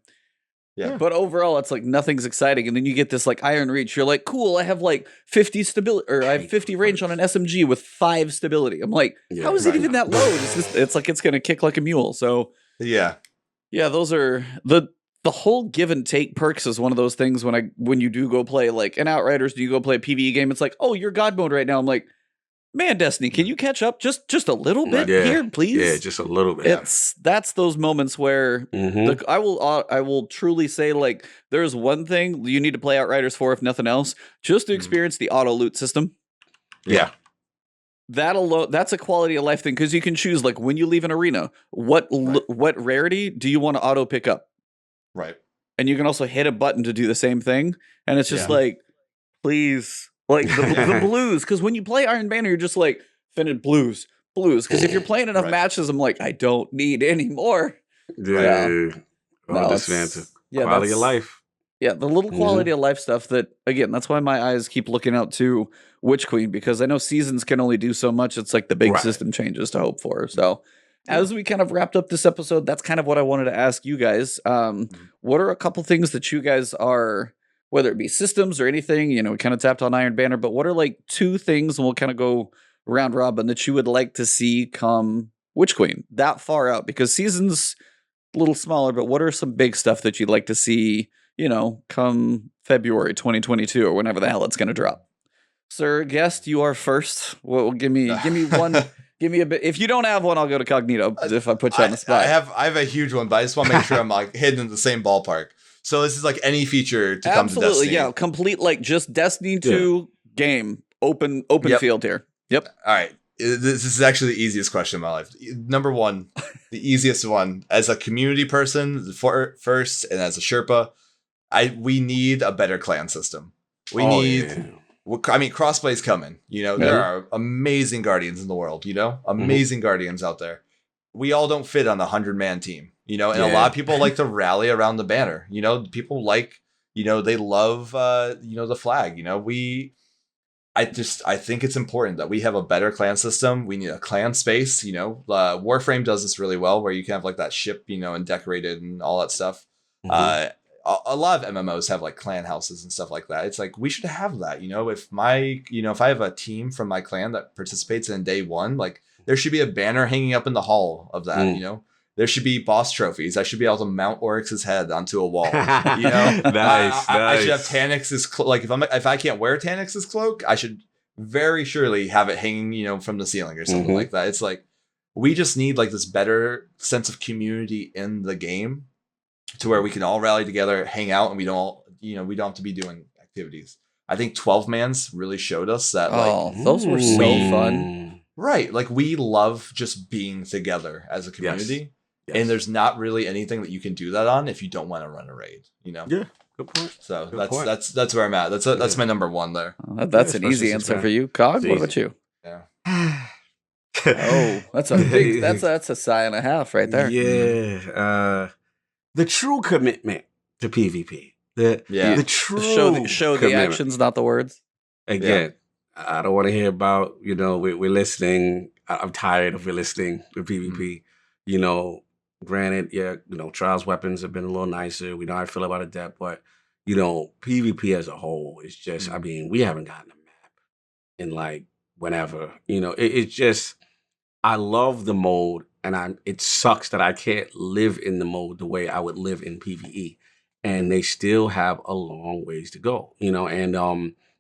Yeah. But overall, it's like nothing's exciting. And then you get this like Iron Reach. You're like, cool, I have like 50 stability, or I have 50 range on an SMG with 5 stability. I'm like, how is it even that low? It's like it's going to kick like a mule. So yeah, those are the whole give and take perks is one of those things when you do go play like an Outriders, do you go play a PvE game? It's like, oh, you're God mode right now. I'm like, man, Destiny, can you catch up just a little bit here, please? Yeah, just a little bit. That's those moments where I will truly say, like, there's one thing you need to play Outriders for, if nothing else, just to experience the auto loot system. Yeah. That alone, that's a quality of life thing, because you can choose, like, when you leave an arena, what rarity do you want to auto pick up? Right. And you can also hit a button to do the same thing. And it's just Yeah. like, please, like the blues. Because when you play Iron Banner, you're just like, finish blues. Because if you're playing enough matches, I'm like, I don't need any more. Yeah. No, This Fanta. yeah, Quality of life. Yeah, the little quality of life stuff that, again, that's why my eyes keep looking out to Witch Queen, because I know seasons can only do so much. It's like the big system changes to hope for. So as we kind of wrapped up this episode, that's kind of what I wanted to ask you guys. What are a couple things that you guys are, whether it be systems or anything, you know, we kind of tapped on Iron Banner, but what are like 2 things, and we'll kind of go round robin, that you would like to see come Witch Queen that far out? Because seasons a little smaller, but what are some big stuff that you'd like to see, you know, come February 2022 or whenever the hell it's going to drop? Sir guest, you are first. Well, give me one. Give me a bit. If you don't have one, I'll go to Cognito. If I put you on the spot, I have a huge one, but I just want to make sure I'm like hidden in the same ballpark. So this is like any feature to come to Destiny. Yeah, complete, like, just Destiny 2 game, open field here. Yep. All right. This is actually the easiest question in my life. Number one, the easiest one, as a community person first, and as a Sherpa, we need a better clan system. We need. I mean, crossplay's coming. You know, there are amazing Guardians in the world. You know, amazing Guardians out there. We all don't fit on a 100-man team. You know, and a lot of people like to rally around the banner. You know, people like, you know, they love, you know, the flag. You know, I think it's important that we have a better clan system. We need a clan space. You know, Warframe does this really well, where you can have like that ship, you know, and decorated and all that stuff. A lot of MMOs have like clan houses and stuff like that. It's like, we should have that. You know, if I have a team from my clan that participates in day 1, like, there should be a banner hanging up in the hall of that. You know, there should be boss trophies. I should be able to mount Oryx's head onto a wall. You know, nice. I should have Tannix's like, if I can't wear Tannix's cloak, I should very surely have it hanging, you know, from the ceiling or something like that. It's like, we just need like this better sense of community in the game, to where we can all rally together, hang out, and we don't have to be doing activities. I think 12-mans really showed us that. Those were so fun. Right. Like, we love just being together as a community. Yes. And there's not really anything that you can do that on if you don't want to run a raid, you know? Yeah. Good point. So that's where I'm at. That's my number 1 there. That's an easy answer for you. Cog, what about you? Yeah. That's a big, that's a sigh and a half right there. Yeah. The true commitment to PvP. The true show the actions, not the words. Again, I don't want to hear about, you know, we're listening. I'm tired of listening to PvP. You know, granted, you know, Trials weapons have been a little nicer. We know how I feel about Adept, but, you know, PvP as a whole is just, I mean, we haven't gotten a map in like whenever. You know, it's just, I love the mode. And it sucks that I can't live in the mode the way I would live in PvE. And they still have a long ways to go, you know. And,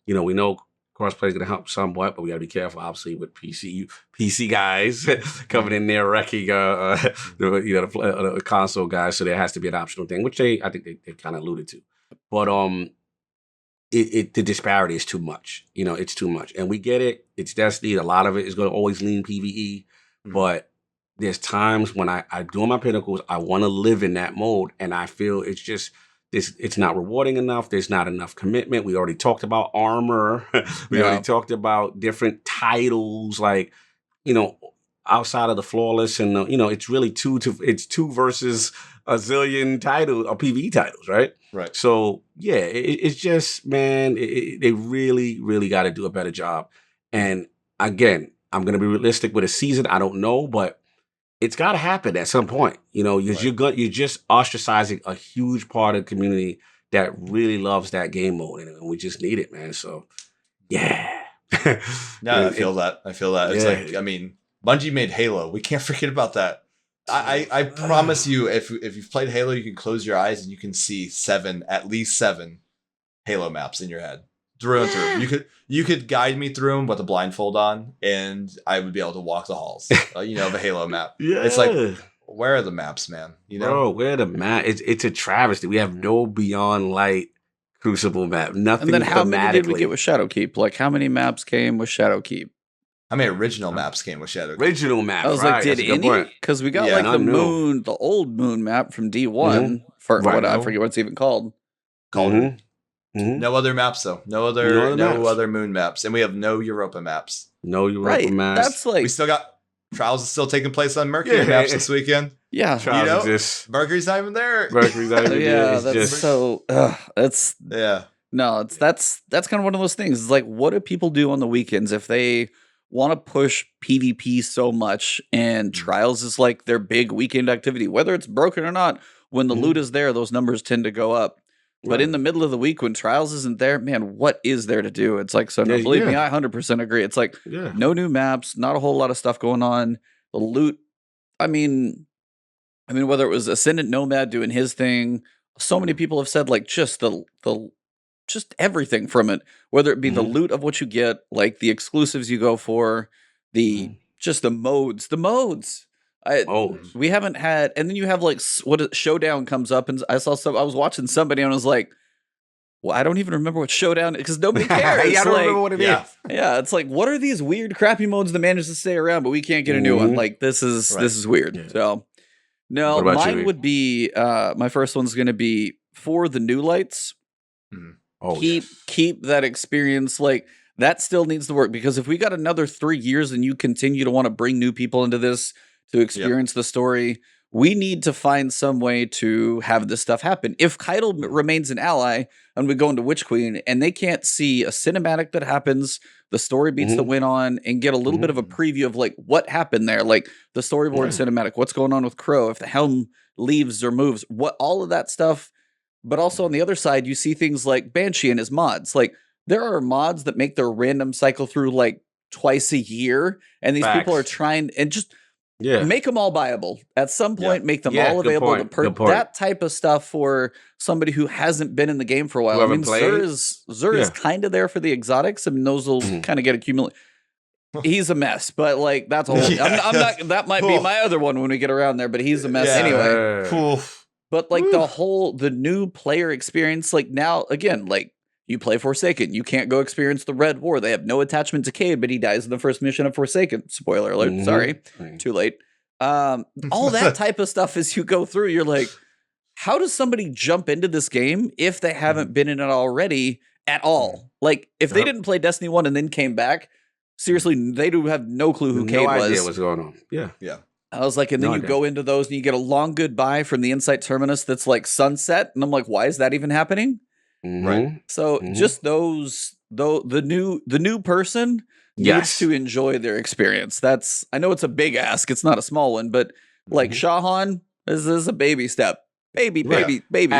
you know, we know crossplay is going to help somewhat, but we got to be careful, obviously, with PC guys coming in there wrecking, the console guys. So there has to be an optional thing, which I think they kind of alluded to. But the disparity is too much. You know, it's too much. And we get it. It's Destiny. A lot of it is going to always lean PvE. But there's times when I do my pinnacles, I want to live in that mode, and I feel it's just it's not rewarding enough. There's not enough commitment. We already talked about armor. We already talked about different titles, like, you know, outside of the flawless, and you know, it's really two versus a zillion title or PvE titles, right? Right. So yeah, it's just, man, they really got to do a better job. And again, I'm gonna be realistic with a season. I don't know, but it's got to happen at some point, you know, because you're just ostracizing a huge part of the community that really loves that game mode, and we just need it, man. So, yeah. No, I feel that. It's like, I mean, Bungie made Halo. We can't forget about that. I promise you, if you've played Halo, you can close your eyes and you can see at least seven Halo maps in your head. Through and through. You could guide me through them with a blindfold on, and I would be able to walk the halls, you know, of a Halo map. Yeah. It's like, where are the maps, man? You know? Bro, where are the maps? It's a travesty. We have no Beyond Light Crucible map. Nothing. And then how many did we thematically. get with Shadowkeep? Like, how many maps came with Shadowkeep? How many original maps came with Shadow? Original map. I was right, like, did that's a good any? point. Because we got Yeah. like the None new. moon, the old moon map from D1 for Right. what I forget what it's even called. Cauldron. Mhm. No other maps though. No No other other maps. moon maps, and we have no Europa maps. No Europa Right. maps. That's like, We still got trials is still taking place on Mercury Yeah. maps this weekend. yeah. Trials you know, exist. Mercury's not even there. Mercury's not even there. Yeah, It's that's just so. That's Yeah. no, that's kind of one of those things. It's like, what do people do on the weekends if they want to push PvP so much? And trials is like their big weekend activity, whether it's broken or not. When the loot is there, those numbers tend to go up. But in the middle of the week, when trials isn't there, man, what is there to do? It's like, so no, Yeah, believe me, yeah. I 100% agree. It's like yeah. no new maps, not a whole lot of stuff going on. The loot, I mean, whether it was Ascendant Nomad doing his thing, so many people have said like just the just everything from it, whether it be the loot of what you get, like the exclusives you go for, the just the modes. We haven't had, and then you have like Showdown comes up, and I was watching somebody and I was like, well, I don't even remember what Showdown because nobody cares. Yeah, I don't like, remember what it is. yeah, it's like, what are these weird crappy modes that manage to stay around, but we can't get a new one? Like this is weird. Yeah. So no, What about mine you? would be my first one's going to be for the new lights. Oh, Keep that experience, like that still needs to work, because if we got another 3 years and you continue to want to bring new people into this to experience the story, we need to find some way to have this stuff happen. If Keitel remains an ally and we go into Witch Queen and they can't see a cinematic that happens, the story beats that went on, and get a little bit of a preview of like what happened there, like the storyboard cinematic, what's going on with Crow, if the helm leaves or moves, what all of that stuff. But also on the other side, you see things like Banshee and his mods. Like there are mods that make their random cycle through like twice a year, and these people are trying and just make them all buyable at some point. Make them all available to that type of stuff for somebody who hasn't been in the game for a while. I mean, Zur is kind of there for the exotics. I mean, those will kind of get accumulated. He's a mess, but like that's a whole. I'm not. That might be my other one when we get around there. But he's a mess anyway. But like the new player experience, like now, again, like you play Forsaken, you can't go experience the Red War. They have no attachment to Cade, but he dies in the first mission of Forsaken. Spoiler alert, sorry, too late. All that type of stuff as you go through, you're like, how does somebody jump into this game if they haven't been in it already at all? Like if they didn't play Destiny 1 and then came back, seriously, they do have no clue who Cade was. No idea what's going on. Yeah. I was like, and then you go into those and you get a long goodbye from the Insight Terminus that's like sunset. And I'm like, why is that even happening? Right. So just those, though, the new person needs to enjoy their experience. That's, I know it's a big ask. It's not a small one, but like Shaun, this is a baby step. Baby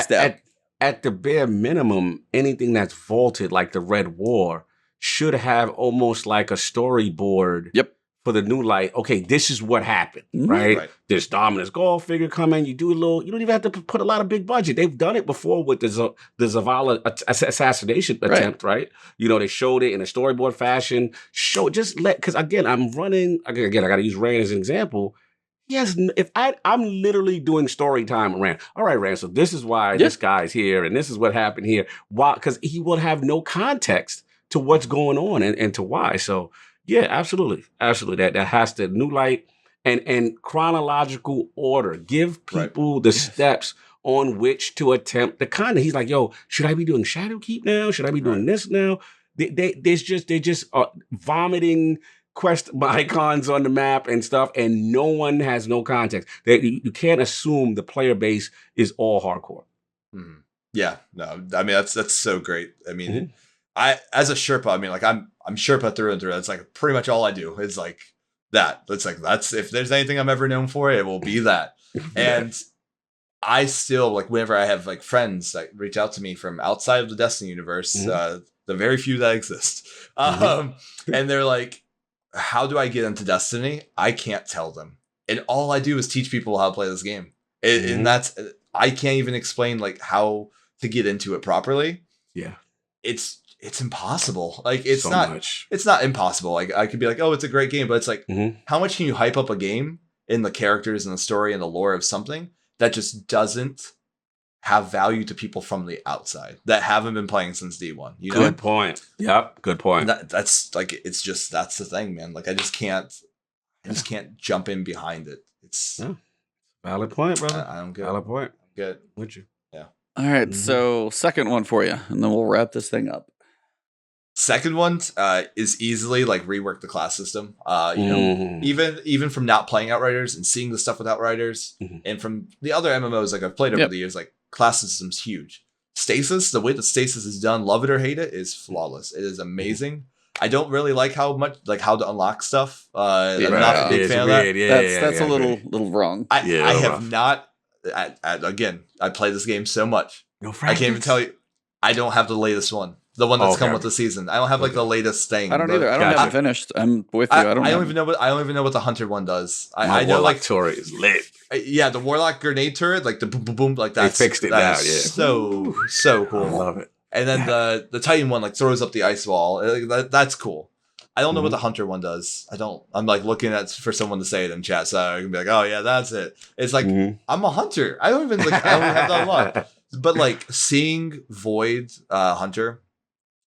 step. At the bare minimum, anything that's vaulted like the Red War should have almost like a storyboard. For the new light, okay, this is what happened, right? This Dominus Gold figure coming, you do a little, you don't even have to put a lot of big budget. They've done it before with the Zavala assassination attempt, right? You know, they showed it in a storyboard fashion. Because again, I'm running, again, I got to use Rand as an example. Yes, I'm literally doing story time with Rand. All right, Rand, so this is why this guy's here, and this is what happened here. Why? Because he will have no context to what's going on and to why. So, yeah, absolutely. That has to new light and chronological order. Give people the steps on which to attempt the content. He's like, yo, should I be doing Shadowkeep now? Should I be doing this now? They're just vomiting quest icons on the map and stuff, and no one has no context. You can't assume the player base is all hardcore. Yeah, no, I mean that's so great. I mean, I as a Sherpa, I mean, like I'm Sherpa through and through. That's like pretty much all I do. It's like that. That's if there's anything I'm ever known for, it will be that. And I still like whenever I have like friends that reach out to me from outside of the Destiny universe, the very few that exist, and they're like, how do I get into Destiny? I can't tell them. And all I do is teach people how to play this game. And that's, I can't even explain like how to get into it properly. Yeah. It's impossible. Like it's so not, much. It's not impossible. Like I could be like, oh, it's a great game, but it's like, how much can you hype up a game in the characters and the story and the lore of something that just doesn't have value to people from the outside that haven't been playing since D1. You know? Good point. Yep. Good point. That's like, it's just, that's the thing, man. Like I just can't jump in behind it. It's valid point, brother. I don't get valid point. Good with you. Yeah. All right. So second one for you, and then we'll wrap this thing up. Second one is easily like rework the class system. You know, even from not playing Outriders and seeing the stuff with Outriders, and from the other MMOs like I've played over the years, like class system's huge. Stasis, the way that Stasis is done, love it or hate it, is flawless. It is amazing. I don't really like how to unlock stuff. I'm not a big fan of that. That's a little wrong. I have not. Again, I play this game so much. I can't even tell you. I don't have the latest one. The one that's come with the season. I don't have like the latest thing. I don't either. I don't have it finished. I'm with you. I don't even know what the Hunter one does. I know like turret is lit. Yeah, the Warlock grenade turret, like the boom boom boom, like that's they fixed it now. Yeah, so cool. I love it. And then the Titan one like throws up the ice wall. That's cool. I don't know what the Hunter one does. I'm like looking for someone to say it in chat, so I can be like, oh yeah, that's it. It's like I'm a hunter. I don't even have that unlocked. But like seeing Void Hunter,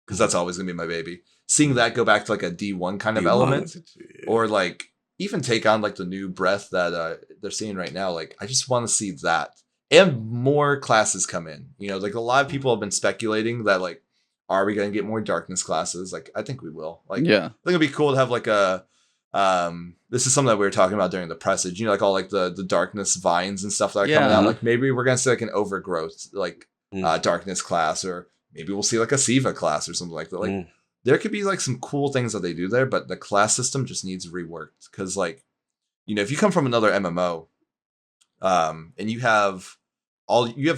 because that's always gonna be my baby. Seeing that go back to like a D1 kind of element, or like even take on like the new breath that they're seeing right now. Like I just want to see that, and more classes come in. You know, like a lot of people have been speculating that like, are we gonna get more darkness classes? Like I think we will. Like I think it'd be cool to have like a this is something that we were talking about during the pressage. You know, like all like the darkness vines and stuff that are coming out. Like maybe we're gonna see like an overgrowth like darkness class, or maybe we'll see like a Siva class or something like that. Like there could be like some cool things that they do there, but the class system just needs reworked. Because like, you know, if you come from another MMO, and you have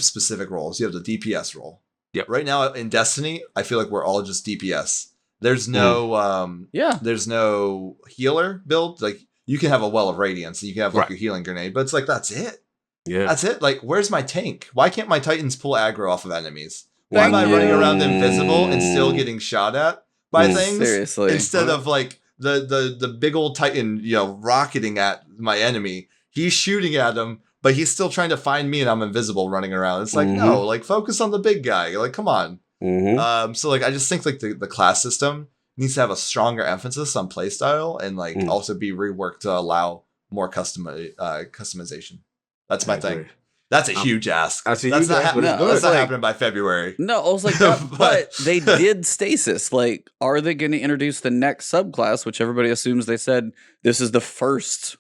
specific roles, you have the DPS role. Yep. Right now in Destiny, I feel like we're all just DPS. There's no there's no healer build. Like you can have a Well of Radiance and you can have like your healing grenade, but it's like that's it. Yeah. That's it. Like, where's my tank? Why can't my Titans pull aggro off of enemies? Why am I running around invisible and still getting shot at by things? Seriously. Instead of like the big old Titan, you know, rocketing at my enemy. He's shooting at him, but he's still trying to find me and I'm invisible running around. It's like, no, like focus on the big guy. Like, come on. So like I just think like the class system needs to have a stronger emphasis on playstyle and like also be reworked to allow more customization. That's my thing. That's a huge ask. That's not happening by February. No, I was like, but they did Stasis. Like, are they going to introduce the next subclass, which everybody assumes they said this is the first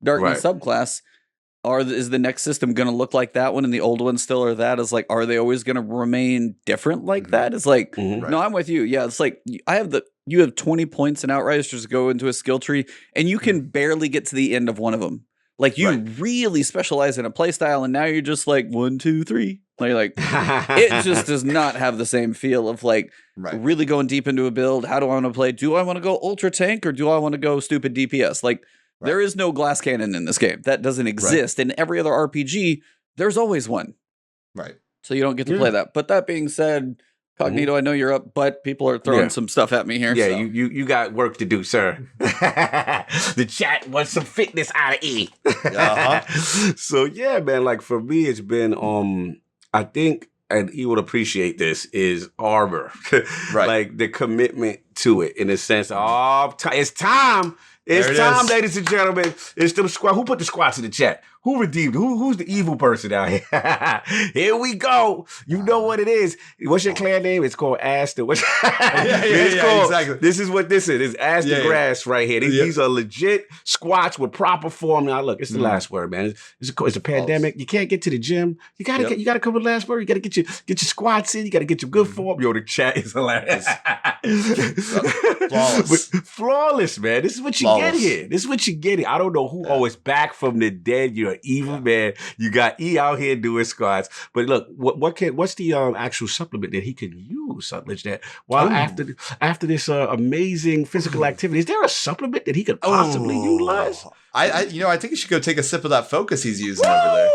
darkness subclass? Is the next system going to look like that one and the old one still are that? Is like, are they always going to remain different like that? It's like, no, I'm with you. Yeah, it's like you have 20 points in Outriders just go into a skill tree and you can barely get to the end of one of them. Like you really specialize in a play style and now you're just like 1, 2, 3. Like it just does not have the same feel of like really going deep into a build. How do I want to play? Do I want to go ultra tank or do I want to go stupid DPS? Like there is no glass cannon in this game. That doesn't exist. In every other RPG, there's always one. Right. So you don't get to play that. But that being said, Cognito, I know you're up, but people are throwing some stuff at me here. Yeah, so. you got work to do, sir. The chat wants some fitness out of E. So yeah, man, like for me, it's been I think, and he would appreciate this, is Arbor. Like the commitment to it in the sense of it's time. It's time, ladies and gentlemen. It's the squad. Who put the squats in the chat? Who redeemed? Who's the evil person out here? Here we go. You know what it is. What's your clan name? It's called Aston. Exactly. This is what this is. It's Aston Grass right here. These are legit squats with proper form. Now look, it's the last word, man. It's a pandemic. You can't get to the gym. You gotta come with the last word. You gotta get your squats in. You gotta get your good form. Yo, the chat is hilarious. Flawless, man. This is what you get here. This is what you get here. I don't know who always back from the dead. You're an evil man. You got E out here doing squats. But look, what's the actual supplement that he can use, Suttledge, that after this amazing physical activity? Is there a supplement that he could possibly utilize? I think you should go take a sip of that focus he's using over there.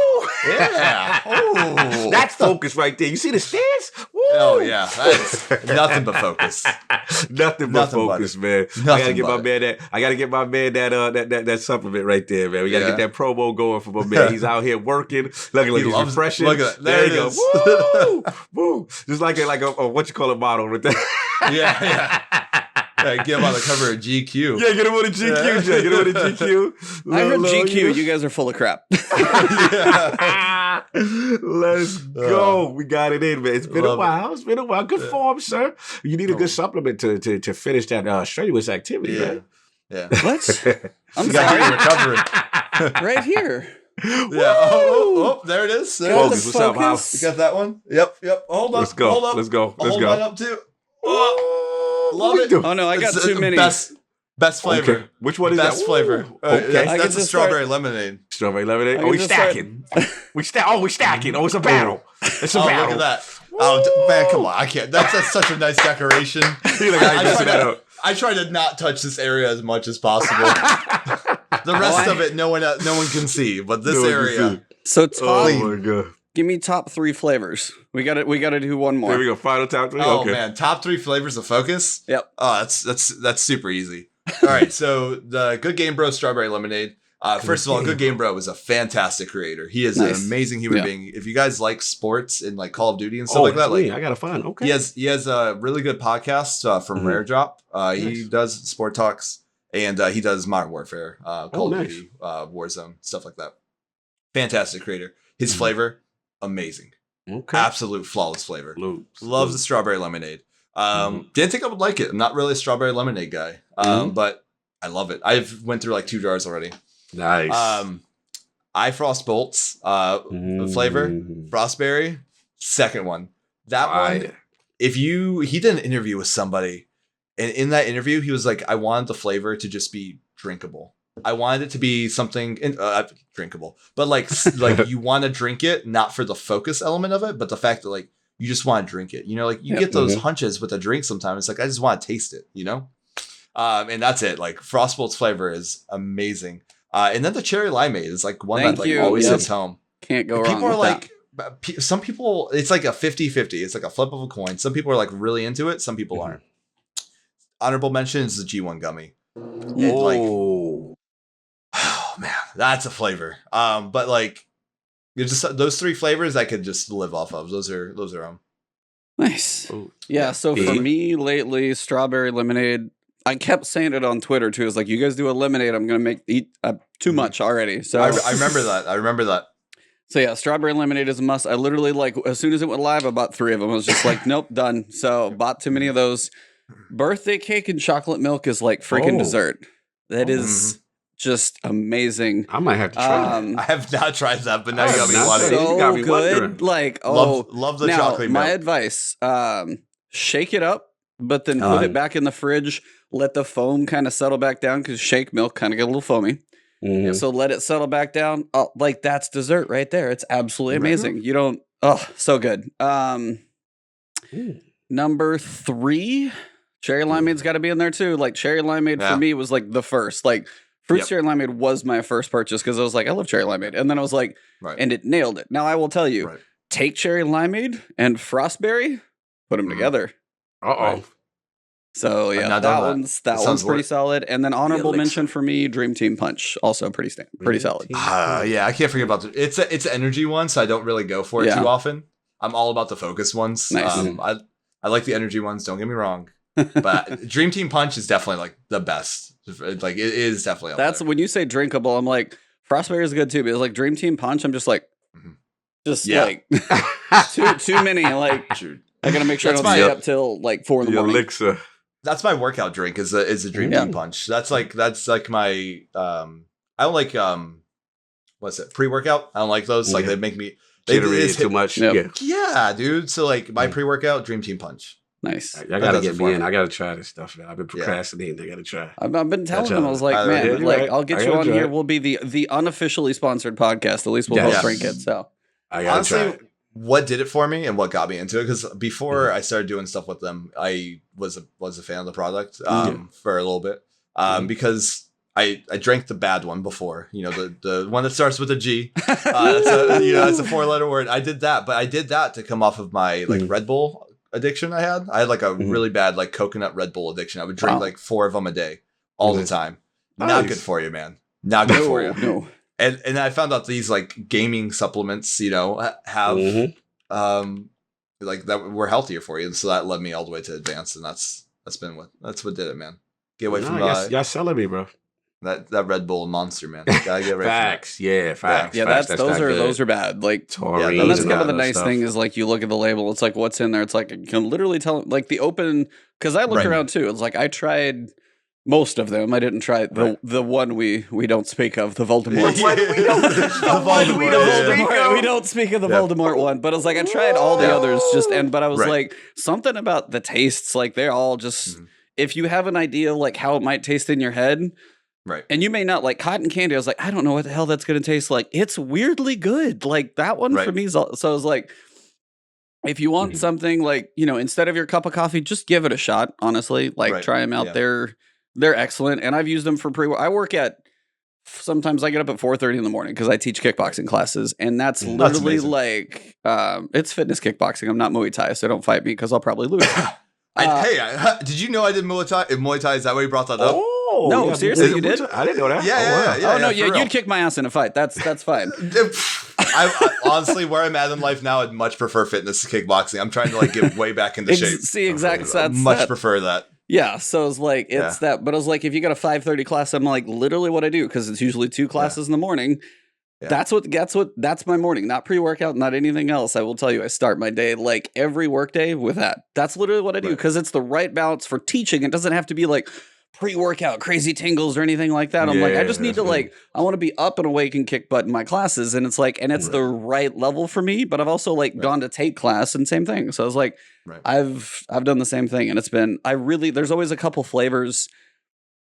Yeah. That's focus right there. You see the stance? Woo! Oh yeah, that's nothing but focus. Nothing but focus, man. I gotta get my man that supplement right there, man. We gotta get that promo going for my man. He's out here working, looking like he's refreshing. Look at that. There you go. Woo! Woo! Just like a what you call it model with that. Yeah. Get him on the cover of GQ. Yeah, get him on the GQ, Jay. Get him on the GQ. I heard GQ. You guys are full of crap. Let's go. We got it in, man. It's been a while. It's been a while. Good form, sir. You need a good supplement to finish that strenuous activity, man. Yeah. What? I'm sorry. recovering. Right here. Yeah. Oh, there it is. Focus. What's up, House? You got that one? Yep. Hold up. Let's go. Hold up. Let's go. I'll hold mine up too. Love it. Oh no, I got too many. Best flavor. Okay. Which one is best that? flavor. Okay. That's a strawberry lemonade. Strawberry lemonade. Oh, we stacking. We stacking. Oh, it's a battle. It's a battle. Look at that. Oh man, come on! I can't. That's such a nice decoration. I try to not touch this area as much as possible. The rest of it, no one can see, but this area. So top. Oh my god. Give me top 3 flavors. We got to do one more. There we go. Final top 3. Oh okay. man, top 3 flavors of focus. Yep. Oh, that's super easy. All right, so the Good Game Bro strawberry lemonade. First of all, Good Game Bro is a fantastic creator. He is an amazing human being. If you guys like sports and like Call of Duty and stuff like that, I gotta find. Okay. He has a really good podcast from Rare Drop. He does sport talks and he does Modern Warfare, Call of Duty, Warzone, stuff like that. Fantastic creator. His flavor, amazing. Okay. Absolute flawless flavor. Love the strawberry lemonade. Didn't think I would like it. I'm not really a strawberry lemonade guy, but I love it. I've went through like 2 jars already. Nice. I Frost Bolts flavor, Frostberry, second one. That one, he did an interview with somebody, and in that interview, he was like, I wanted the flavor to just be drinkable. I wanted it to be something drinkable, but like you want to drink it, not for the focus element of it, but the fact that like you just want to drink it. You know, like you get those hunches with a drink sometimes. It's like I just want to taste it. You know, and that's it. Like Frostbolt's flavor is amazing, and then the cherry limeade is like one that like always hits home. Can't go wrong. People are like, some people, it's like a 50-50. It's like a flip of a coin. Some people are like really into it. Some people aren't. Honorable mention is the G1 gummy. Oh man, that's a flavor. But like, just those 3 flavors I could just live off of. Those are nice. Yeah. So for me lately, strawberry lemonade. I kept saying it on Twitter too. It's like, you guys do a lemonade, I'm gonna eat too much already. So I remember that. So yeah, strawberry lemonade is a must. I literally like as soon as it went live, I bought 3 of them. I was just like, nope, done. So bought too many of those. Birthday cake and chocolate milk is like freaking dessert. That is just amazing. I might have to try that. I have not tried that, but now you got me wanting. So good. Like, love the chocolate milk. My advice, shake it up, but then put it back in the fridge. Let the foam kind of settle back down because shake milk kind of get a little foamy. So let it settle back down. Oh, like that's dessert right there. It's absolutely amazing. You don't. Oh, so good. Number 3. Cherry limeade's got to be in there too. Like cherry limeade for me was like the first. Like fruit cherry limeade was my first purchase because I was like, I love cherry limeade, and then I was like, and it nailed it. Now I will tell you, take cherry limeade and frostberry, put them together. So yeah, that one's pretty solid. And then honorable mention for me, Dream Team Punch, also pretty solid. Yeah, I can't forget about it's an energy one, so I don't really go for it too often. I'm all about the focus ones. Nice. I like the energy ones. Don't get me wrong. But Dream Team Punch is definitely like the best. Like it is definitely. That's when you say drinkable. I'm like Frostberry is good too, but it's like Dream Team Punch. I'm just like, like too many. Like I gotta make sure I don't stay up till like 4 in the morning. Elixir. That's my workout drink. Is a Dream Team Punch. That's like my. I don't like what's it pre-workout. I don't like those. Like they make me generate too much. Yeah, dude. So like my pre-workout Dream Team Punch. Nice. I gotta get me in. I gotta try this stuff, man. I've been procrastinating. I gotta try. I've been telling them. I was like, man, like I'll get you on here. We'll be the unofficially sponsored podcast. At least we'll both drink it. So I gotta try it. What did it for me and what got me into it? Because before I started doing stuff with them, I was a fan of the product for a little bit because I drank the bad one before. You know, the one that starts with a G. It's a 4-letter word. I did that, but I did that to come off of my like Red Bull addiction I had. I had like a really bad like coconut Red Bull addiction. I would drink like 4 of them a day all the time. Not Nice. good for you, man. Not good for you. No. And I found out these like gaming supplements, you know, have like that were healthier for you, and so that led me all the way to advanced, and that's what did it, man. Get away from y'all selling me, bro. that Red Bull monster, man. Gotta get away Facts, from that. facts. Yeah, facts. those are bad. Like, Taurine, and that's and kind of all the that nice stuff. thing is like you look at the label, it's like what's in there. It's like you can literally tell like the open because I looked around too. It's like I tried most of them. I didn't try the one we don't speak of, the Voldemort. We don't speak of the Voldemort one, but I was like I tried all the others but I was like something about the tastes, like they're all just if you have an idea like how it might taste in your head. Right. And you may not like cotton candy. I was like, I don't know what the hell that's going to taste like. It's weirdly good. Like that one for me is so I was like, if you want something like, you know, instead of your cup of coffee, just give it a shot. Honestly, like try them out. They're excellent. And I've used them for I work at, sometimes I get up at 4:30 in the morning because I teach kickboxing classes. And that's literally like, it's fitness kickboxing. I'm not Muay Thai, so don't fight me because I'll probably lose. Did you know I did Muay Thai? Muay Thai, is that why you brought that up? No, seriously, you did? I didn't know that. You'd kick my ass in a fight. That's fine. I honestly, where I'm at in life now, I'd much prefer fitness to kickboxing. I'm trying to like get way back into shape. See, exactly. I much prefer that. Yeah, so it's like it's that, but I was like, if you got a 5:30 class, I'm like literally what I do because it's usually 2 classes in the morning. Yeah. That's my morning, not pre-workout, not anything else. I will tell you, I start my day like every workday with that. That's literally what I do because it's the right balance for teaching. It doesn't have to be like pre-workout crazy tingles or anything like that. I'm like, I just need to like, I want to be up and awake and kick butt in my classes. And it's like, and it's the right level for me, but I've also like gone to take class and same thing. So I was like, I've done the same thing and it's been, there's always a couple flavors.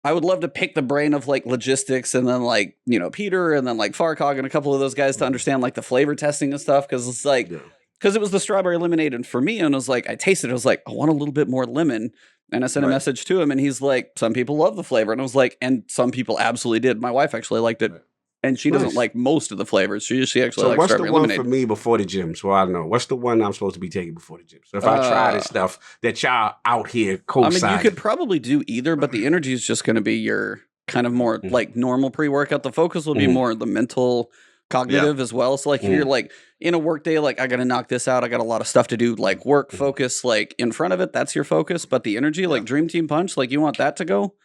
I would love to pick the brain of like logistics and then like, you know, Peter and then like Farcog and a couple of those guys to understand like the flavor testing and stuff. Cause it's like, because it was the strawberry lemonade and for me, and I was like, I tasted it. I was like, I want a little bit more lemon. And I sent a message to him and he's like, some people love the flavor. And I was like, and some people absolutely did. My wife actually liked it. And she doesn't like most of the flavors. She actually likes strawberry lemonade. So what's the one for me before the gym? So I don't know. What's the one I'm supposed to be taking before the gym? So if I try this stuff that y'all out here co-signing. I mean, you could probably do either, but the energy is just going to be your kind of more like normal pre-workout. The focus will be more the mental, cognitive as well. So like if you're like in a work day, like I got to knock this out. I got a lot of stuff to do, like work focus, like in front of it. That's your focus. But the energy, like Dream Team Punch, like you want that to go.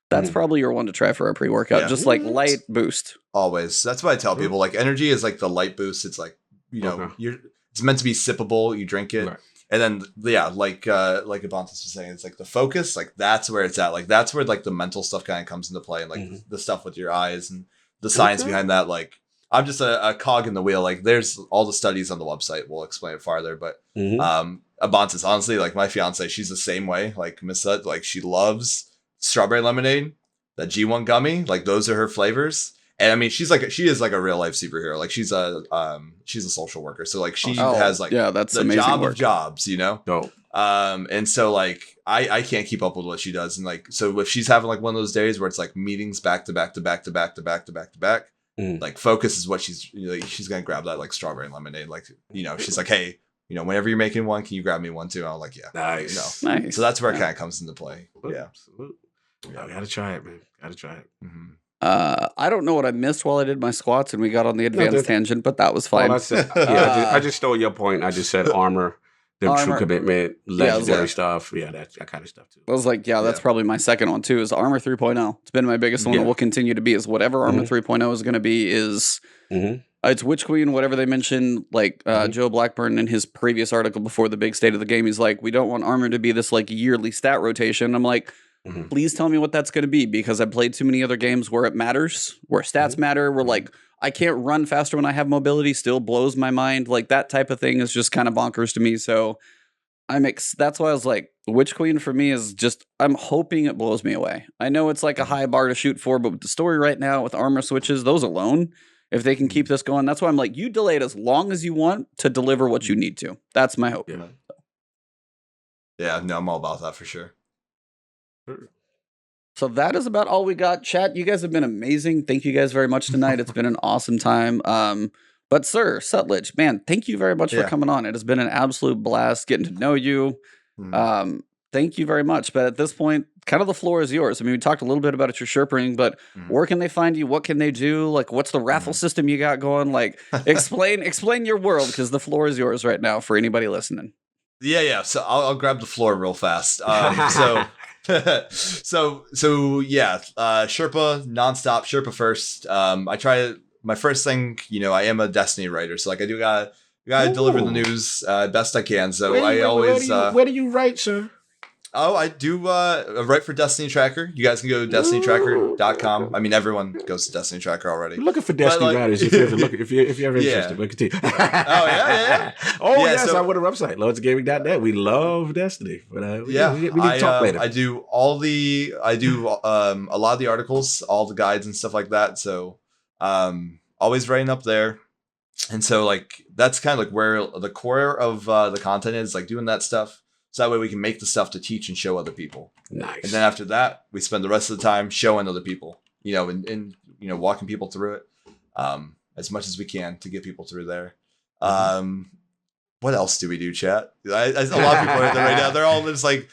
That's probably your one to try for a pre-workout. Just like light boost. Always. That's what I tell people. Like energy is like the light boost. It's like, you know, it's meant to be sippable. You drink it. And then, like Abantis was saying, it's like the focus, like that's where it's at. Like that's where like the mental stuff kind of comes into play and like the stuff with your eyes and the science behind that. Like I'm just a cog in the wheel. Like there's all the studies on the website. We'll explain it farther. But Abantis, honestly, like my fiance, she's the same way. Like Miss Sut, like she loves strawberry lemonade, that G1 gummy, like those are her flavors. And I mean, she is like a real life superhero. Like she's a social worker. So like she has like that's the amazing job work. of jobs, you know? Dope. And so like I can't keep up with what she does. And like so if she's having like one of those days where it's like meetings back to back to back to back to back to back to back, like focus is what she's gonna grab that like strawberry lemonade. Like, you know, she's like, hey, you know, whenever you're making one, can you grab me one too? And I'm like, nice. Nice. So that's where it kind of comes into play. Absolutely. I gotta try it, man. Gotta try it. I don't know what I missed while I did my squats and we got on the advanced tangent, but that was fine. I just stole your point. I just said armor, true commitment, legendary stuff. Yeah, that kind of stuff too. I was like, that's probably my second one too, is Armor 3.0. It's been my biggest one. It will continue to be, is whatever Armor 3.0 is going to be is... It's Witch Queen, whatever they mentioned, like Joe Blackburn in his previous article before the big state of the game, he's like, we don't want Armor to be this like yearly stat rotation. I'm like, please tell me what that's going to be, because I've played too many other games where it matters, where stats matter, where like I can't run faster when I have mobility, still blows my mind. Like that type of thing is just kind of bonkers to me. So that's why I was like, Witch Queen for me is just, I'm hoping it blows me away. I know it's like a high bar to shoot for, but with the story right now with armor switches, those alone, if they can keep this going, that's why I'm like, you delay it as long as you want to deliver what you need to. That's my hope. Yeah, no, I'm all about that for sure. So that is about all we got. Chat, you guys have been amazing. Thank you guys very much tonight. It's been an awesome time. But sir, Suttledge, man, thank you very much for coming on. It has been an absolute blast getting to know you. Thank you very much. But at this point, kind of the floor is yours. I mean, we talked a little bit about it, your Sherpering, but where can they find you? What can they do? Like, what's the raffle system you got going? Like, explain your world, because the floor is yours right now for anybody listening. Yeah. So I'll grab the floor real fast. So yeah, Sherpa nonstop, Sherpa first. I try my first thing, I am a Destiny writer, so like I gotta deliver the news best I can. So where do you write, sir? Oh, I do write for Destiny Tracker. You guys can go to destinytracker.com. I mean, everyone goes to Destiny Tracker already. We're looking for Destiny writers if you're ever interested. But continue. Yeah. Yes, I want a website, LordsGaming.net. We love Destiny. But we need to talk later. I do a lot of the articles, all the guides and stuff like that. So always writing up there. And so like that's kind of like where the core of the content is, like doing that stuff. So that way we can make the stuff to teach and show other people. Nice. And then after that, we spend the rest of the time showing other people, and walking people through it as much as we can to get people through there. What else do we do, chat? A lot of people are there right now. They're all just like,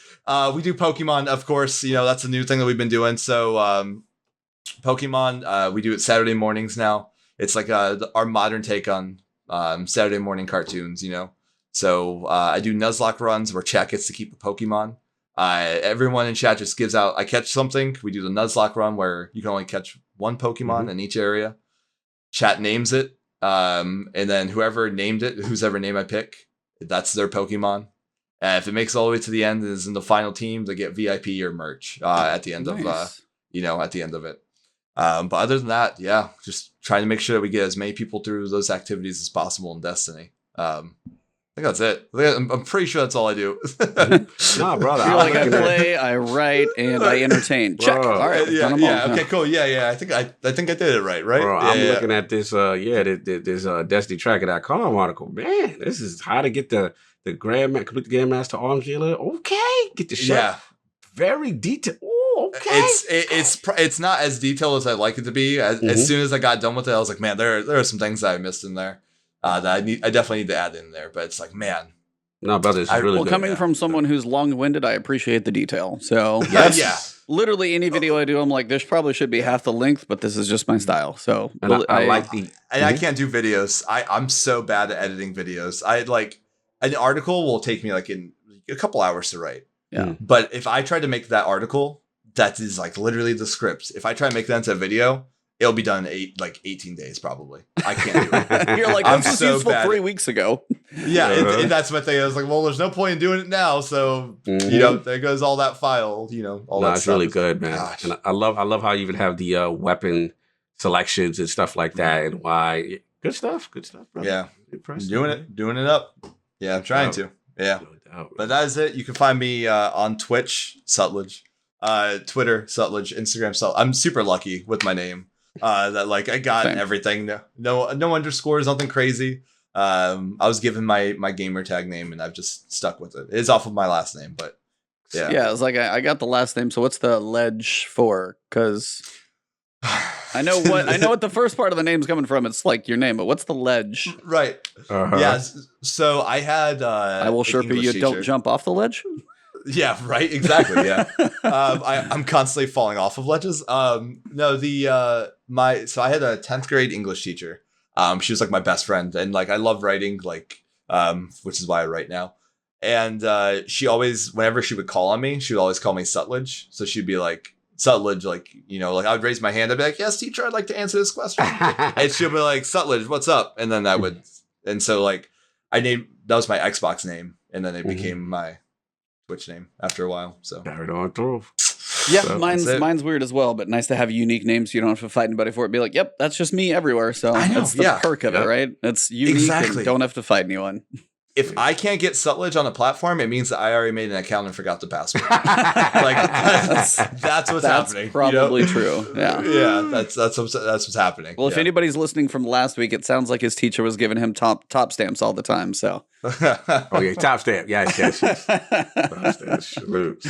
we do Pokemon, of course. That's a new thing that we've been doing. So Pokemon, we do it Saturday mornings now. It's like our modern take on Saturday morning cartoons, So I do Nuzlocke runs where chat gets to keep a Pokemon. Everyone in chat just gives out, I catch something. We do the Nuzlocke run where you can only catch one Pokemon in each area. Chat names it. And then whoever named it, whose ever name I pick, that's their Pokemon. And if it makes it all the way to the end and is in the final team, they get VIP or merch at the end of at the end of it. But other than that, yeah, just trying to make sure that we get as many people through those activities as possible in Destiny. I think that's it. I'm pretty sure that's all I do. Nah, brother. I play, I write, and I entertain. Check. Bro. All right. Yeah. Okay. Cool. Yeah. I think I did it right. Bro, I'm looking at this. This DestinyTracker.com article. Man, this is how to get the complete the Grandmaster Arms dealer. Okay, get the shot. Yeah. Very detailed. Oh, okay. It's not as detailed as I'd like it to be. As soon as I got done with it, I was like, man, there are some things that I missed in there. That I definitely need to add in there, but it's like, man. No, brother, it's really good. Coming from someone who's long-winded, I appreciate the detail. So yeah. Literally any video I do, I'm like, this probably should be half the length, but this is just my style. So and I like the. And I can't do videos. I'm so bad at editing videos. I like an article will take me like in a couple hours to write. Yeah. But if I try to make that article, that is like literally the script. If I try to make that into a video, it'll be done in 18 days probably. I can't do it. You're like, this was useful 3 weeks ago. Yeah, and that's my thing. I was like, well, there's no point in doing it now. So there goes all that file. All that it's stuff. really good, man. Gosh. And I love how you even have the weapon selections and stuff like that, and why. Good stuff, brother. Yeah, impressive. Doing it up. Yeah, I'm trying to. Yeah, but that is it. You can find me on Twitch, Suttledge, Twitter, Suttledge, Instagram, Suttledge. I'm super lucky with my name. That like I got everything. No underscores, nothing crazy. I was given my gamer tag name and I've just stuck with it. It's off of my last name, but yeah. Yeah, it's like I got the last name. So what's the ledge for? Because I know what the first part of the name's coming from. It's like your name, but what's the ledge? Right. Yeah. So I had I will Sherpa you. Don't jump off the ledge. Yeah, right. Exactly. Yeah. I'm constantly falling off of ledges. So I had a 10th grade English teacher. She was like my best friend, and like I love writing, like which is why I write now. And she always, whenever she would call on me, she would always call me Suttledge. So she'd be like, Suttledge, like, like I would raise my hand. I'd be like, yes, teacher, I'd like to answer this question. And she'll be like, Suttledge, what's up? And then and so like that was my Xbox name, and then it became my Twitch name after a while. So carried on through. Yeah, so mine's weird as well, but nice to have a unique name so you don't have to fight anybody for it. Be like, yep, that's just me everywhere. So that's the perk of it, right? It's unique and don't have to fight anyone. If I can't get Suttledge on a platform, it means that I already made an account and forgot the password. Like that's what's happening. Probably true. Yeah. Yeah, that's what's happening. Well, if anybody's listening from last week, it sounds like his teacher was giving him top stamps all the time. So. Oh yeah, top stamp. Yes. Top stamp. Salute.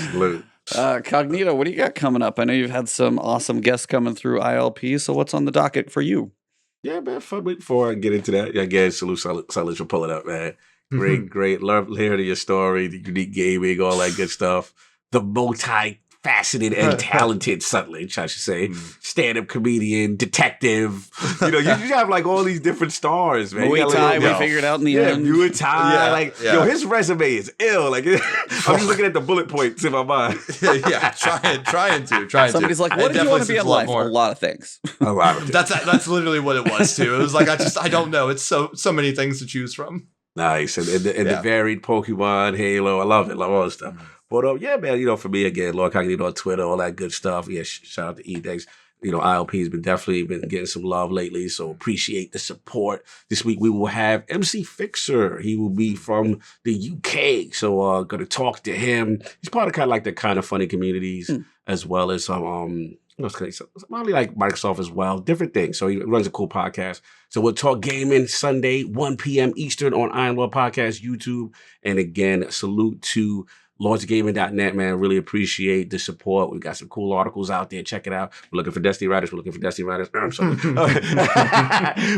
Cognito, what do you got coming up? I know you've had some awesome guests coming through ILP. So what's on the docket for you? Yeah, man. Fun week before I get into that. Yeah, again, salute Suttledge for pulling up, man. Great. Love hearing your story, the unique gaming, all that good stuff. The multi-faceted and talented Suttledge, I should say. Stand-up comedian, detective. You know, you have like all these different stars, man. Muay Thai, we figured out in the end. Muay Thai. Yo, his resume is ill. Like, I'm just looking at the bullet points in my mind. Trying to. Somebody's like, what did you want to be in life? A lot of things. A lot of things. That's literally what it was too. It was like, I don't know. It's so many things to choose from. Nice. And the varied Pokemon, Halo. I love it. Love all this stuff. But yeah, man, you know, for me again, Lord Cognito on Twitter, all that good stuff. Yeah, shout out to E. Thanks. You know, ILP has definitely been getting some love lately, so appreciate the support. This week we will have MC Fixer. He will be from the UK, so going to talk to him. He's part of kind of funny communities as well as some probably like Microsoft as well, different things. So he runs a cool podcast. So we'll talk gaming Sunday, 1 p.m. Eastern on Iron Lord Podcast YouTube. And again, salute to LordsGaming.net, man. Really appreciate the support. We've got some cool articles out there. Check it out. We're looking for Destiny Riders. I'm sorry.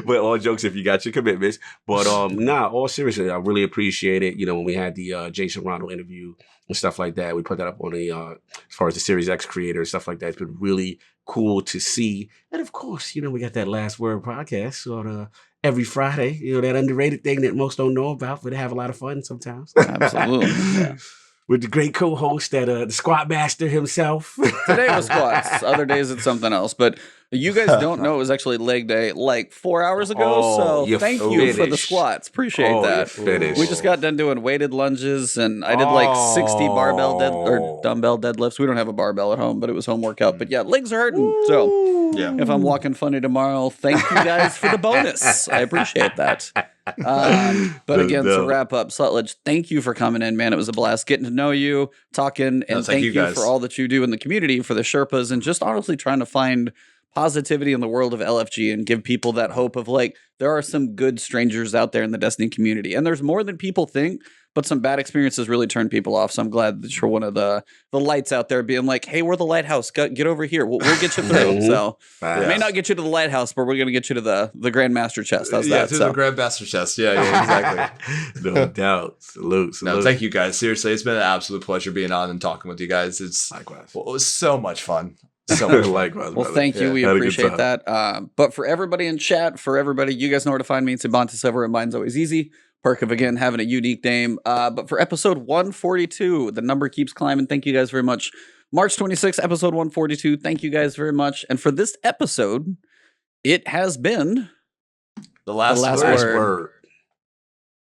But all jokes if you got your commitments. But all seriously, I really appreciate it. You know, when we had the Jason Ronald interview and stuff like that, we put that up on the as far as the Series X creator and stuff like that. It's been really cool to see. And of course, you know, we got that Last Word podcast on every Friday. You know, that underrated thing that most don't know about, but they have a lot of fun sometimes. Absolutely. Yeah. With the great co-host that the Squat Master himself. Today was squats. Other days it's something else. But you guys don't know it was actually leg day like 4 hours ago. So thank you for the squats. Appreciate that. We just got done doing weighted lunges and I did like 60 dumbbell deadlifts. We don't have a barbell at home, but it was home workout. But yeah, legs are hurting. So if I'm walking funny tomorrow, thank you guys for the bonus. I appreciate that. But again, to wrap up, Suttledge, thank you for coming in, man. It was a blast getting to know you, talking, and thank you for all that you do in the community for the Sherpas and just honestly trying to find positivity in the world of LFG and give people that hope of like, there are some good strangers out there in the Destiny community. And there's more than people think, but some bad experiences really turn people off. So I'm glad that you're one of the lights out there being like, hey, we're the lighthouse. Get over here. We'll get you through. So it may not get you to the lighthouse, but we're going to get you to the Grandmaster chest. How's that? The Grandmaster chest. Yeah, exactly. No doubt. Salute. No, thank you guys. Seriously, it's been an absolute pleasure being on and talking with you guys. Likewise. It was so much fun. So much Likewise. Well, thank you. We appreciate that. But for everybody in chat, you guys know where to find me. It's Ibontis Ever, and mine's always easy. Perk of, again, having a unique name. But for episode 142, the number keeps climbing. Thank you guys very much. March 26th, episode 142. Thank you guys very much. And for this episode, it has been the last word.